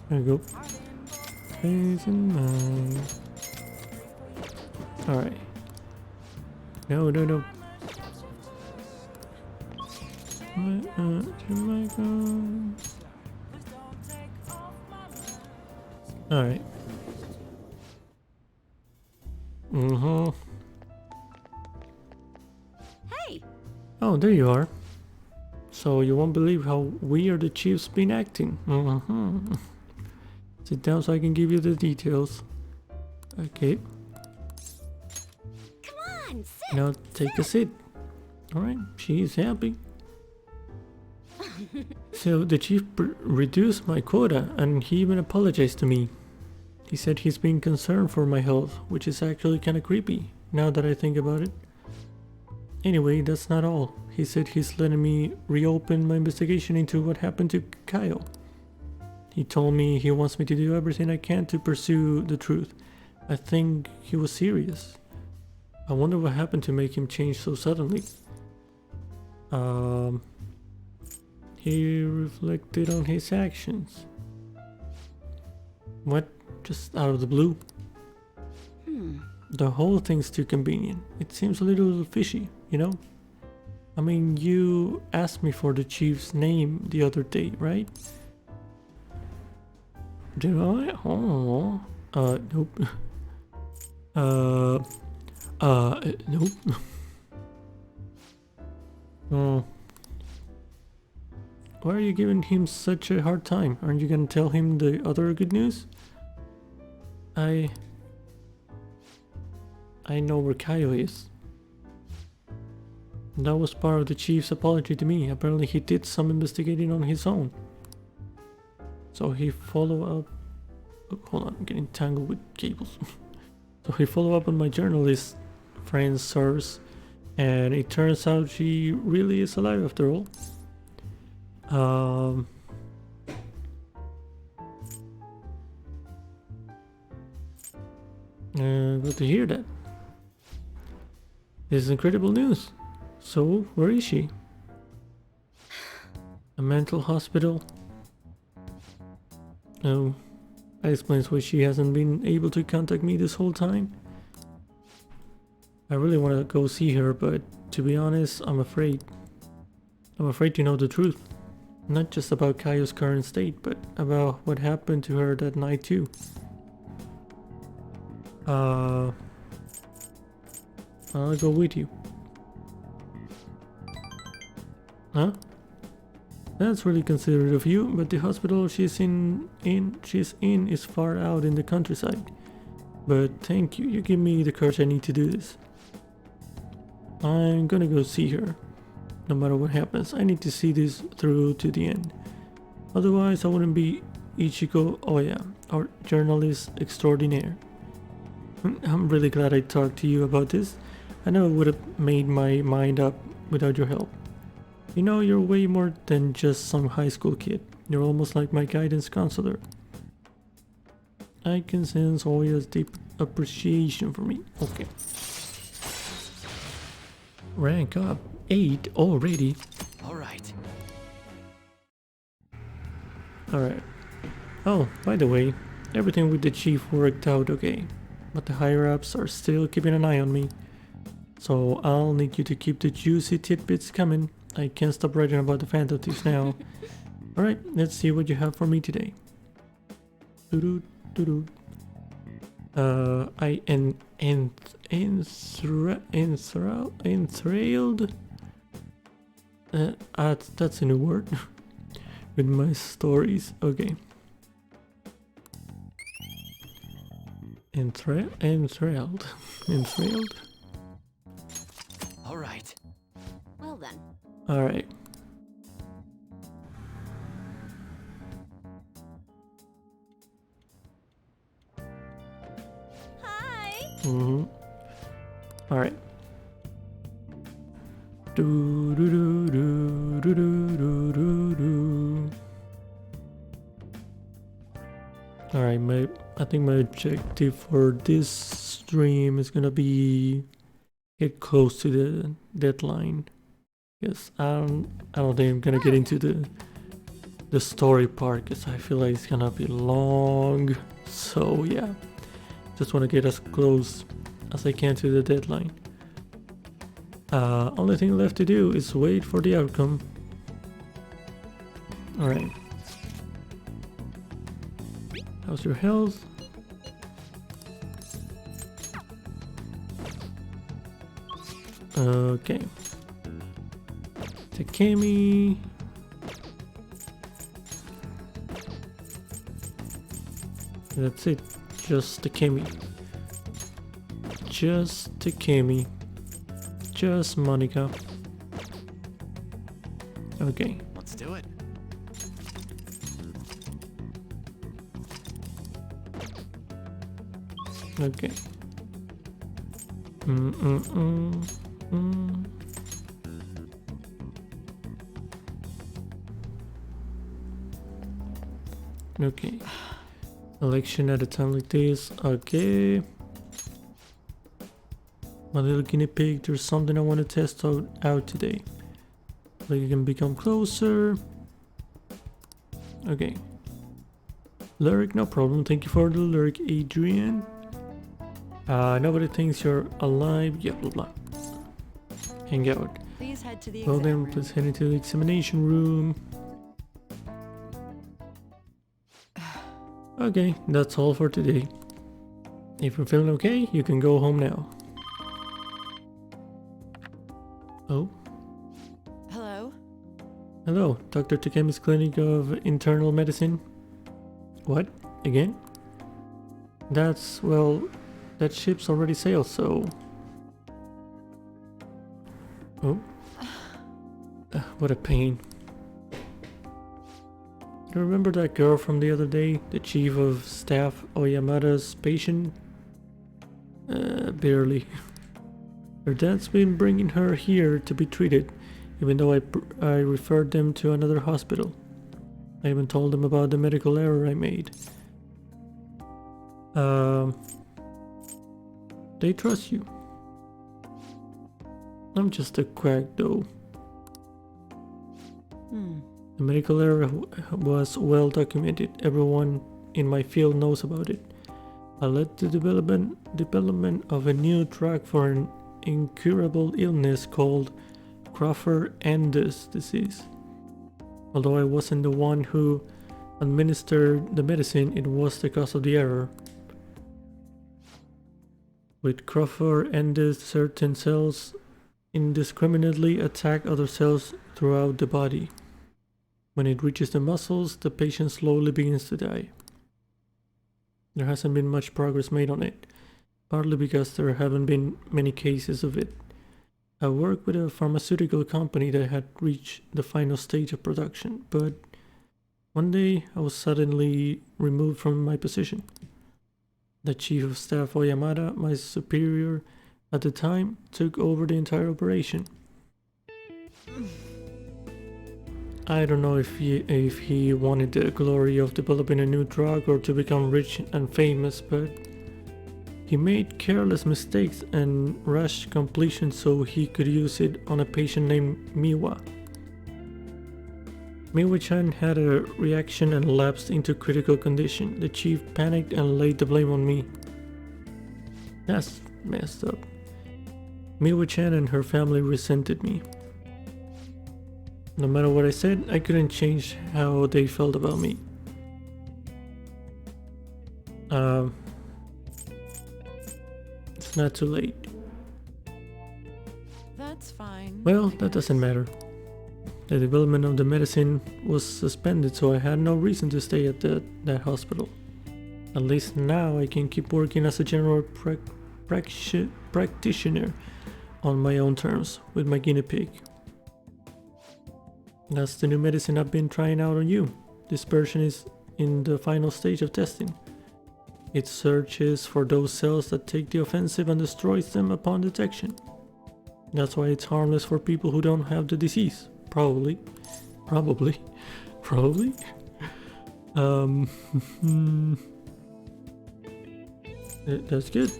we go. Alright. No. Alright. Hey! Oh, there you are. So you won't believe how weird the chief's been acting. Sit down so I can give you the details. Okay. Come on, sit. Now take a seat. Alright, she's happy. So the chief reduced my quota and he even apologized to me. He said he's been concerned for my health, which is actually kinda creepy, now that I think about it. Anyway, that's not all. He said he's letting me reopen my investigation into what happened to Kyle. He told me he wants me to do everything I can to pursue the truth. I think he was serious. I wonder what happened to make him change so suddenly. He reflected on his actions. What? Just out of the blue? The whole thing's too convenient. It seems a little fishy, you know? I mean, you asked me for the chief's name the other day, right? Did I? Oh, nope. Nope. Oh, Why are you giving him such a hard time? Aren't you gonna tell him the other good news? I know where Kaio is. That was part of the chief's apology to me. Apparently he did some investigating on his own. So he followed up... Oh, hold on, I'm getting tangled with cables. So he followed up on my journalist friend's source, and it turns out she really is alive after all. Good to hear that. This is incredible news. So, where is she? A mental hospital? Oh, that explains why she hasn't been able to contact me this whole time. I really want to go see her, but to be honest, I'm afraid. I'm afraid to know the truth. Not just about Kaio's current state, but about what happened to her that night too. I'll go with you. Huh? That's really considerate of you, but the hospital she's in is far out in the countryside. But thank you, you give me the courage I need to do this. I'm gonna go see her. No matter what happens, I need to see this through to the end. Otherwise, I wouldn't be Ichiko Oya, our journalist extraordinaire. I'm really glad I talked to you about this. I know I would have made my mind up without your help. You know, you're way more than just some high school kid. You're almost like my guidance counselor. I can sense Oya's deep appreciation for me. Okay. Rank up. 8 already. Alright. Alright. Oh, by the way, everything with the chief worked out okay. But the higher-ups are still keeping an eye on me. So I'll need you to keep the juicy tidbits coming. I can't stop writing about the Phantom Thieves now. Alright, let's see what you have for me today. I am enthralled. That's a new word. With my stories. Okay. Enthralled. Alright. Well then. Alright. Hi. Alright. Alright, I think my objective for this stream is gonna be get close to the deadline. Yes, I don't think I'm gonna get into the story part because I feel like it's gonna be long. So yeah, just want to get as close as I can to the deadline. Only thing left to do is wait for the outcome. Alright. How's your health? Okay. Takemi. That's it. Just Takemi. Just Takemi. Just Monica. Okay. Let's do it. Okay. Okay. Election at a time like this. Okay. My little guinea pig, there's something I want to test out today. Like you can become closer. Okay. Lyric, no problem. Thank you for the lyric, Adrian. Nobody thinks you're alive. Yeah, blah blah. Hang out. Please head to the Well exam then, room. please head into the examination room. Okay, that's all for today. If you're feeling okay, you can go home now. Oh, Hello? Hello, Dr. Takemi's Clinic of Internal Medicine. What? Again? Well, that ship's already sailed, so... Oh. What a pain. You remember that girl from the other day? The chief of staff Oyamada's patient? Barely. Her dad's been bringing her here to be treated, even though I referred them to another hospital. I even told them about the medical error I made. They trust you. I'm just a quack though. The medical error was well documented. Everyone in my field knows about it. I led the development of a new drug for an incurable illness called Crawford-Endes disease. Although I wasn't the one who administered the medicine, it was the cause of the error. With Crawford-Endes, certain cells indiscriminately attack other cells throughout the body. When it reaches the muscles, the patient slowly begins to die. There hasn't been much progress made on it, partly because there haven't been many cases of it. I worked with a pharmaceutical company that had reached the final stage of production, but one day I was suddenly removed from my position. The chief of staff Oyamada, my superior at the time, took over the entire operation. I don't know if he wanted the glory of developing a new drug or to become rich and famous, but he made careless mistakes and rushed completion so he could use it on a patient named Miwa. Miwa-chan had a reaction and lapsed into critical condition. The chief panicked and laid the blame on me. That's messed up. Miwa-chan and her family resented me. No matter what I said, I couldn't change how they felt about me. It's not too late. That's fine. Well, that doesn't matter. The development of the medicine was suspended, so I had no reason to stay at that hospital. At least now I can keep working as a general practitioner on my own terms with my guinea pig. That's the new medicine I've been trying out on you. This version is in the final stage of testing. It searches for those cells that take the offensive and destroys them upon detection. That's why it's harmless for people who don't have the disease. Probably. That's good.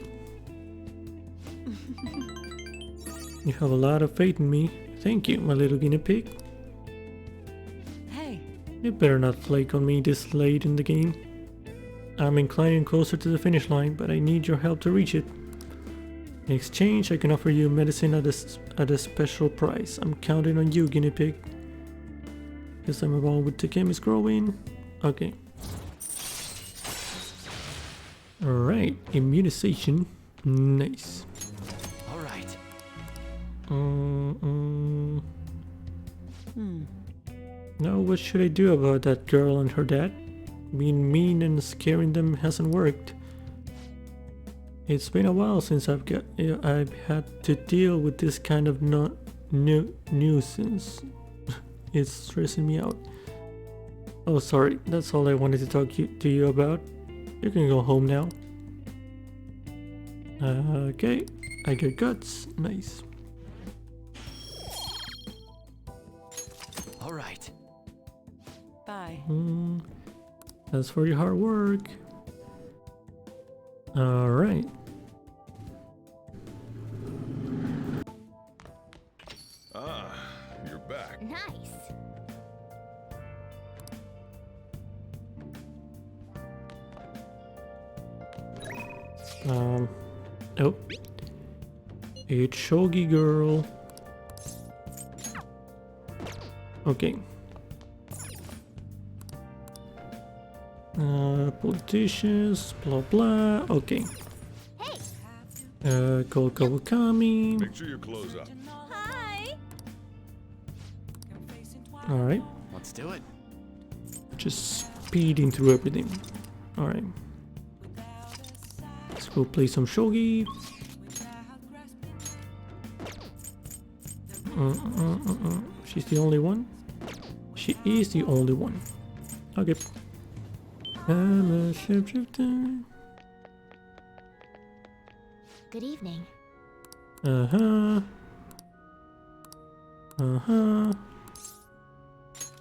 You have a lot of faith in me. Thank you, my little guinea pig. Hey, You better not flake on me this late in the game. I'm inclining closer to the finish line, but I need your help to reach it. In exchange, I can offer you medicine at a special price. I'm counting on you, guinea pig. Guess I'm about with Takemi's growing. Okay. Alright, immunization. Nice. All right. Now what should I do about that girl and her dad? Being mean and scaring them hasn't worked. It's been a while since I've had to deal with this kind of nuisance. It's stressing me out. Oh, sorry. That's all I wanted to talk to you about. You can go home now. Okay. I get guts. Nice. All right. bye. That's for your hard work. Alright. Ah, you're back. Nice. Oh. It's Shogi girl. Okay. Politicians, blah blah. Okay. Gold Kawakami. Make sure you close up. Hi. Alright, Let's do it. just speeding through everything. Alright. Let's go play some shogi. She's the only one? She is the only one. Okay. I'm a shapeshifter. Good evening. Uh-huh. Uh-huh.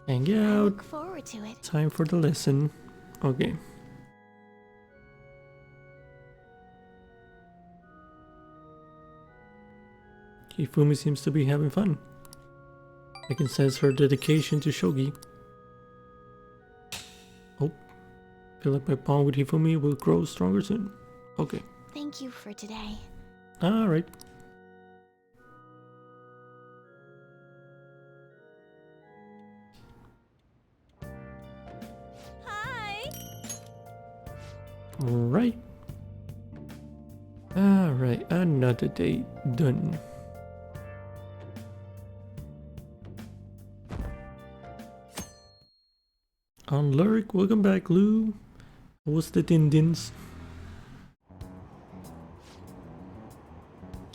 Hang I out. look forward to it. Time for the lesson. Okay. Hifumi seems to be having fun. I can sense her dedication to shogi. Oh. Feel like my bond with Hifumi will grow stronger soon. Okay. Thank you for today. Alright. Hi! Alright. Alright, another day done. On Lurk, welcome back, Lou. What's the din-dins?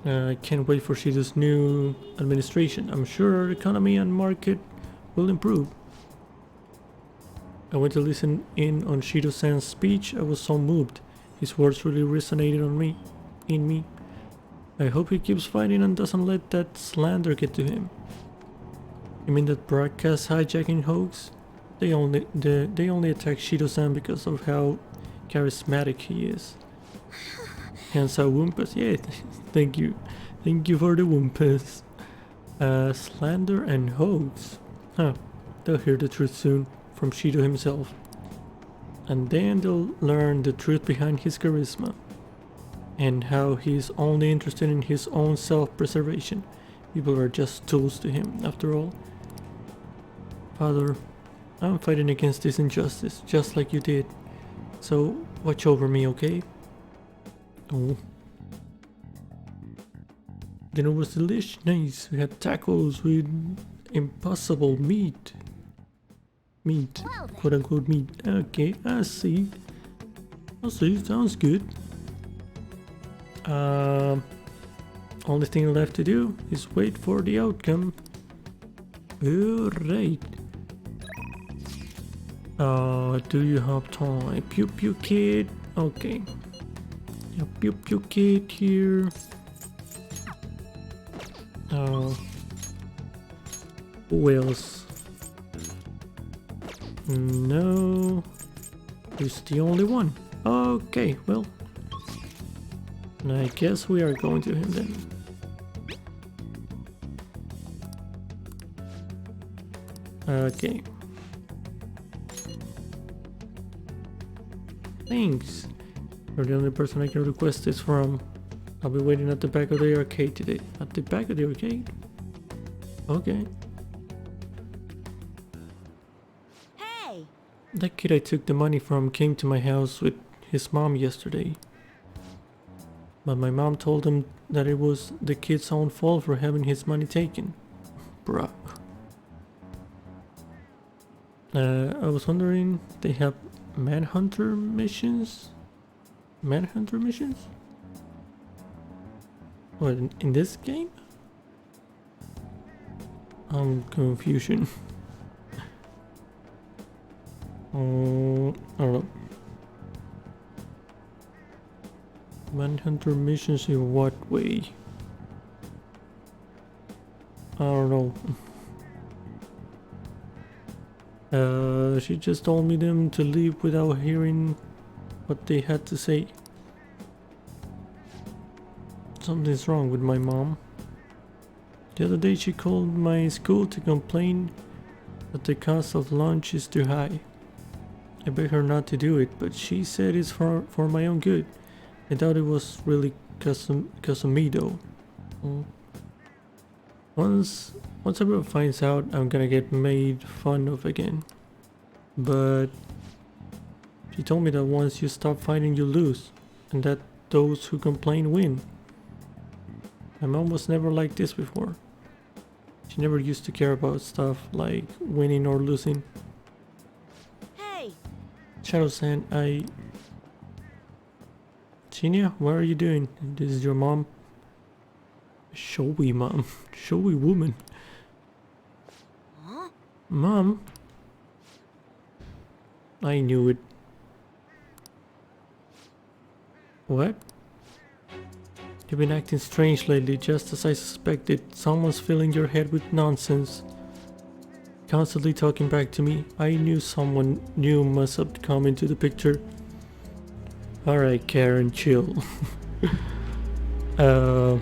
I can't wait for Shido's new administration. I'm sure our economy and market will improve. I went to listen in on Shido-san's speech. I was so moved. His words really resonated in me. I hope he keeps fighting and doesn't let that slander get to him. You mean that broadcast hijacking hoax? They only attack Shido-san because of how charismatic he is. Hence our Wumpas. Yeah, thank you. Thank you for the Wumpas. Slander and hoax. Huh. They'll hear the truth soon from Shido himself. And then they'll learn the truth behind his charisma. And how he's only interested in his own self-preservation. People are just tools to him, after all. Father, I'm fighting against this injustice, just like you did. So, watch over me, okay? Oh. Dinner was delicious. Nice. We had tacos with impossible meat. Meat. Quote unquote meat. Okay, I see. Sounds good. Only thing left to do is wait for the outcome. Alright. Do you have time? Pew pew kid. Okay. Yeah, pew pew kid here. Who else? No. He's the only one. Okay, well. I guess we are going to him then. Okay. Thanks. You're the only person I can request this from. I'll be waiting at the back of the arcade today. At the back of the arcade? Okay. Hey! That kid I took the money from came to my house with his mom yesterday. But my mom told him that it was the kid's own fault for having his money taken. Bruh. I was wondering, they have Manhunter missions? Manhunter missions? What, in this game? Confusion. I don't know. Manhunter missions in what way? I don't know. She just told me them to leave without hearing what they had to say. Something's wrong with my mom. The other day she called my school to complain that the cost of lunch is too high. I begged her not to do it, but she said it's for my own good. I doubt it was really because of me though. Once everyone finds out, I'm gonna get made fun of again. But she told me that once you stop fighting, you lose, and that those who complain win. My mom was never like this before. She never used to care about stuff like winning or losing. Hey! Shadow-san, Shinya, what are you doing? This is your mom? Showy mom. Showy woman. Huh? Mom? I knew it. What? You've been acting strange lately, just as I suspected. Someone's filling your head with nonsense. Constantly talking back to me. I knew someone new must have come into the picture. Alright, Karen, chill. In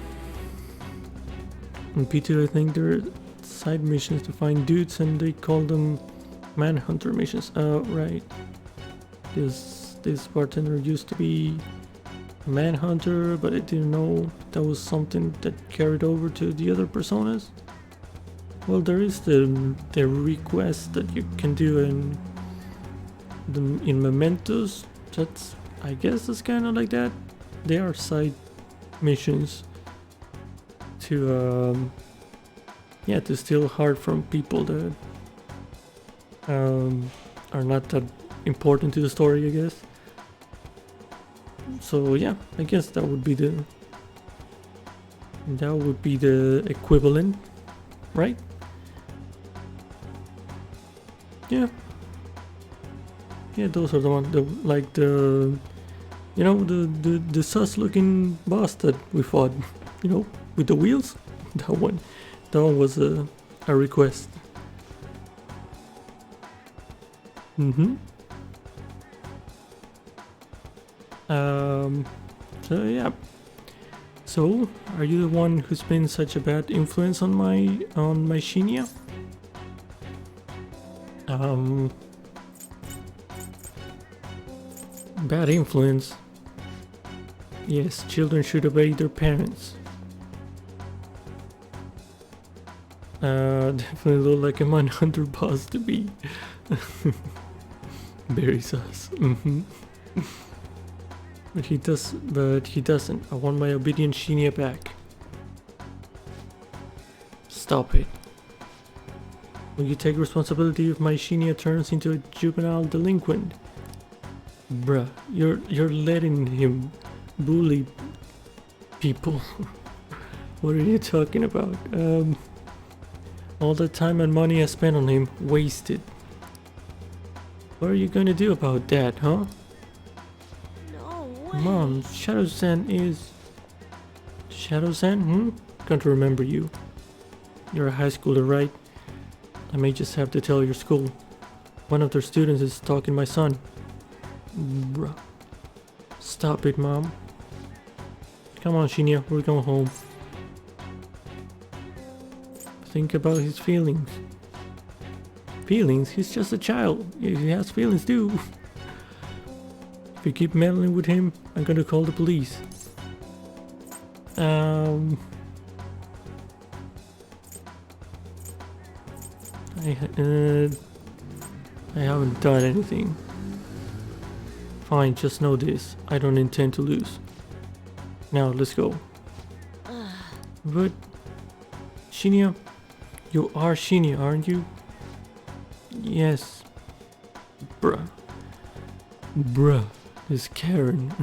P2, I think there are side missions to find dudes, and they call them manhunter missions. Oh, right. This bartender used to be a manhunter, but I didn't know that was something that carried over to the other personas. Well, there is the request that you can do in Mementos. That's, I guess that's kind of like that. They are side missions to to steal heart from people that are not that important to the story, I guess. So yeah, I guess that would be the equivalent, right? Yeah, those are the ones, the sus looking boss that we fought, with the wheels. That one was a request. So yeah. So, are you the one who's been such a bad influence on my Shinya? Bad influence? Yes, children should obey their parents. Definitely look like a manhunter boss to be. Very sus. But he doesn't. I want my obedient Shinya back. Stop it. Will you take responsibility if my Shinya turns into a juvenile delinquent? Bruh, you're letting him bully people. What are you talking about? All the time and money I spent on him, wasted. What are you gonna do about that, huh? No way. Mom, Shadow-san is... Shadow-san? Can't remember you. You're a high schooler, right? I may just have to tell your school. One of their students is stalking my son. Bruh. Stop it, Mom. Come on, Shinya, we're going home. Think about his feelings. Feelings? He's just a child. He has feelings too. If you keep meddling with him, I'm gonna call the police. I haven't done anything. Fine, just know this. I don't intend to lose. Now, let's go. But... Shinya? You are Shinya, aren't you? Yes. Bruh. This Karen.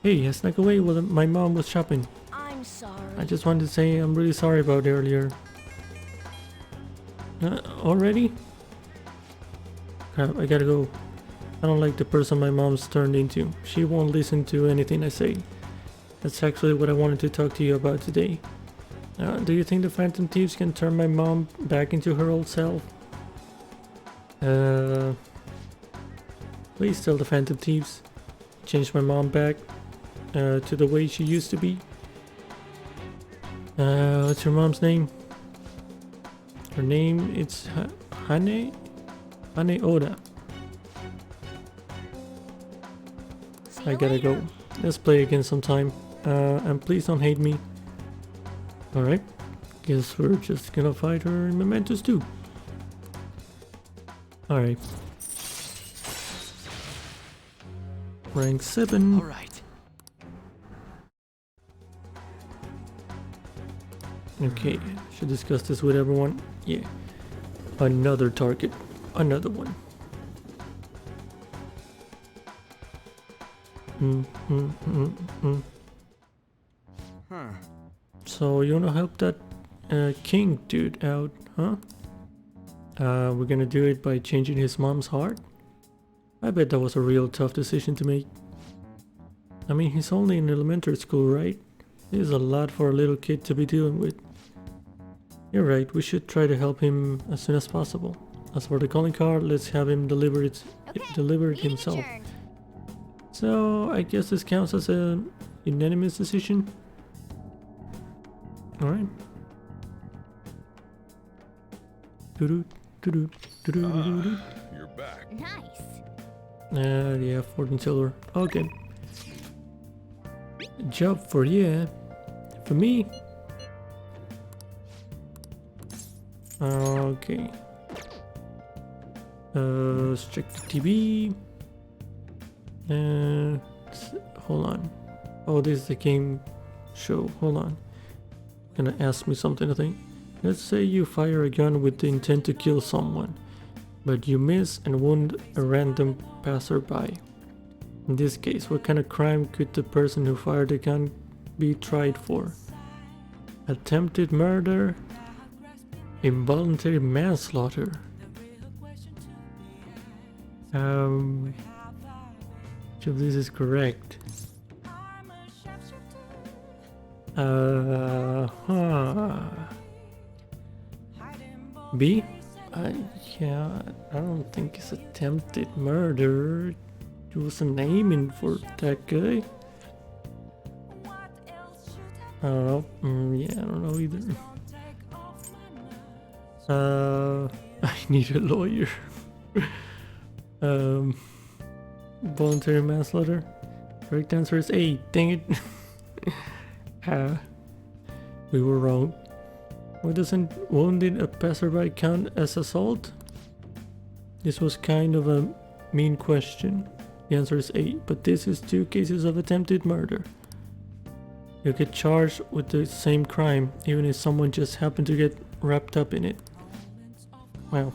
Hey, I snuck away while my mom was shopping. I'm sorry. I just wanted to say I'm really sorry about earlier. Already? Crap, I gotta go. I don't like the person my mom's turned into. She won't listen to anything I say. That's actually what I wanted to talk to you about today. Do you think the Phantom Thieves can turn my mom back into her old self? Please tell the Phantom Thieves. Change my mom back to the way she used to be. What's your mom's name? Her name is Hane Oda. I gotta go. Let's play again sometime. And please don't hate me. Alright. Guess we're just gonna fight her in Mementos too. Alright. Rank 7. All right. Okay, should discuss this with everyone. Yeah. Another target. Another one. Huh. So you wanna help that king dude out, huh? We're gonna do it by changing his mom's heart? I bet that was a real tough decision to make. I mean, he's only in elementary school, right? This is a lot for a little kid to be dealing with. You're right, we should try to help him as soon as possible. As for the calling card, let's have him deliver it Meeting himself. adjourned. So, I guess this counts as a unanimous decision. Alright. Doo-doo, doo-doo, doo-doo, doo-doo. You're back. Nice. Yeah, 14 silver. Okay. Job for you. For me. Okay. Let's check the TV. Hold on. Oh, this is the game show. Hold on. Gonna ask me something, I think. Let's say you fire a gun with the intent to kill someone, but you miss and wound a random passerby. In this case, what kind of crime could the person who fired the gun be tried for? Attempted murder? Involuntary manslaughter? Which of this is correct? B? Yeah, I don't think it's attempted murder. There was an aiming for that guy. I don't know. Yeah, I don't know either. I need a lawyer. Voluntary manslaughter. Correct answer is A. Dang it. We were wrong. Why doesn't wounding a passerby count as assault? This was kind of a mean question. The answer is A, but this is 2 cases of attempted murder. You get charged with the same crime, even if someone just happened to get wrapped up in it. Wow.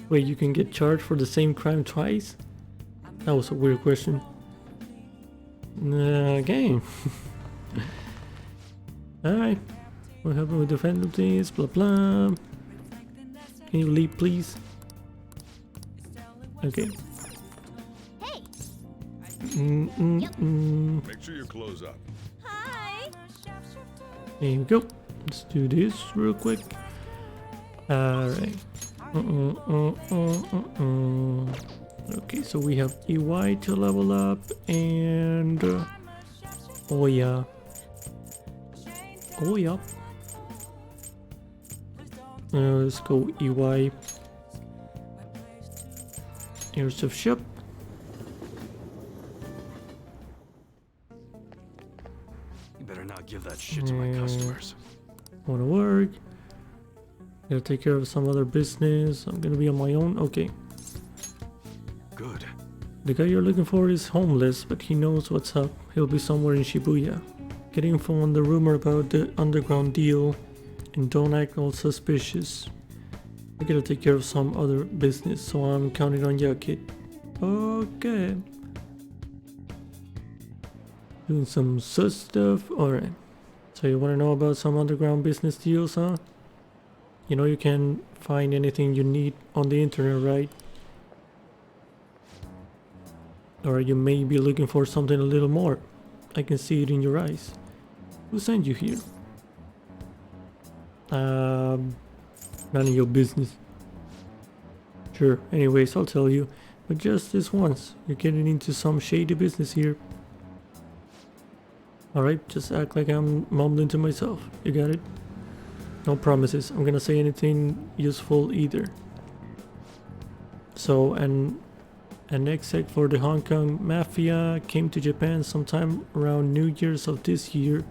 Wait, you can get charged for the same crime twice? That was a weird question. Okay. Alright. What happened with the penalties? Blah blah. Can you leave, please? Okay. Hey. Make sure you close up. Hi. There you go. Let's do this real quick. Alright. Okay, so we have EY to level up and oh yeah. Oh yeah. Let's go EY. Here's the ship. You better not give that shit to my customers. Wanna work? Gotta take care of some other business. I'm gonna be on my own. Okay. Good. The guy you're looking for is homeless, but he knows what's up. He'll be somewhere in Shibuya. Get info on the rumor about the underground deal and don't act all suspicious. I gotta take care of some other business, so I'm counting on you, kid. Okay. Doing some sus stuff. Alright. So you wanna know about some underground business deals, huh? You know you can find anything you need on the internet, right? Or you may be looking for something a little more. I can see it in your eyes. Who sent you here? None of your business. Sure, anyways, I'll tell you. But just this once, you're getting into some shady business here. Alright, just act like I'm mumbling to myself. You got it? No promises. I'm gonna say anything useful either. So, an exec for the Hong Kong Mafia came to Japan sometime around New Year's of this year.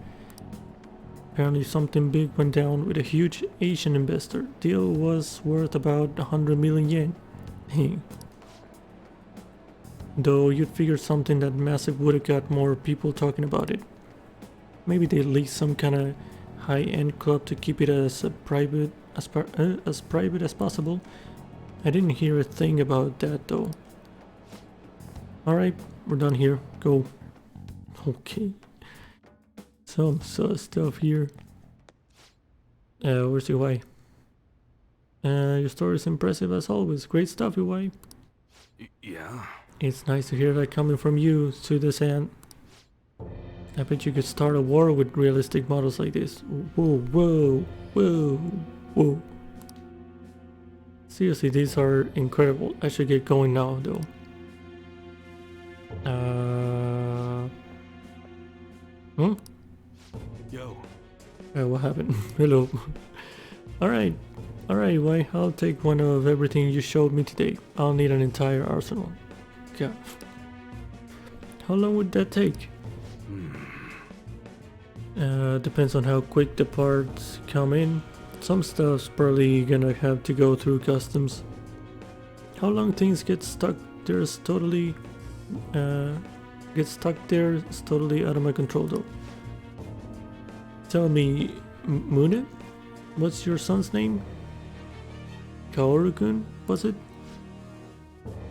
Apparently something big went down with a huge Asian investor. Deal was worth about 100 million yen. Though you'd figure something that massive would have got more people talking about it. Maybe they leaked some kind of high-end club to keep it as private as possible. I didn't hear a thing about that though. Alright, we're done here. Go. Okay. Some stuff here. Where's UI? Your story is impressive as always. Great stuff, UI. Yeah? It's nice to hear that coming from you, Suda-san. I bet you could start a war with realistic models like this. Whoa, whoa, whoa, whoa. Seriously, these are incredible. I should get going now, though. Yo. What happened? Hello. Alright. Alright, why? I'll take one of everything you showed me today. I'll need an entire arsenal. Yeah. How long would that take? Depends on how quick the parts come in. Some stuff's probably gonna have to go through customs. How long things get stuck there is totally out of my control though. Tell me, Mune? What's your son's name? Kaoru-kun, was it?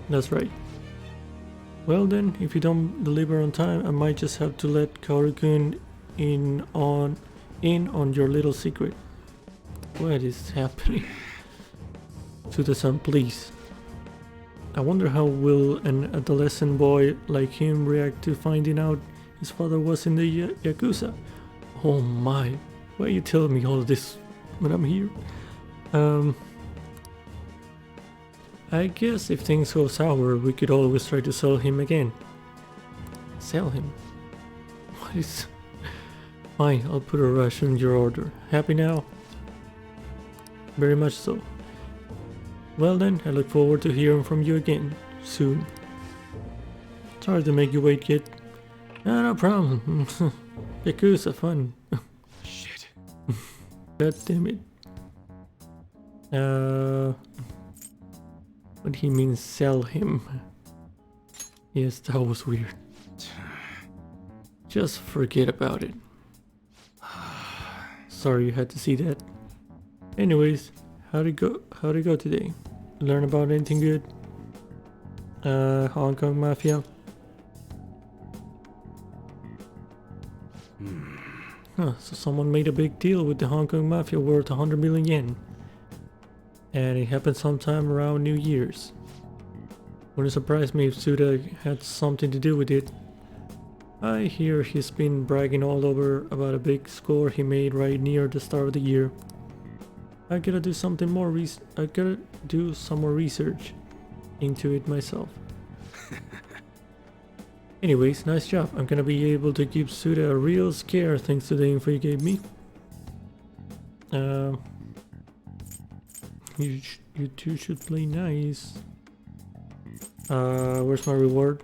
That's right. Well then, if you don't deliver on time, I might just have to let Kaoru-kun in on your little secret. What is happening? Suda-san, please. I wonder how will an adolescent boy like him react to finding out his father was in the Yakuza. Oh my, why are you telling me all of this when I'm here? I guess if things go sour, we could always try to sell him again. Sell him? What is... Fine, I'll put a rush on your order. Happy now? Very much so. Well then, I look forward to hearing from you again, soon. Sorry to make you wait, kid. No problem. Yakuza fun. Shit. God damn it. What he means sell him. Yes, that was weird. Just forget about it. Sorry you had to see that. Anyways, how'd it go today? Learn about anything good? Hong Kong Mafia? Huh, so someone made a big deal with the Hong Kong Mafia worth 100 million yen. And it happened sometime around New Year's. Wouldn't surprise me if Suda had something to do with it. I hear he's been bragging all over about a big score he made right near the start of the year. I gotta do some more research into it myself. Anyways, nice job. I'm gonna be able to give Suda a real scare thanks to the info you gave me. You two should play nice. Where's my reward?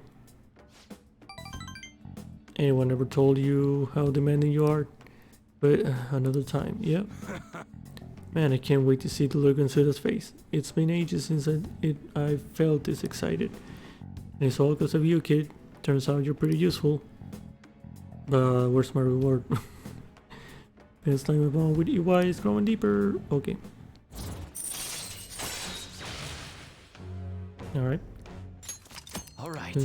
Anyone ever told you how demanding you are? But another time, yep. Man, I can't wait to see the look on Suda's face. It's been ages since I felt this excited. And it's all because of you, kid. Turns out you're pretty useful. But where's my reward? Best time of all with EY is growing deeper. Okay. Alright. Alright.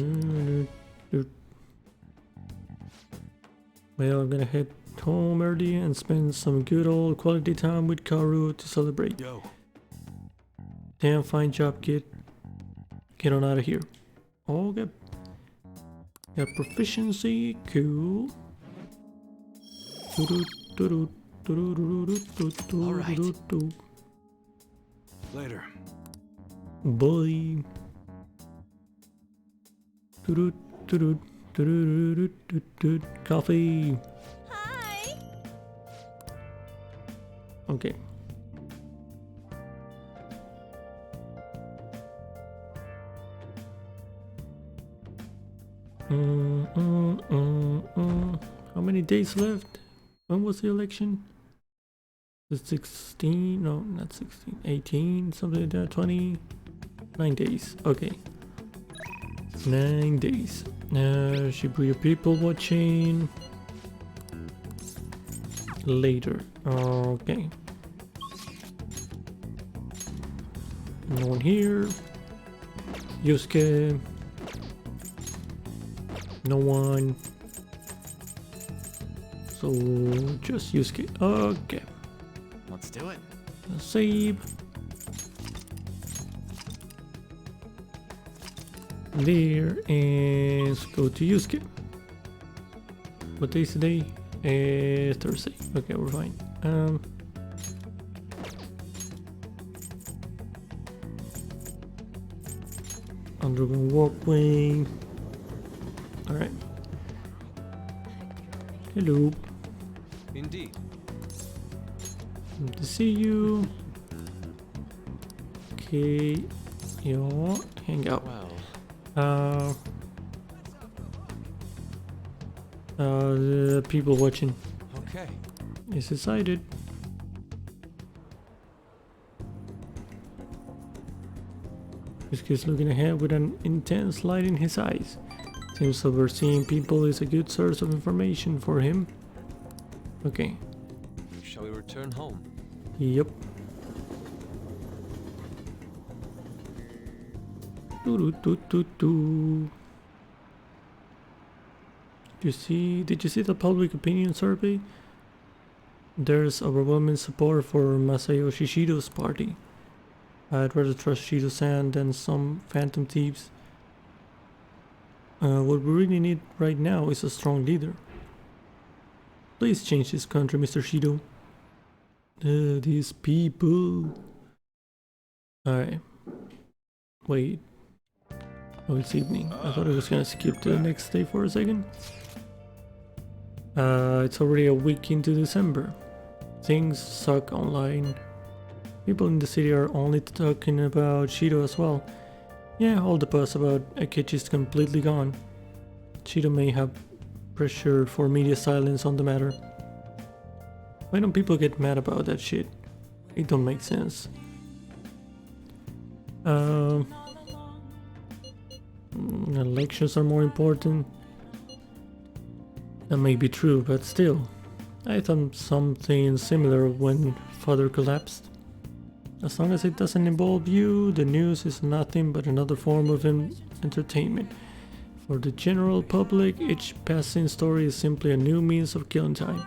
Well, I'm gonna head home early and spend some good old quality time with Kaoru to celebrate. Yo. Damn fine job, kid. Get on out of here. Okay. Got proficiency, cool. Alright. Later. Boy. Coffee. Hi! Okay. How many days left? When was the election? The 16? No, not 16. 18, something like that. 20? 9 days. Okay. 9 days. Shibuya people watching. later. Okay. No one here. Yusuke. No one. So just Yusuke. Okay. Let's do it. Save. There, and let's go to Yusuke. What day is today? Thursday. Okay, we're fine. Underground walkway. Alright. Hello. Indeed. Good to see you. Okay. Yeah, hang out. Well, The people watching okay. is decided. This kid's looking ahead with an intense light in his eyes. Seems overseeing people is a good source of information for him. Okay. Shall we return home? Yep. Doo-doo-doo-doo-doo. Did you see the public opinion survey? There's overwhelming support for Masayoshi Shido's party. I'd rather trust Shido-san than some phantom thieves. What we really need right now is a strong leader. Please change this country, Mr. Shido. These people. Alright. Wait. Oh, it's evening. I thought I was gonna skip to the next day for a second. It's already a week into December. Things suck online. People in the city are only talking about Shido as well. Yeah, all the buzz about Akechi is completely gone. Shido may have pressure for media silence on the matter. Why don't people get mad about that shit? It don't make sense. Elections are more important. That may be true, but still. I thought something similar when Father collapsed. As long as it doesn't involve you, the news is nothing but another form of entertainment. For the general public, each passing story is simply a new means of killing time.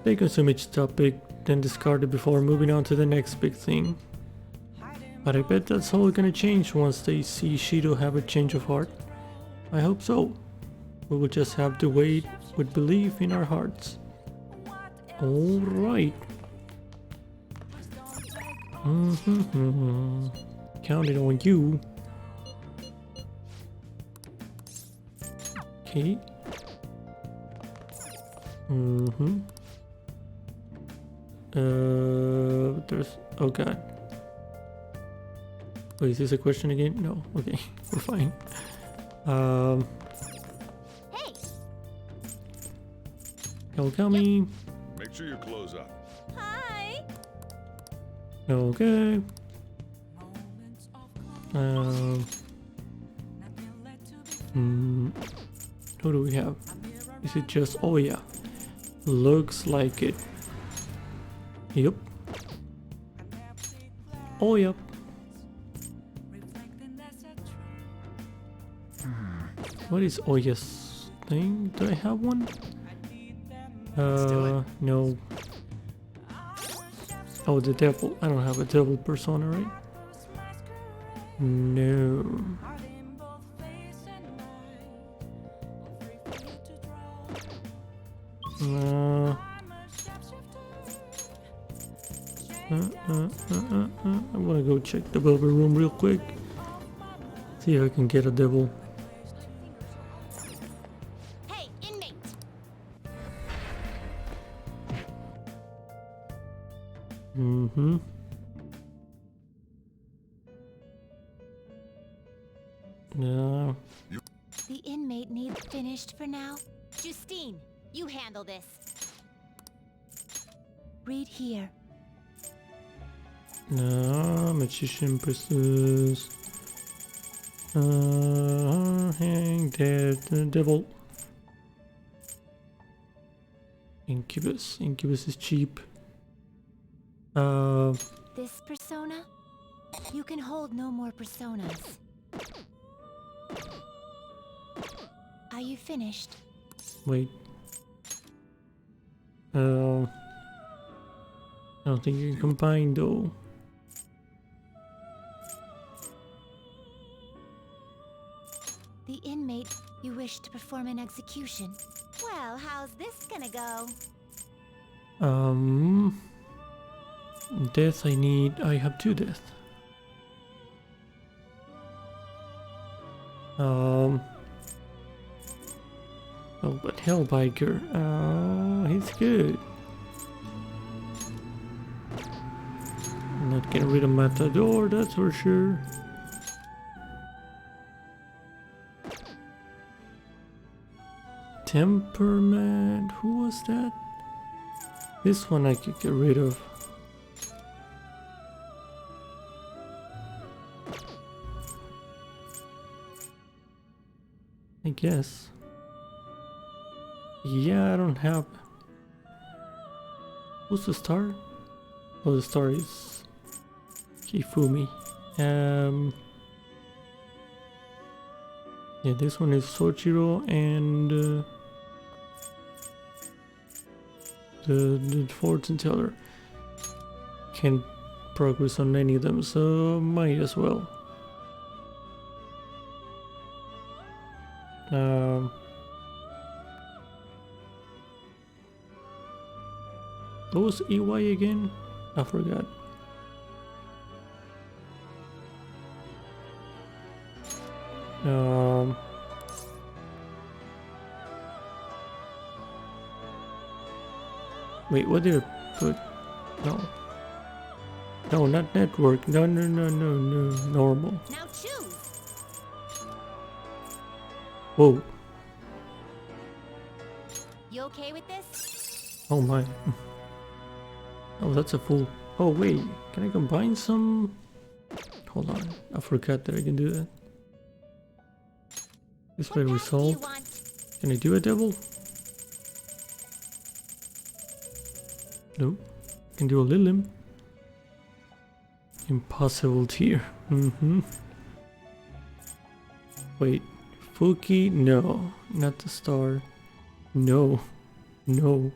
They consume each topic, then discard it before moving on to the next big thing. But I bet that's all gonna change once they see Shido have a change of heart. I hope so. We will just have to wait with belief in our hearts. Alright. Counting on you. Okay. There's... oh god. Wait, is this a question again? No. Okay, we're fine. Hey! Kawakami. Make sure you close up. Hi! Okay. Who do we have? Is it just... oh yeah. Looks like it. Yep. Oh yep. What is oh yes thing? Do I have one? No. Oh, the devil. I don't have a devil persona, right? No. I'm gonna go check the Velvet Room real quick. See if I can get a devil. Hey, inmate! No. The inmate needs finished for now. Justine, you handle this. Read here. No, magician pursues. Hang dead, the devil. Incubus. Incubus is cheap. This persona? You can hold no more personas. Are you finished? Wait. I don't think you can combine though. The inmate, you wish to perform an execution. Well, how's this gonna go? Death I have 2 death. Oh, but Hellbiker, he's good. Not getting rid of Matador, that's for sure. Temperament, who was that? This one I could get rid of. I guess. Yeah, I don't have. Who's the star? Oh, the star is Kifumi. Yeah, this one is Soichiro and the fortune teller. Can't progress on any of them, so might as well. What was EY again? I forgot. Wait, what did I put? No. No, not network. No, normal. Now choose. Whoa. You okay with this? Oh my. Oh, that's a full. Oh wait, can I combine some? Hold on, I forgot that I can do that. This way resolve. Can I do a double? Nope. Can do a Lilim. Impossible tier. Wait, Fuki? No, not the star. No, no,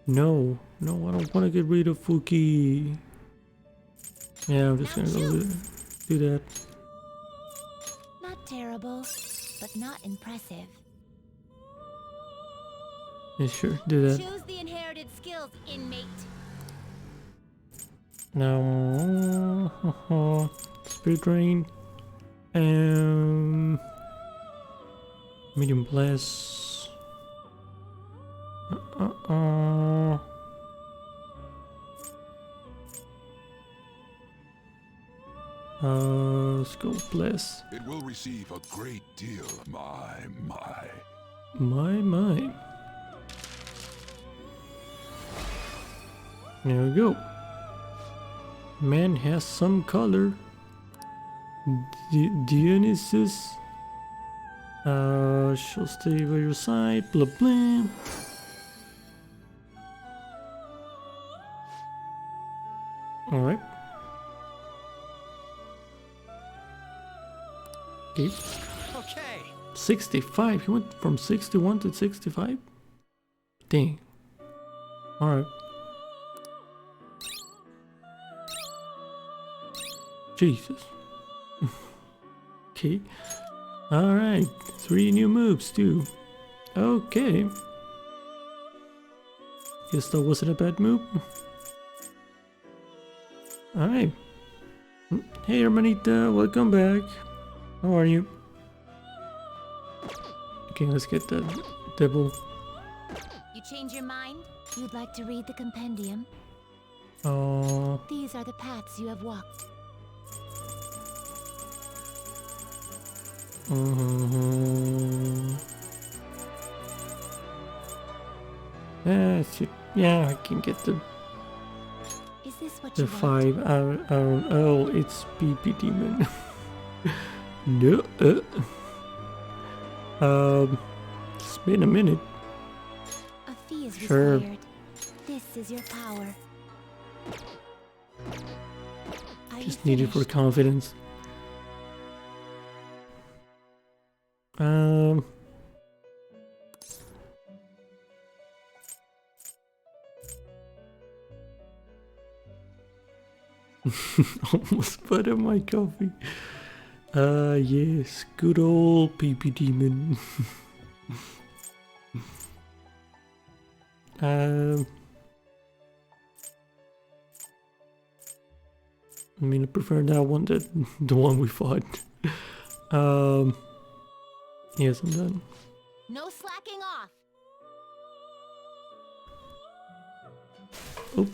no, no. I don't want to get rid of Fuki. Yeah, I'm just gonna go do that. Not terrible, but not impressive. Yeah, sure, do that. Choose the inherited skills, inmate. Now, Spirit Drain, Medium Blast. Scope Blast. It will receive a great deal. My. My. There we go. Man has some color. Dionysus. She'll stay by your side. Blah blah. Alright. Okay. Okay. 65. He went from 61 to 65? Dang. Alright. Jesus. Okay. Alright. 3 new moves too. Okay. Guess that wasn't a bad move. Alright. Hey Hermanita, welcome back. How are you? Okay, let's get the devil. You change your mind? You'd like to read the compendium? Oh. These are the paths you have walked. Yeah, I can get the Is this what the you want? 5. Oh, it's PP Demon. No. It's been a minute. A is Sure. required. This is your power. Are you Just need it for finished? confidence. Um. Almost put in my coffee. Yes, good old PP Demon. I mean, I prefer that one than the one we fought. Yes, I'm done. No slacking off. Oh,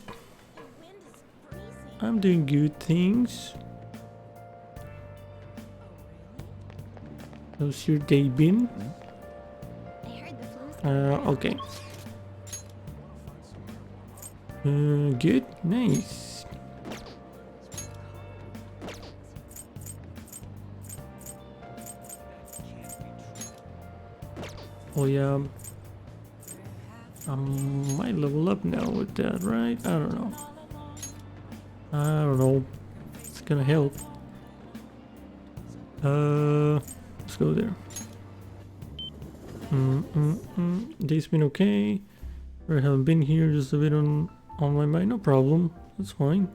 I'm doing good things. How's your day been? I heard the flu's Okay. Good, nice. Oh yeah, I might level up now with that, right? I don't know. I don't know. It's gonna help. Let's go there. Day's been okay. I haven't been here, just a bit on my mind. No problem. That's fine.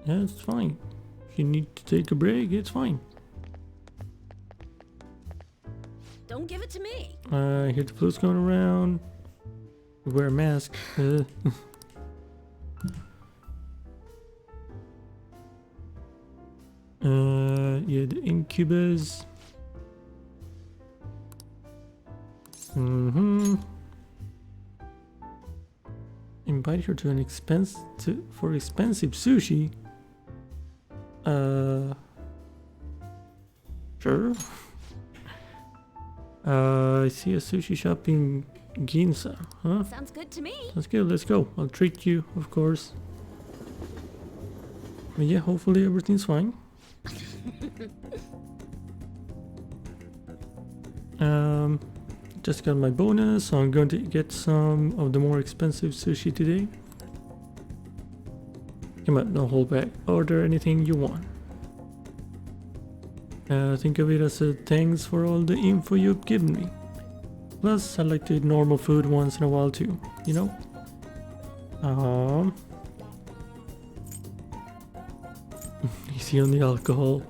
Yeah, it's fine. If you need to take a break, it's fine. Don't give it to me. I hear the flu's going around. Wear a mask. Yeah, the incubus. Invite her to an for expensive sushi. Sure. I see a sushi shop in Ginza, huh? Sounds good to me. That's good, let's go. I'll treat you, of course. But yeah, hopefully everything's fine. Just got my bonus, so I'm going to get some of the more expensive sushi today. Come on, don't hold back. Order anything you want. Think of it as a thanks for all the info you've given me. Plus, I like to eat normal food once in a while too, you know? Easy on the alcohol.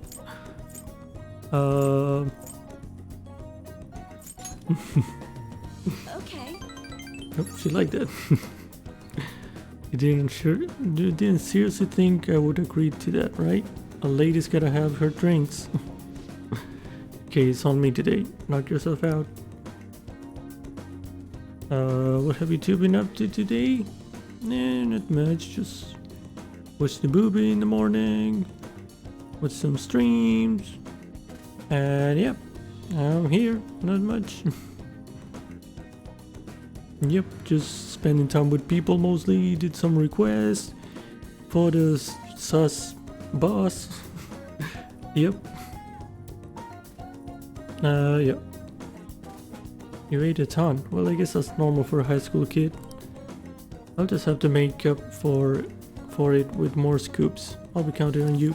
Okay. Oh, she liked that. You didn't seriously think I would agree to that, right? A lady's gotta have her drinks. Okay, it's on me today. Knock yourself out. What have you two been up to today? Nah, not much. Just watch the booby in the morning. Watch some streams. And yep, I'm here. Not much. Yep, just spending time with people mostly. Did some requests for the sus boss. Yep. Yep. You ate a ton. Well, I guess that's normal for a high school kid. I'll just have to make up for it with more scoops. I'll be counting on you.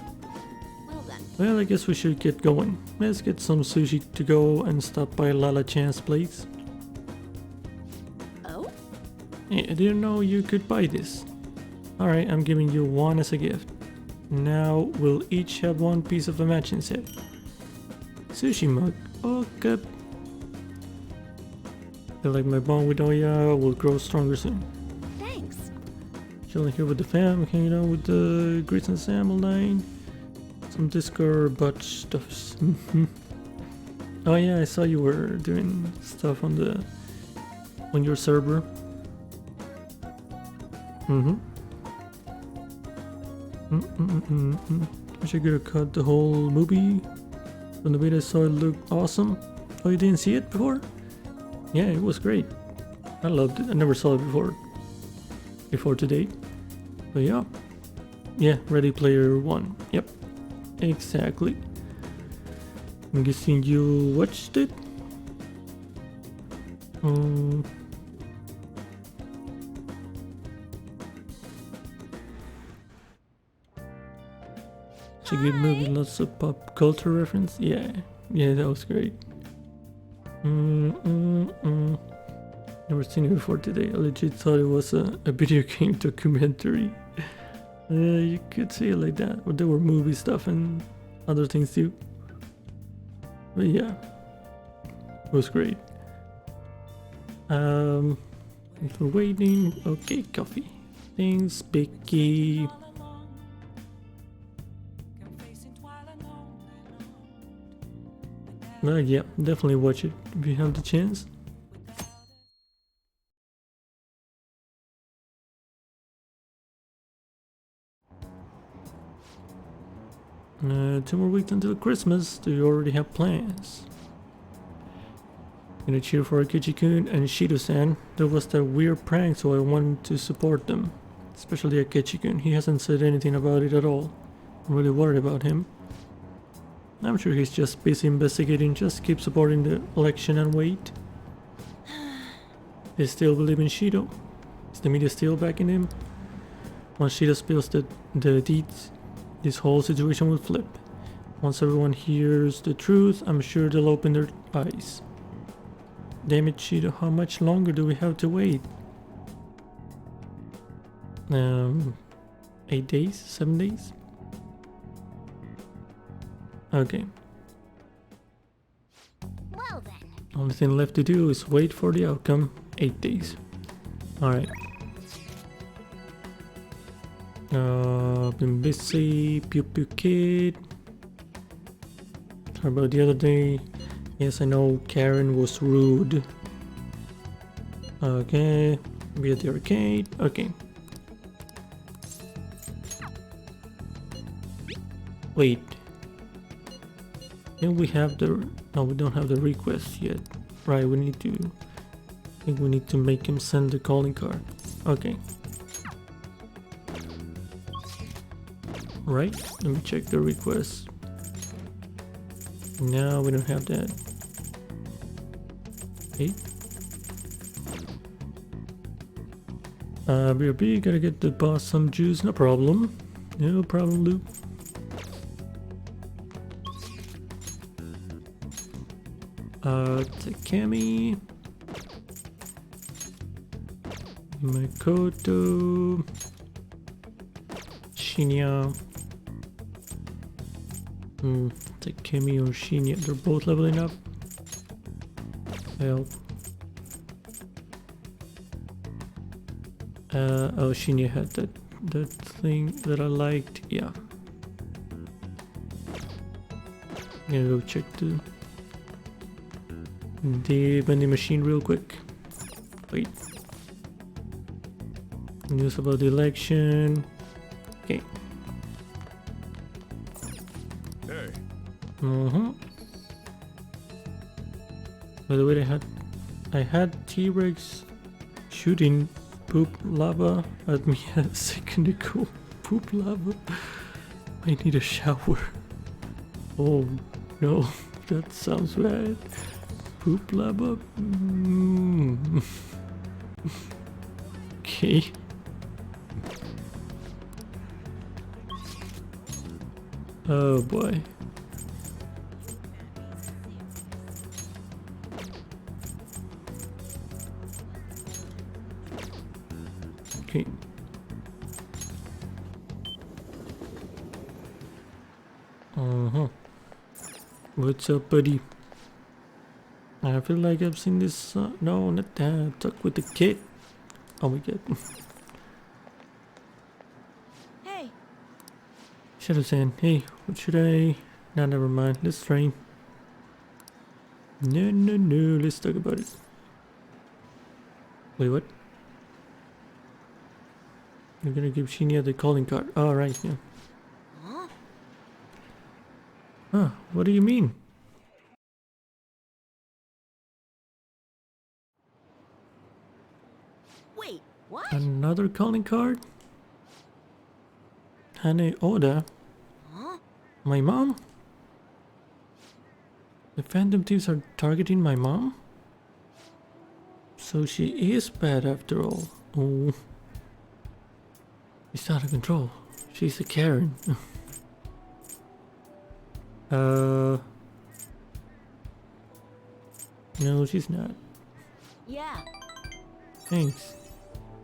Well then. Well, I guess we should get going. Let's get some sushi to go and stop by Lala Chan's place. Oh? Hey, I didn't know you could buy this. Alright, I'm giving you one as a gift. Now we'll each have one piece of a matching set. Sushi mug. Okay. Feel like my bond with Oya will grow stronger soon. Thanks. Chilling here with the fam, hanging out with the Grits and Sam online. Some Discord bot stuffs. Oh yeah, I saw you were doing stuff on your server. Wish I could have cut the whole movie. From the way I saw it looked awesome. Oh, you didn't see it before? Yeah, it was great. I loved it. I never saw it before today. But yeah. Yeah, Ready Player One. Yep. Exactly. I'm guessing you watched it? Um, it's a good movie, lots of pop culture reference. Yeah, yeah, that was great. Never seen it before today. I legit thought it was a video game documentary. You could say it like that. But there were movie stuff and other things too. But yeah, it was great. If we're waiting, okay, coffee. Thanks, Becky. Yeah, definitely watch it if you have the chance. Two more weeks until Christmas. Do you already have plans? Gonna cheer for Akechi-kun and Shido-san. There was that weird prank, so I wanted to support them. Especially Akechi-kun. He hasn't said anything about it at all. I'm really worried about him. I'm sure he's just busy investigating. Just keep supporting the election and wait. They still believe in Shido. Is the media still backing him? Once Shido spills the deeds, this whole situation will flip. Once everyone hears the truth, I'm sure they'll open their eyes. Damn it, Shido, how much longer do we have to wait? 8 days? 7 days? Okay. Well then. Only thing left to do is wait for the outcome. 8 days. Alright. Been busy. Pew Pew Kid. How about the other day? Yes, I know Karen was rude. Okay. Be at the arcade. Okay. Wait. Then we have the... No, we don't have the request yet. Right, we need to... I think we need to make him send the calling card. Okay. Right, let me check the request. No, we don't have that. Okay. BRB, gotta get the boss some juice, no problem. No problem, Luke. Takemi. Makoto. Shinya. Takemi or Shinya, they're both leveling up. Well. Oh, Shinya had that thing that I liked, yeah. I'm gonna go check the vending machine real quick. Wait. News about the election. Okay. Hey. By the way, I had T-Rex shooting poop lava at me a second ago. Poop lava. I need a shower. Oh no, that sounds bad. Poop lava. Okay. Oh boy. Okay. What's up, buddy? I feel like I've seen this. No, not that. Talk with the kid. Oh my god. Hey, Shadow-san, hey, what should I... Nah, never mind. Let's train. No, let's talk about it. Wait, what? You're gonna give Shinya the calling card. Oh, right, yeah. Huh, what do you mean? Wait, what? Another calling card? Hane Oda? My mom? The Phantom Thieves are targeting my mom? So she is bad after all. Oh. It's out of control. She's a Karen. No, she's not. Yeah. Thanks.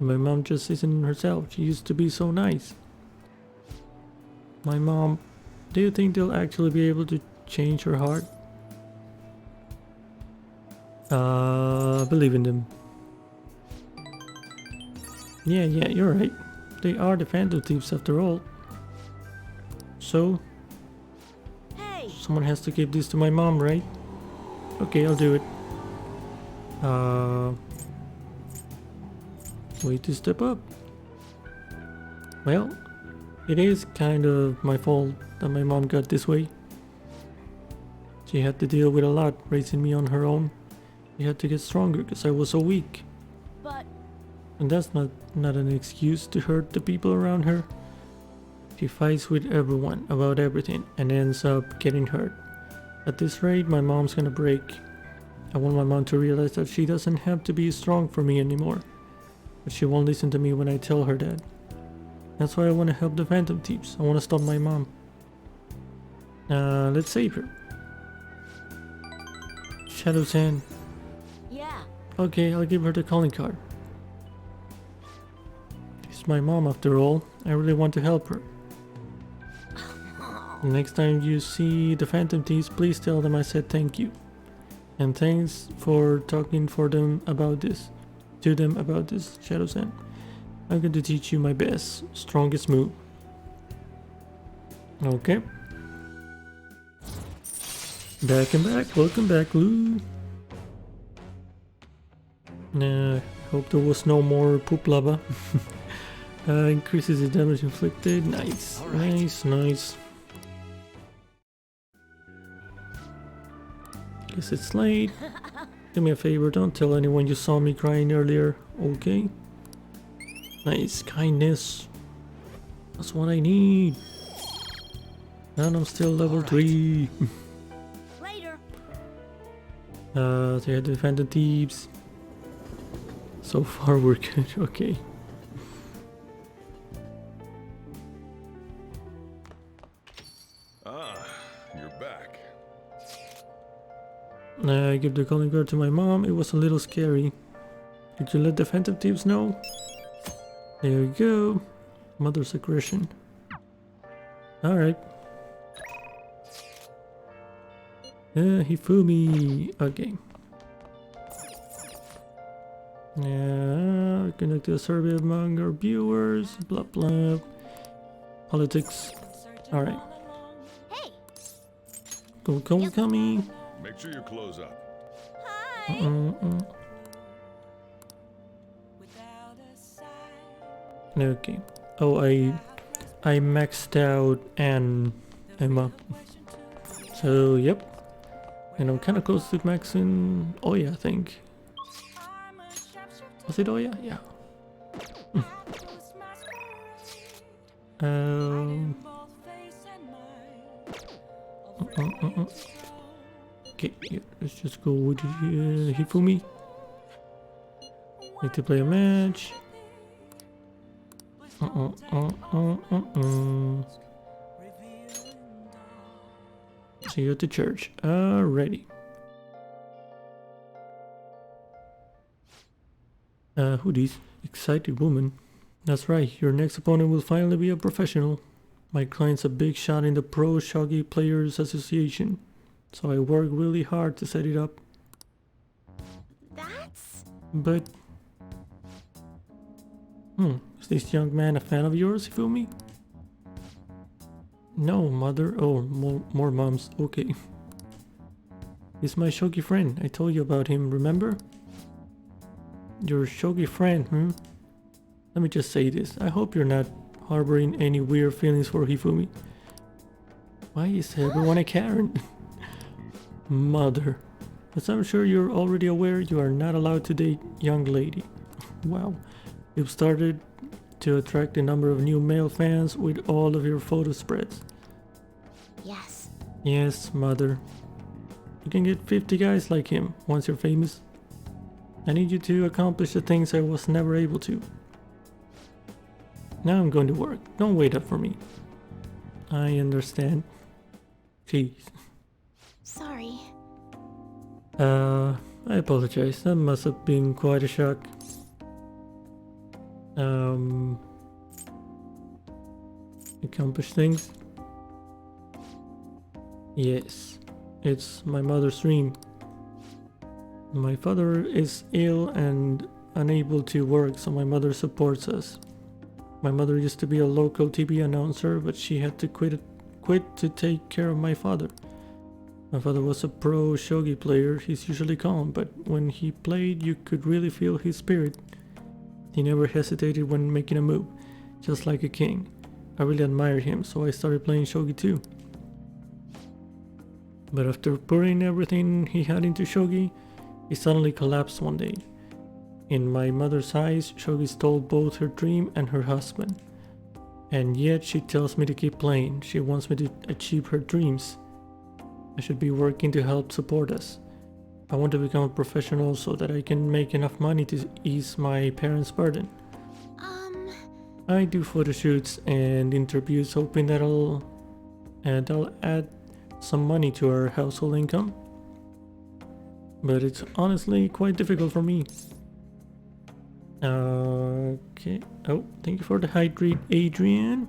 My mom just isn't herself. She used to be so nice. My mom, do you think they'll actually be able to change her heart? Believe in them. Yeah, you're right. They are the Phantom Thieves after all. So, Hey. someone has to give this to my mom, right? Okay, I'll do it. Way to step up. Well, it is kind of my fault that my mom got this way. She had to deal with a lot raising me on her own. She had to get stronger because I was so weak. But And that's not an excuse to hurt the people around her. She fights with everyone about everything and ends up getting hurt. At this rate, my mom's gonna break. I want my mom to realize that she doesn't have to be strong for me anymore. But she won't listen to me when I tell her that. That's why I want to help the Phantom Thieves. I want to stop my mom. Let's save her. Shadow's hand. yeah. Okay, I'll give her the calling card. She's my mom after all. I really want to help her. Next time you see the Phantom Thieves, please tell them I said thank you. And thanks for talking to them about this, Shadow's End. I'm going to teach you my best, strongest move. Okay. Back and back. Welcome back, Lou. Nah, hope there was no more poop lava. Increases the damage inflicted. Nice. All right. Nice. Guess it's late. Do me a favor, don't tell anyone you saw me crying earlier, okay? Nice, kindness. That's what I need. And I'm still level 3. Later. They had to defend the Thieves. So far we're good, okay. Ah, you're back. I give the calling card to my mom. It was a little scary. Did you let the Phantom Thieves know? There you go. Mother's aggression. Alright. He fooled me. Okay. Conduct a survey among our viewers. Blah blah. Politics. Alright. Hey. Go coming. Make sure your clothes up. Hi. Okay. Oh, I maxed out and Emma. So yep. And I'm kind of close to maxing Oya, I think. Was it Oya? Yeah. Okay, yeah, let's just go with Hifumi. Need to play a match. See you at the church. Alrighty. Who these? Excited woman. That's right, your next opponent will finally be a professional. My client's a big shot in the Pro Shogi Players Association, so I work really hard to set it up. That's... But... is this young man a fan of yours, Hifumi? No, mother. Oh, more moms. Okay. He's my shogi friend. I told you about him, remember? Your shogi friend, Let me just say this. I hope you're not harboring any weird feelings for Hifumi. Why is everyone a Karen? Mother. As I'm sure you're already aware, you are not allowed to date young lady. Wow. You've started to attract a number of new male fans with all of your photo spreads. Yes. Yes, mother. You can get 50 guys like him once you're famous. I need you to accomplish the things I was never able to. Now I'm going to work. Don't wait up for me. I understand. Jeez. Sorry. I apologize. That must have been quite a shock. Accomplish things? Yes. It's my mother's dream. My father is ill and unable to work, so my mother supports us. My mother used to be a local TV announcer, but she had to quit to take care of my father. My father was a pro shogi player. He's usually calm, but when he played, you could really feel his spirit. He never hesitated when making a move, just like a king. I really admired him, so I started playing shogi too. But after pouring everything he had into shogi, he suddenly collapsed one day. In my mother's eyes, shogi stole both her dream and her husband. And yet she tells me to keep playing. She wants me to achieve her dreams. I should be working to help support us. I want to become a professional so that I can make enough money to ease my parents' burden. I do photo shoots and interviews, hoping that I'll add some money to our household income. But it's honestly quite difficult for me. Okay. Oh, thank you for the hydrate, Adrian.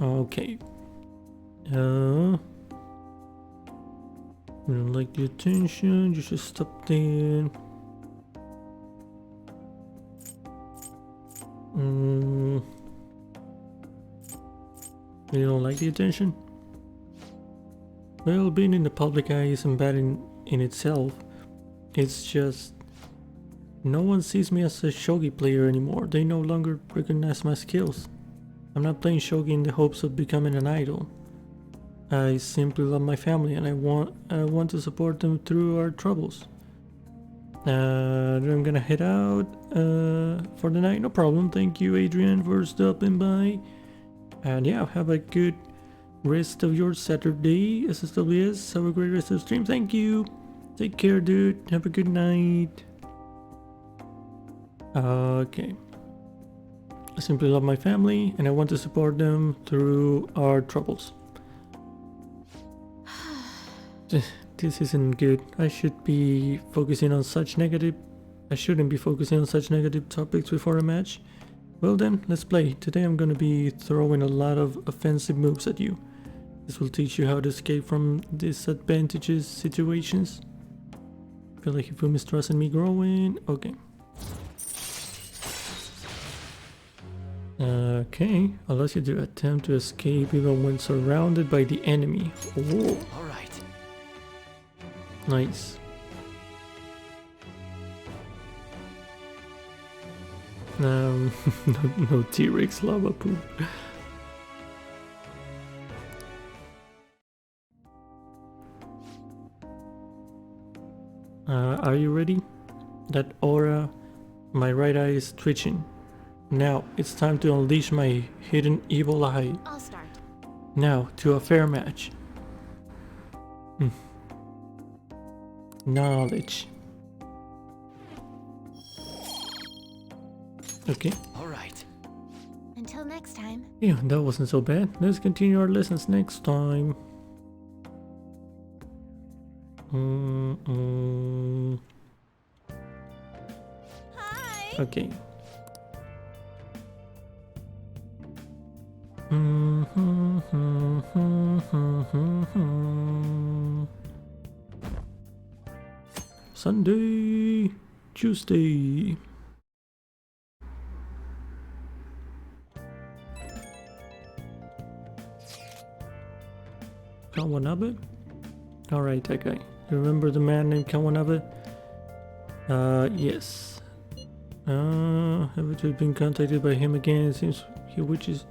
Okay. I don't like the attention. You should stop there. You don't like the attention? Well, being in the public eye isn't bad in itself. It's just no one sees me as a shogi player anymore. They no longer recognize my skills. I'm not playing shogi in the hopes of becoming an idol. I simply love my family and I want to support them through our troubles. I'm gonna head out for the night. No problem. Thank you, Adrian, for stopping by. And yeah, have a good rest of your Saturday, SSWS. Have a great rest of the stream. Thank you. Take care, dude. Have a good night. Okay. I simply love my family and I want to support them through our troubles. This isn't good. I shouldn't be focusing on such negative topics before a match. Well then, let's play. Today I'm gonna be throwing a lot of offensive moves at you. This will teach you how to escape from disadvantageous situations. I feel like Hifumi's trust in me growing. Okay. Okay, allows you to attempt to escape even when surrounded by the enemy. Oh. All right. Nice. No T-Rex lava poop. Are you ready? That aura, my right eye is twitching. Now, it's time to unleash my hidden evil eye. I'll start. Now, to a fair match. Knowledge. Okay. All right. Until next time. Yeah, that wasn't so bad. Let's continue our lessons next time. Hi. Okay. Sunday, Tuesday. Kawanabe? Alright, that guy. You remember the man named Kawanabe? Yes. Have you been contacted by him again? It seems he wishes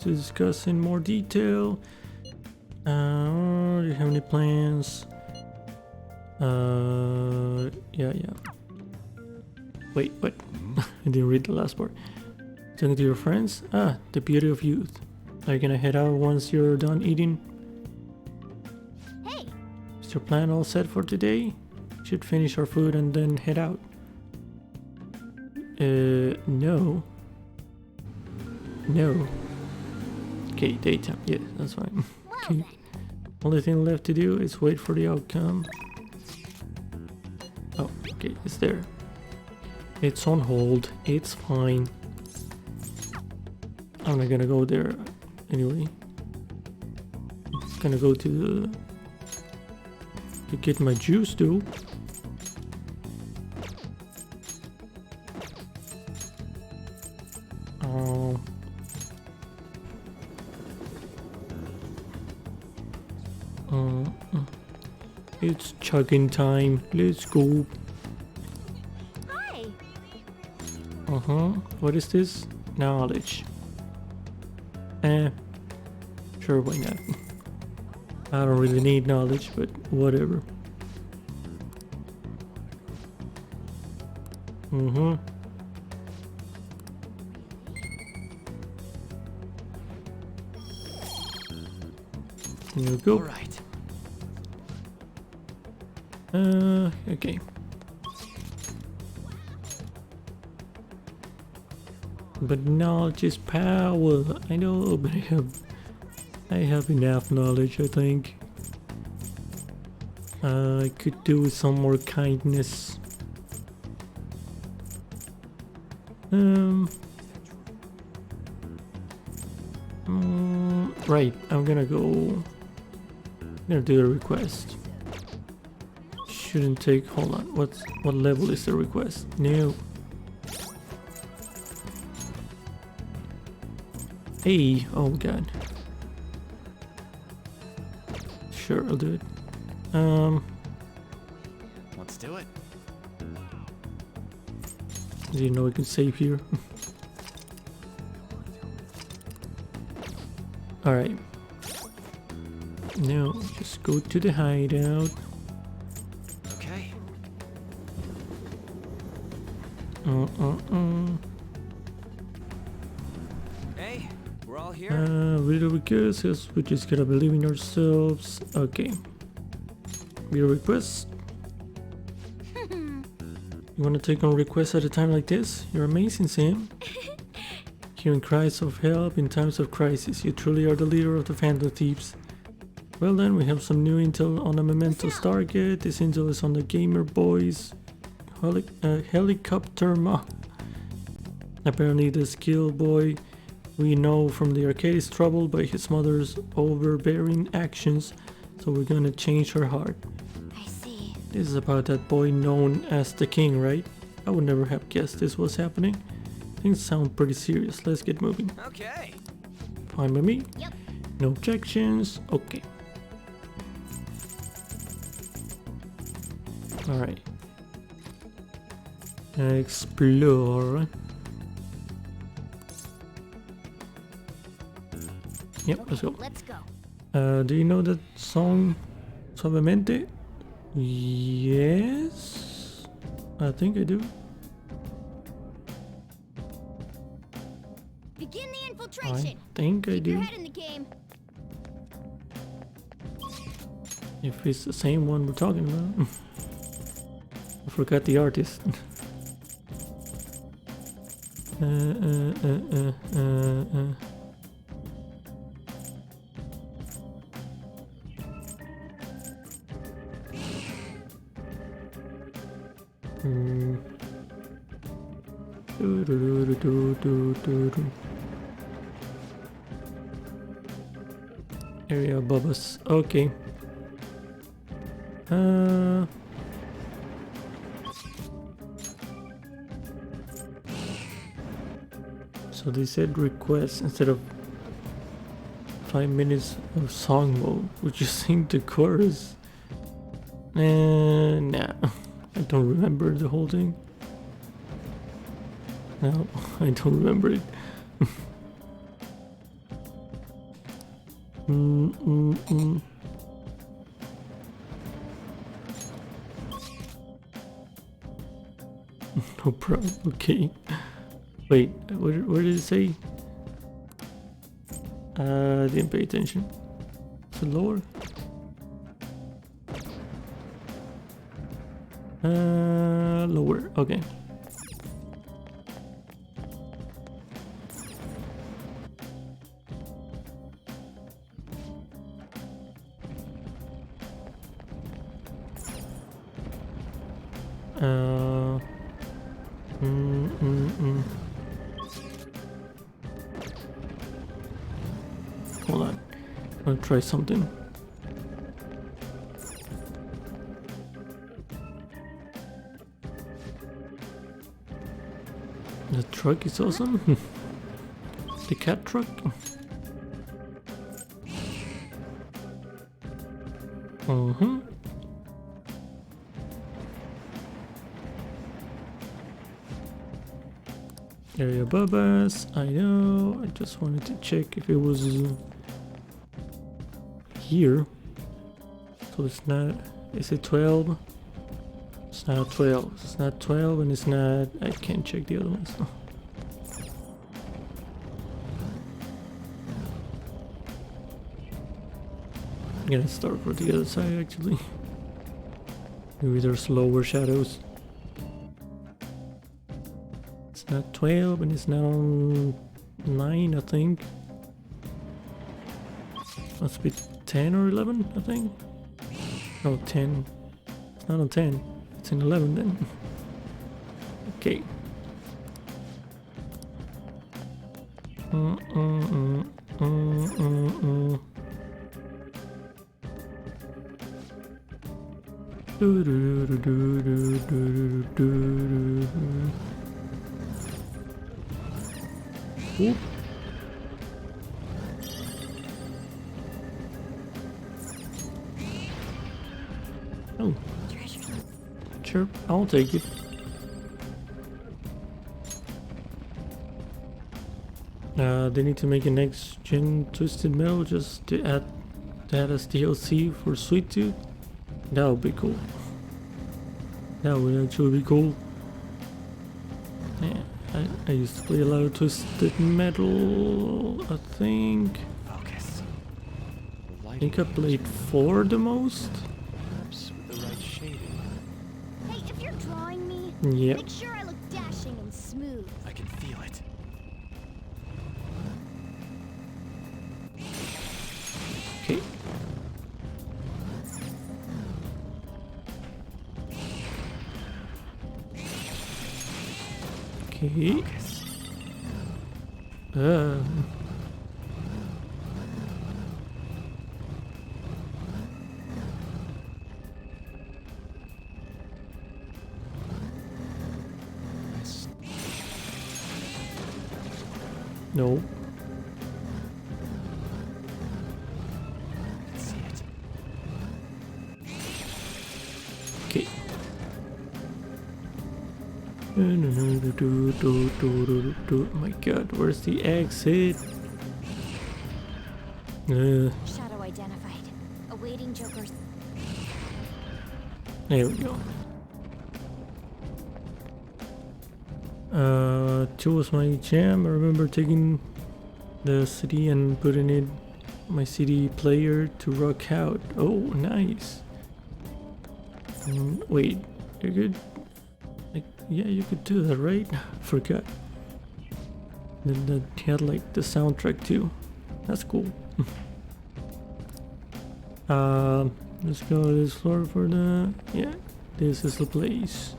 to discuss in more detail. Do you have any plans? Yeah. Wait, what? I didn't read the last part. Talking to your friends? Ah, the beauty of youth. Are you gonna head out once you're done eating? Hey, Is your plan all set for today? Should finish our food and then head out. No. No. Okay, daytime. Yeah, that's fine. well Okay. then. Only thing left to do is wait for the outcome. Oh, okay, it's there. It's on hold. It's fine. I'm not gonna go there anyway. I'm gonna go to get my juice though. Oh. It's chugging time. Let's go. Hi. What is this? Knowledge. Sure, why not? I don't really need knowledge, but whatever. There we go. All right. Okay. But knowledge is power. I know, but I have enough knowledge, I think. I could do with some more kindness. Right, I'm gonna do the request. Shouldn't take, hold on, what level is the request? No. Hey, oh god. Sure, I'll do it. Let's do it. Didn't know I could save here. Alright. Now, just go to the hideout. Okay. Hey, we're all here. Little because we just gotta believe in ourselves. Okay. Your request. You wanna take on requests at a time like this? You're amazing, Sam. Hearing cries of help in times of crisis. You truly are the leader of the Phantom Thieves. Well then, we have some new intel on the Memento Stargate. This intel is on the Gamer Boys helicopter Apparently the skill boy we know from the arcade is troubled by his mother's overbearing actions, so we're gonna change her heart. I see. This is about that boy known as the King, right? I would never have guessed this was happening. Things sound pretty serious. Let's get moving. Okay. Fine by me. Yep. No objections. Okay. Alright. Explore. Yep, let's go. Let's go. Do you know that song Suavemente? Yes, I think I do. Begin the I infiltration. think I Keep your do. head in the game. If it's the same one we're talking about. I forgot the artist. Area above us. Okay. So they said request instead of 5 minutes of song mode. Would you sing the chorus? Nah. I don't remember the whole thing. No, I don't remember it. No problem. Okay. Wait, what did it say? Didn't pay attention. Is it lower? Lower. Okay. Hold on. I'll try something. The truck is awesome. The cat truck. Area above us, I know. I just wanted to check if it was here. So it's not. Is it 12? It's not 12. It's not 12, and it's not. I can't check the other ones. I'm gonna start for the other side actually. Maybe there's lower shadows. It's not 12 and it's not on 9, I think. Must be 10 or 11, I think. No, 10. It's not on 10. It's in 11 then. Okay. Oop. Oh, sure, I'll take it. They need to make a next gen Twisted Metal just to add that as DLC for Sweet Tooth. That would be cool. That would actually be cool. Yeah, I used to play a lot of Twisted Metal, I think. Focus. I think I played 4 the most. Perhaps with the right shading. Hey, if you're drawing me, Yep. make sure I look dashing and smooth. I can feel it. Okay. Okay. No. I can see it. Okay. My god, where's the exit? Shadow identified. Awaiting Joker's. There we go. 2 was my jam. I remember taking the CD and putting it my CD player to rock out. Oh, nice. Wait, you're good? Like, yeah, you could do that, right? Forgot. Then that had like the soundtrack too. That's cool. Let's go to this floor for the. Yeah, this is the place.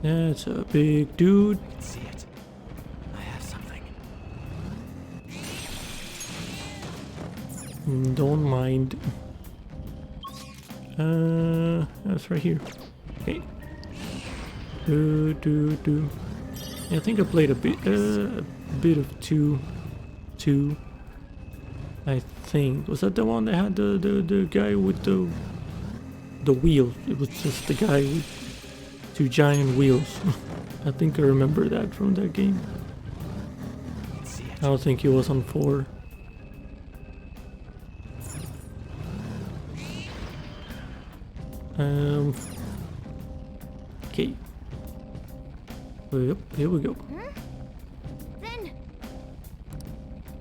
That's a big dude. I can see it. I have something. Don't mind. That's right here. Okay. Yeah, I think I played a bit of two. I think was that the one that had the guy with the wheel? It was just the guy with 2 giant wheels. I think I remember that from that game. I can see it. I don't think he was on 4. Okay. Yep, here we go. Then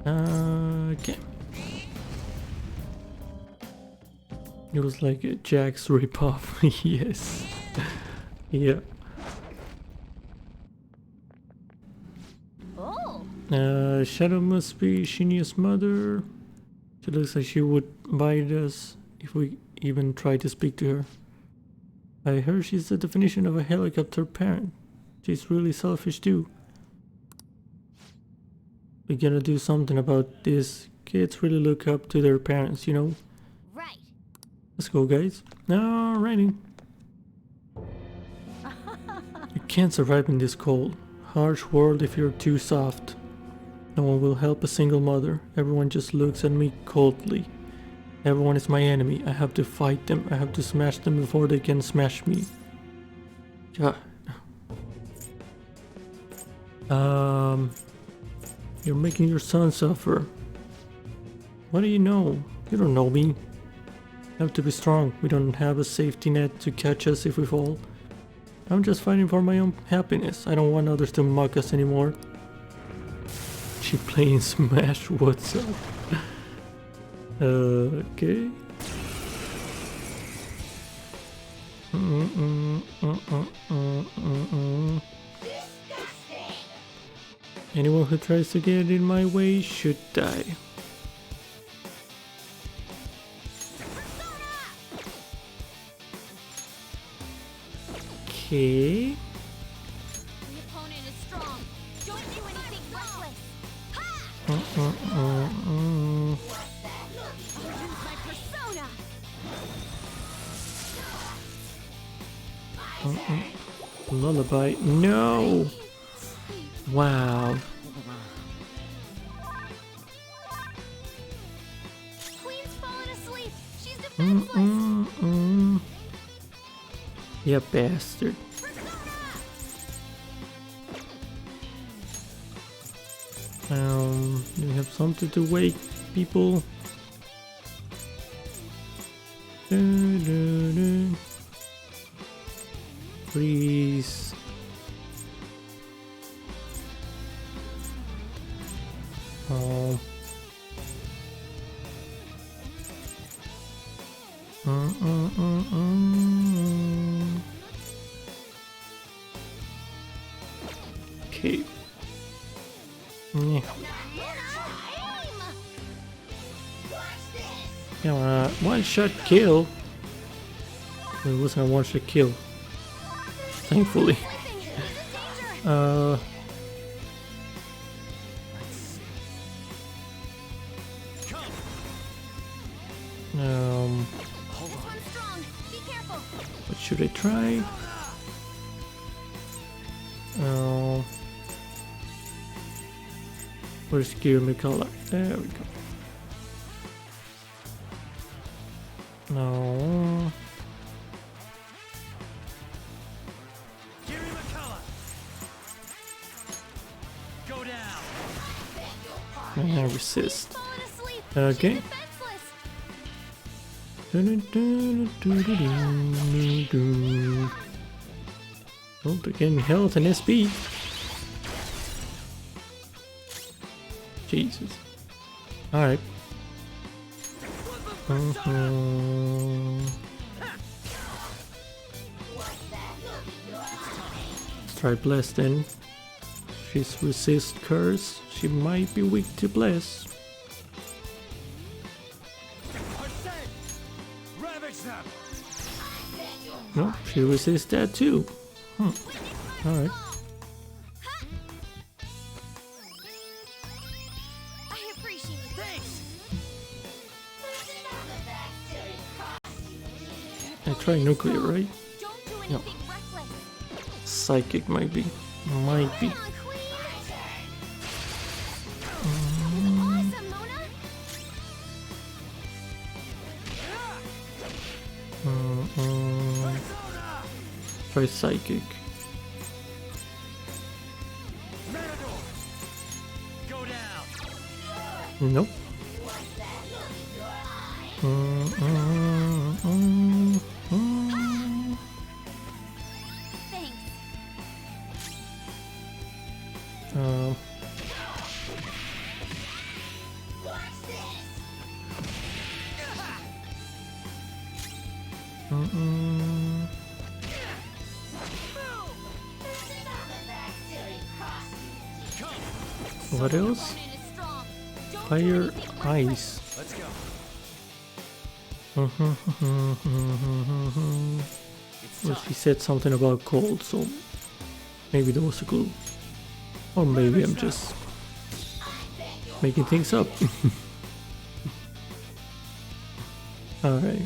Okay. It was like a Jack's ripoff. Yes. Yeah. Shadow must be Shinya's mother. She looks like she would bite us if we even try to speak to her. I heard she's the definition of a helicopter parent. She's really selfish too. We gotta do something about this. Kids really look up to their parents, you know? right. Let's go, guys. Alrighty. You can't survive in this cold, harsh world if you're too soft. No one will help a single mother. Everyone just looks at me coldly. Everyone is my enemy. I have to fight them. I have to smash them before they can smash me. Yeah. You're making your son suffer. What do you know? You don't know me. You have to be strong. We don't have a safety net to catch us if we fall. I'm just fighting for my own happiness. I don't want others to mock us anymore. She playing Smash, what's up? Okay. Anyone who tries to get in my way should die. Okay. The opponent is strong. Don't do anything reckless. Use my persona. Lullaby. No! Wow. Queen's fallen asleep. She's defenseless. Yeah, bastard. Do we have something to wake people? Please. Oh. Okay. Yeah. Come on, one shot kill. It wasn't a one shot kill. Thankfully. What should I try? Where's Kirimi color? There we go. No. Go down. I resist. Okay. Oh, they're getting health and SP. Jesus. Alright. Let's try Bless then. She's resist curse. She might be weak to Bless. No, she resists that too. Alright. I appreciate it. Thanks. I try nuclear, right? Don't do No. anything reckless. Psychic might be. Might be. Come on, Queen. Awesome, Mona. Try psychic. Go down. Nope. Thanks. Um, mm-mm. What else? Fire, ice. Let's go. Well, she said something about cold, so maybe there was a clue. Or maybe I'm just making things up. Alright.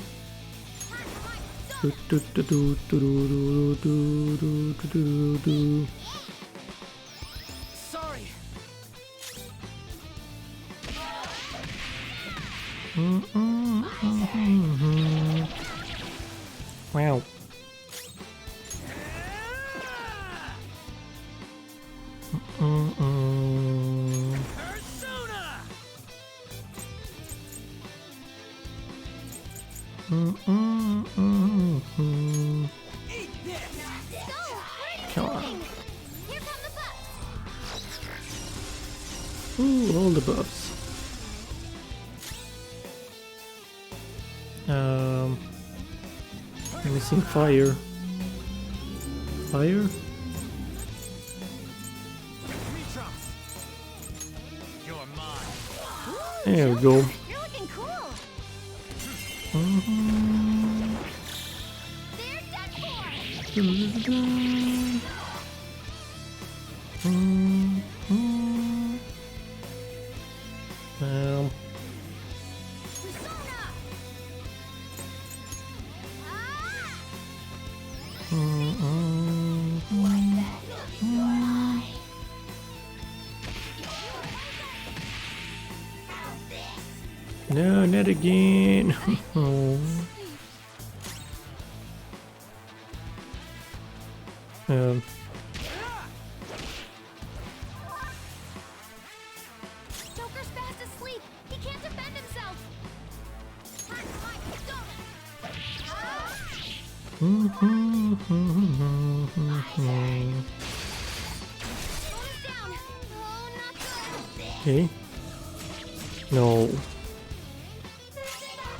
Sorry. Wow. Persona. Eat this. Come on. Here come the buffs. Ooh, all the buffs. Missing fire. Fire? Trunks. You're mine. There we go. You're looking cool. There's that Persona. No, not again. Oh. Joker's fast asleep. He can't defend himself. Bonus down. Oh, not good. Okay. No.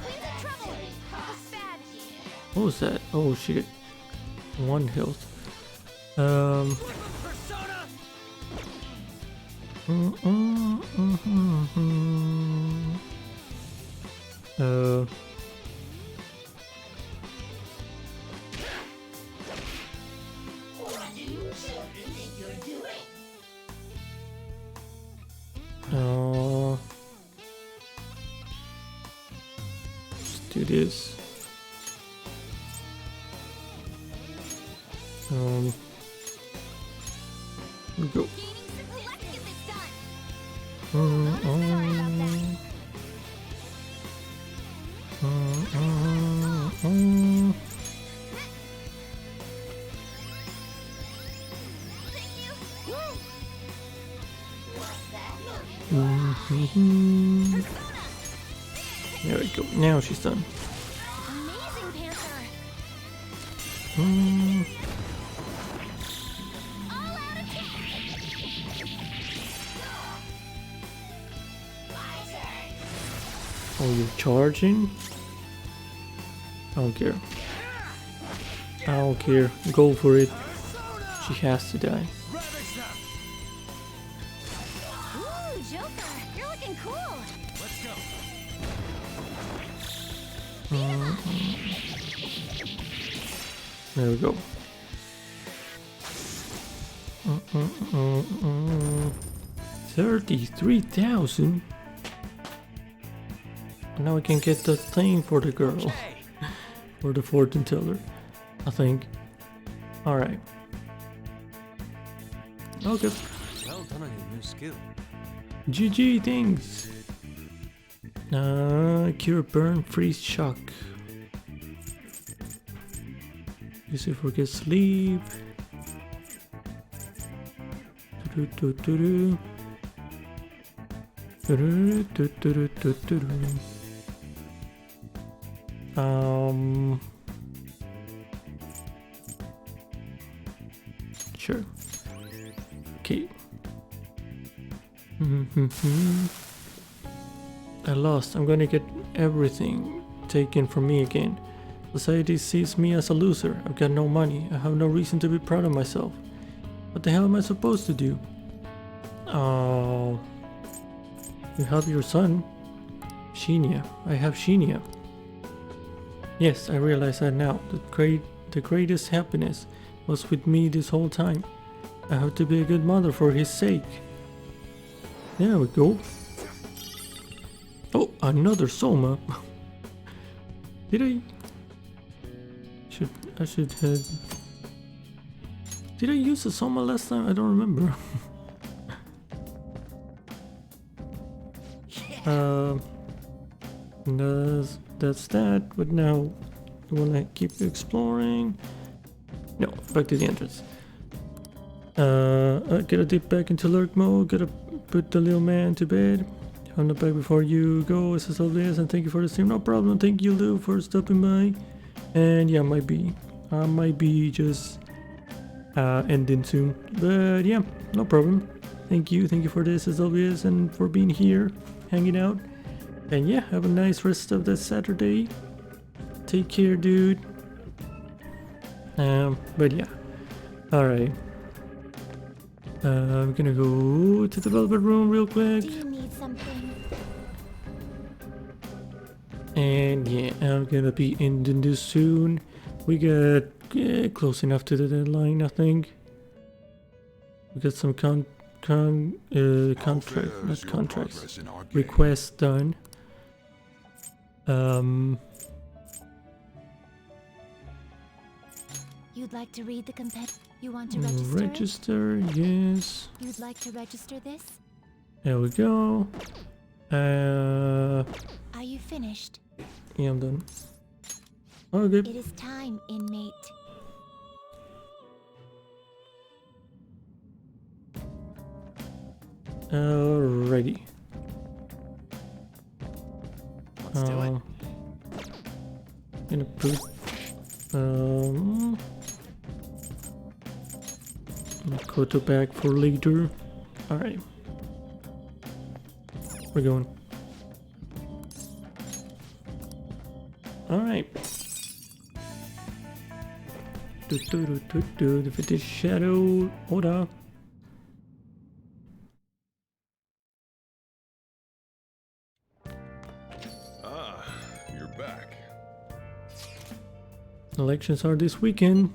Queen's in trouble. Looks bad. What was that? Oh shit. 1 health. Persona. Let's do this. We go. Let's get this done. There we go. Now she's done. Amazing, Panther. All out attack. Oh, you're charging? I don't care. I don't care. Go for it. She has to die. Ooh, Joker, you're looking cool. Let's go. There we go. 33,000. Now we can get the thing for the girl. For the fortune teller, I think. Alright. Okay. Well done on your new skill. GG, thanks. Cure burn, freeze, shock. Use it for get sleep. Sure. Okay. I lost. I'm gonna get everything taken from me again. Society sees me as a loser. I've got no money. I have no reason to be proud of myself. What the hell am I supposed to do? Oh, you have your son, Shinya. I have Shinya. Yes, I realize that now. The greatest happiness was with me this whole time. I have to be a good mother for his sake. There we go. Oh, another Soma. Did I should have. Did I use a Soma last time? I don't remember. That's that. But now, I wanna keep exploring. No, back to the entrance. I gotta dip back into lurk mode. Gotta put the little man to bed. I'm not back before you go, SSLBS, and thank you for the stream. No problem. Thank you, Lou, for stopping by. And yeah, I might be just ending soon. But yeah, no problem. Thank you for the SSLBS and for being here, hanging out. And yeah, have a nice rest of the Saturday. Take care, dude. But yeah, all right. I'm gonna go to the velvet room real quick. Do you need something? And yeah, I'm gonna be ending this soon. We got close enough to the deadline, I think. We got some requests done. You'd like to read the You want to register? Register, yes. You'd like to register this? There we go. Are you finished? Yeah, I'm done. Okay. It is time, inmate. Alrighty. Let's do it. Gonna put Makoto back for later. Alright. We're going. Alright. Defeat the shadow order. You're back. Elections are this weekend.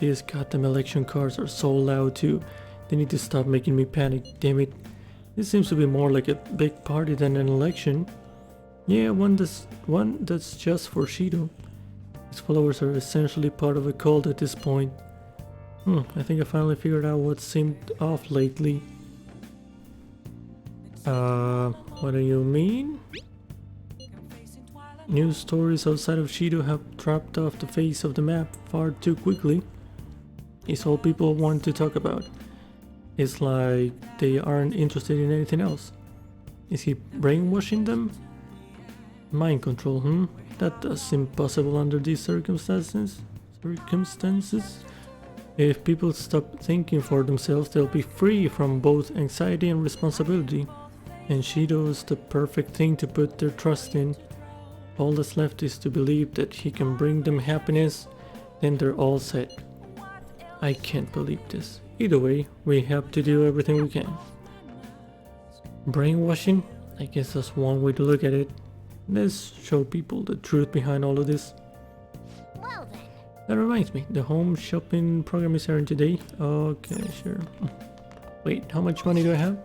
These goddamn election cards are so loud too. They need to stop making me panic, damn it. This seems to be more like a big party than an election. Yeah, one that's just for Shido. His followers are essentially part of a cult at this point. I think I finally figured out what seemed off lately. What do you mean? News stories outside of Shido have dropped off the face of the map far too quickly. It's all people want to talk about. It's like they aren't interested in anything else. Is he brainwashing them? Mind control, That does seem possible under these circumstances. If people stop thinking for themselves, they'll be free from both anxiety and responsibility. And Shido is the perfect thing to put their trust in. All that's left is to believe that he can bring them happiness, then they're all set. I can't believe this. Either way, we have to do everything we can. Brainwashing? I guess that's one way to look at it. Let's show people the truth behind all of this. Well then. That reminds me, the home shopping program is airing today. Okay, sure. Wait, how much money do I have?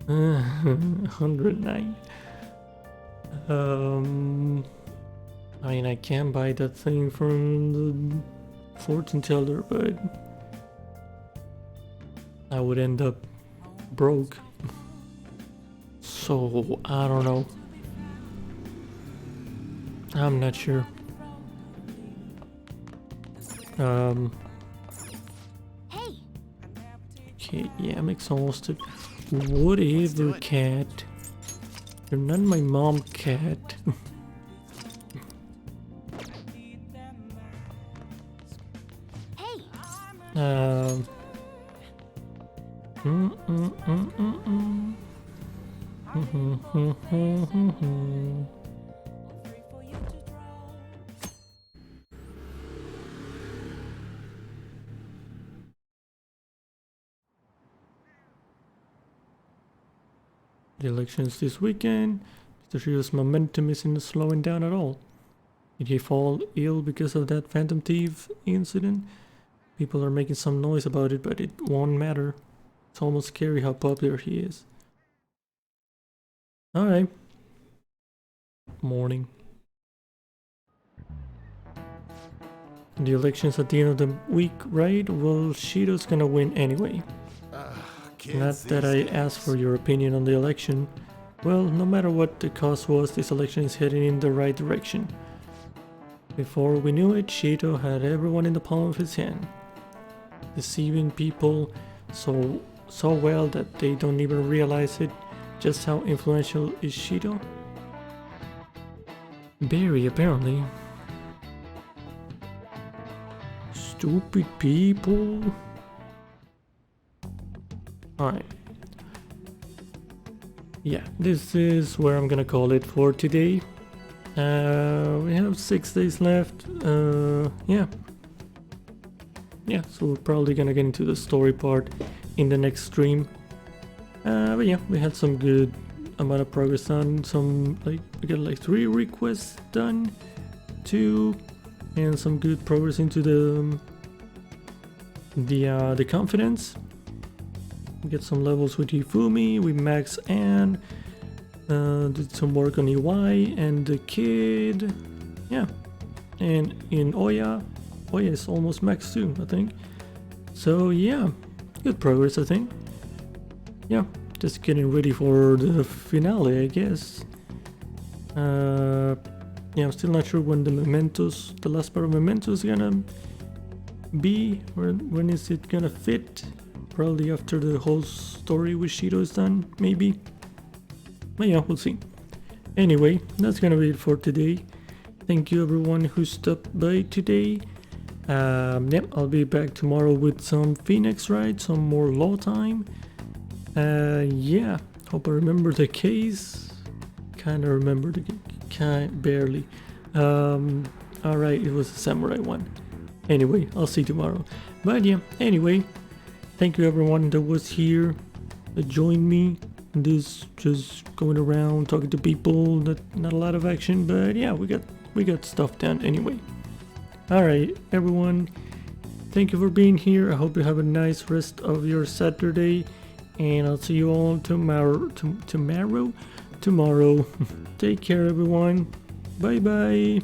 109. I mean, I can buy that thing from the fortune teller, but I would end up broke. So, I don't know. I'm not sure. Hey. Okay, yeah, I'm exhausted. Whatever, cat. You're not my mom, cat. Hey. The elections this weekend. Mr. Shiro's momentum isn't slowing down at all. Did he fall ill because of that Phantom Thief incident? People are making some noise about it, but it won't matter. It's almost scary how popular he is. Alright. Morning. The election's at the end of the week, right? Well, Shido's gonna win anyway. Not that I asked for your opinion on the election. Well, no matter what the cause was, this election is heading in the right direction. Before we knew it, Shido had everyone in the palm of his hand. Deceiving people so well that they don't even realize it. Just how influential is Shido? Very, apparently. Stupid people. Alright. Yeah, this is where I'm gonna call it for today. We have 6 days left. Yeah. Yeah, so we're probably gonna get into the story part in the next stream. But yeah, we had some good amount of progress done. We got like 3 requests done, 2, and some good progress into the confidence. We get some levels with Hifumi, we max Anne, did some work on EY and the kid, yeah, and in Oya is almost max too, I think. So yeah, good progress, I think. Yeah, just getting ready for the finale, I guess. Yeah, I'm still not sure when the last part of Mementos is gonna be, or when is it gonna fit. Probably after the whole story with Shido is done, maybe. But yeah, we'll see. Anyway, that's gonna be it for today. Thank you everyone who stopped by today. Yep, I'll be back tomorrow with some Phoenix Wright, some more law time. Yeah, hope I remember the case. Kinda remember the barely. Alright, it was a samurai one. Anyway, I'll see you tomorrow. But yeah, anyway. Thank you everyone that was here, that joined me in this, just going around talking to people. Not a lot of action, but yeah, we got stuff done anyway. Alright everyone, thank you for being here. I hope you have a nice rest of your Saturday, and I'll see you all tomorrow. Tomorrow. Take care everyone. Bye bye.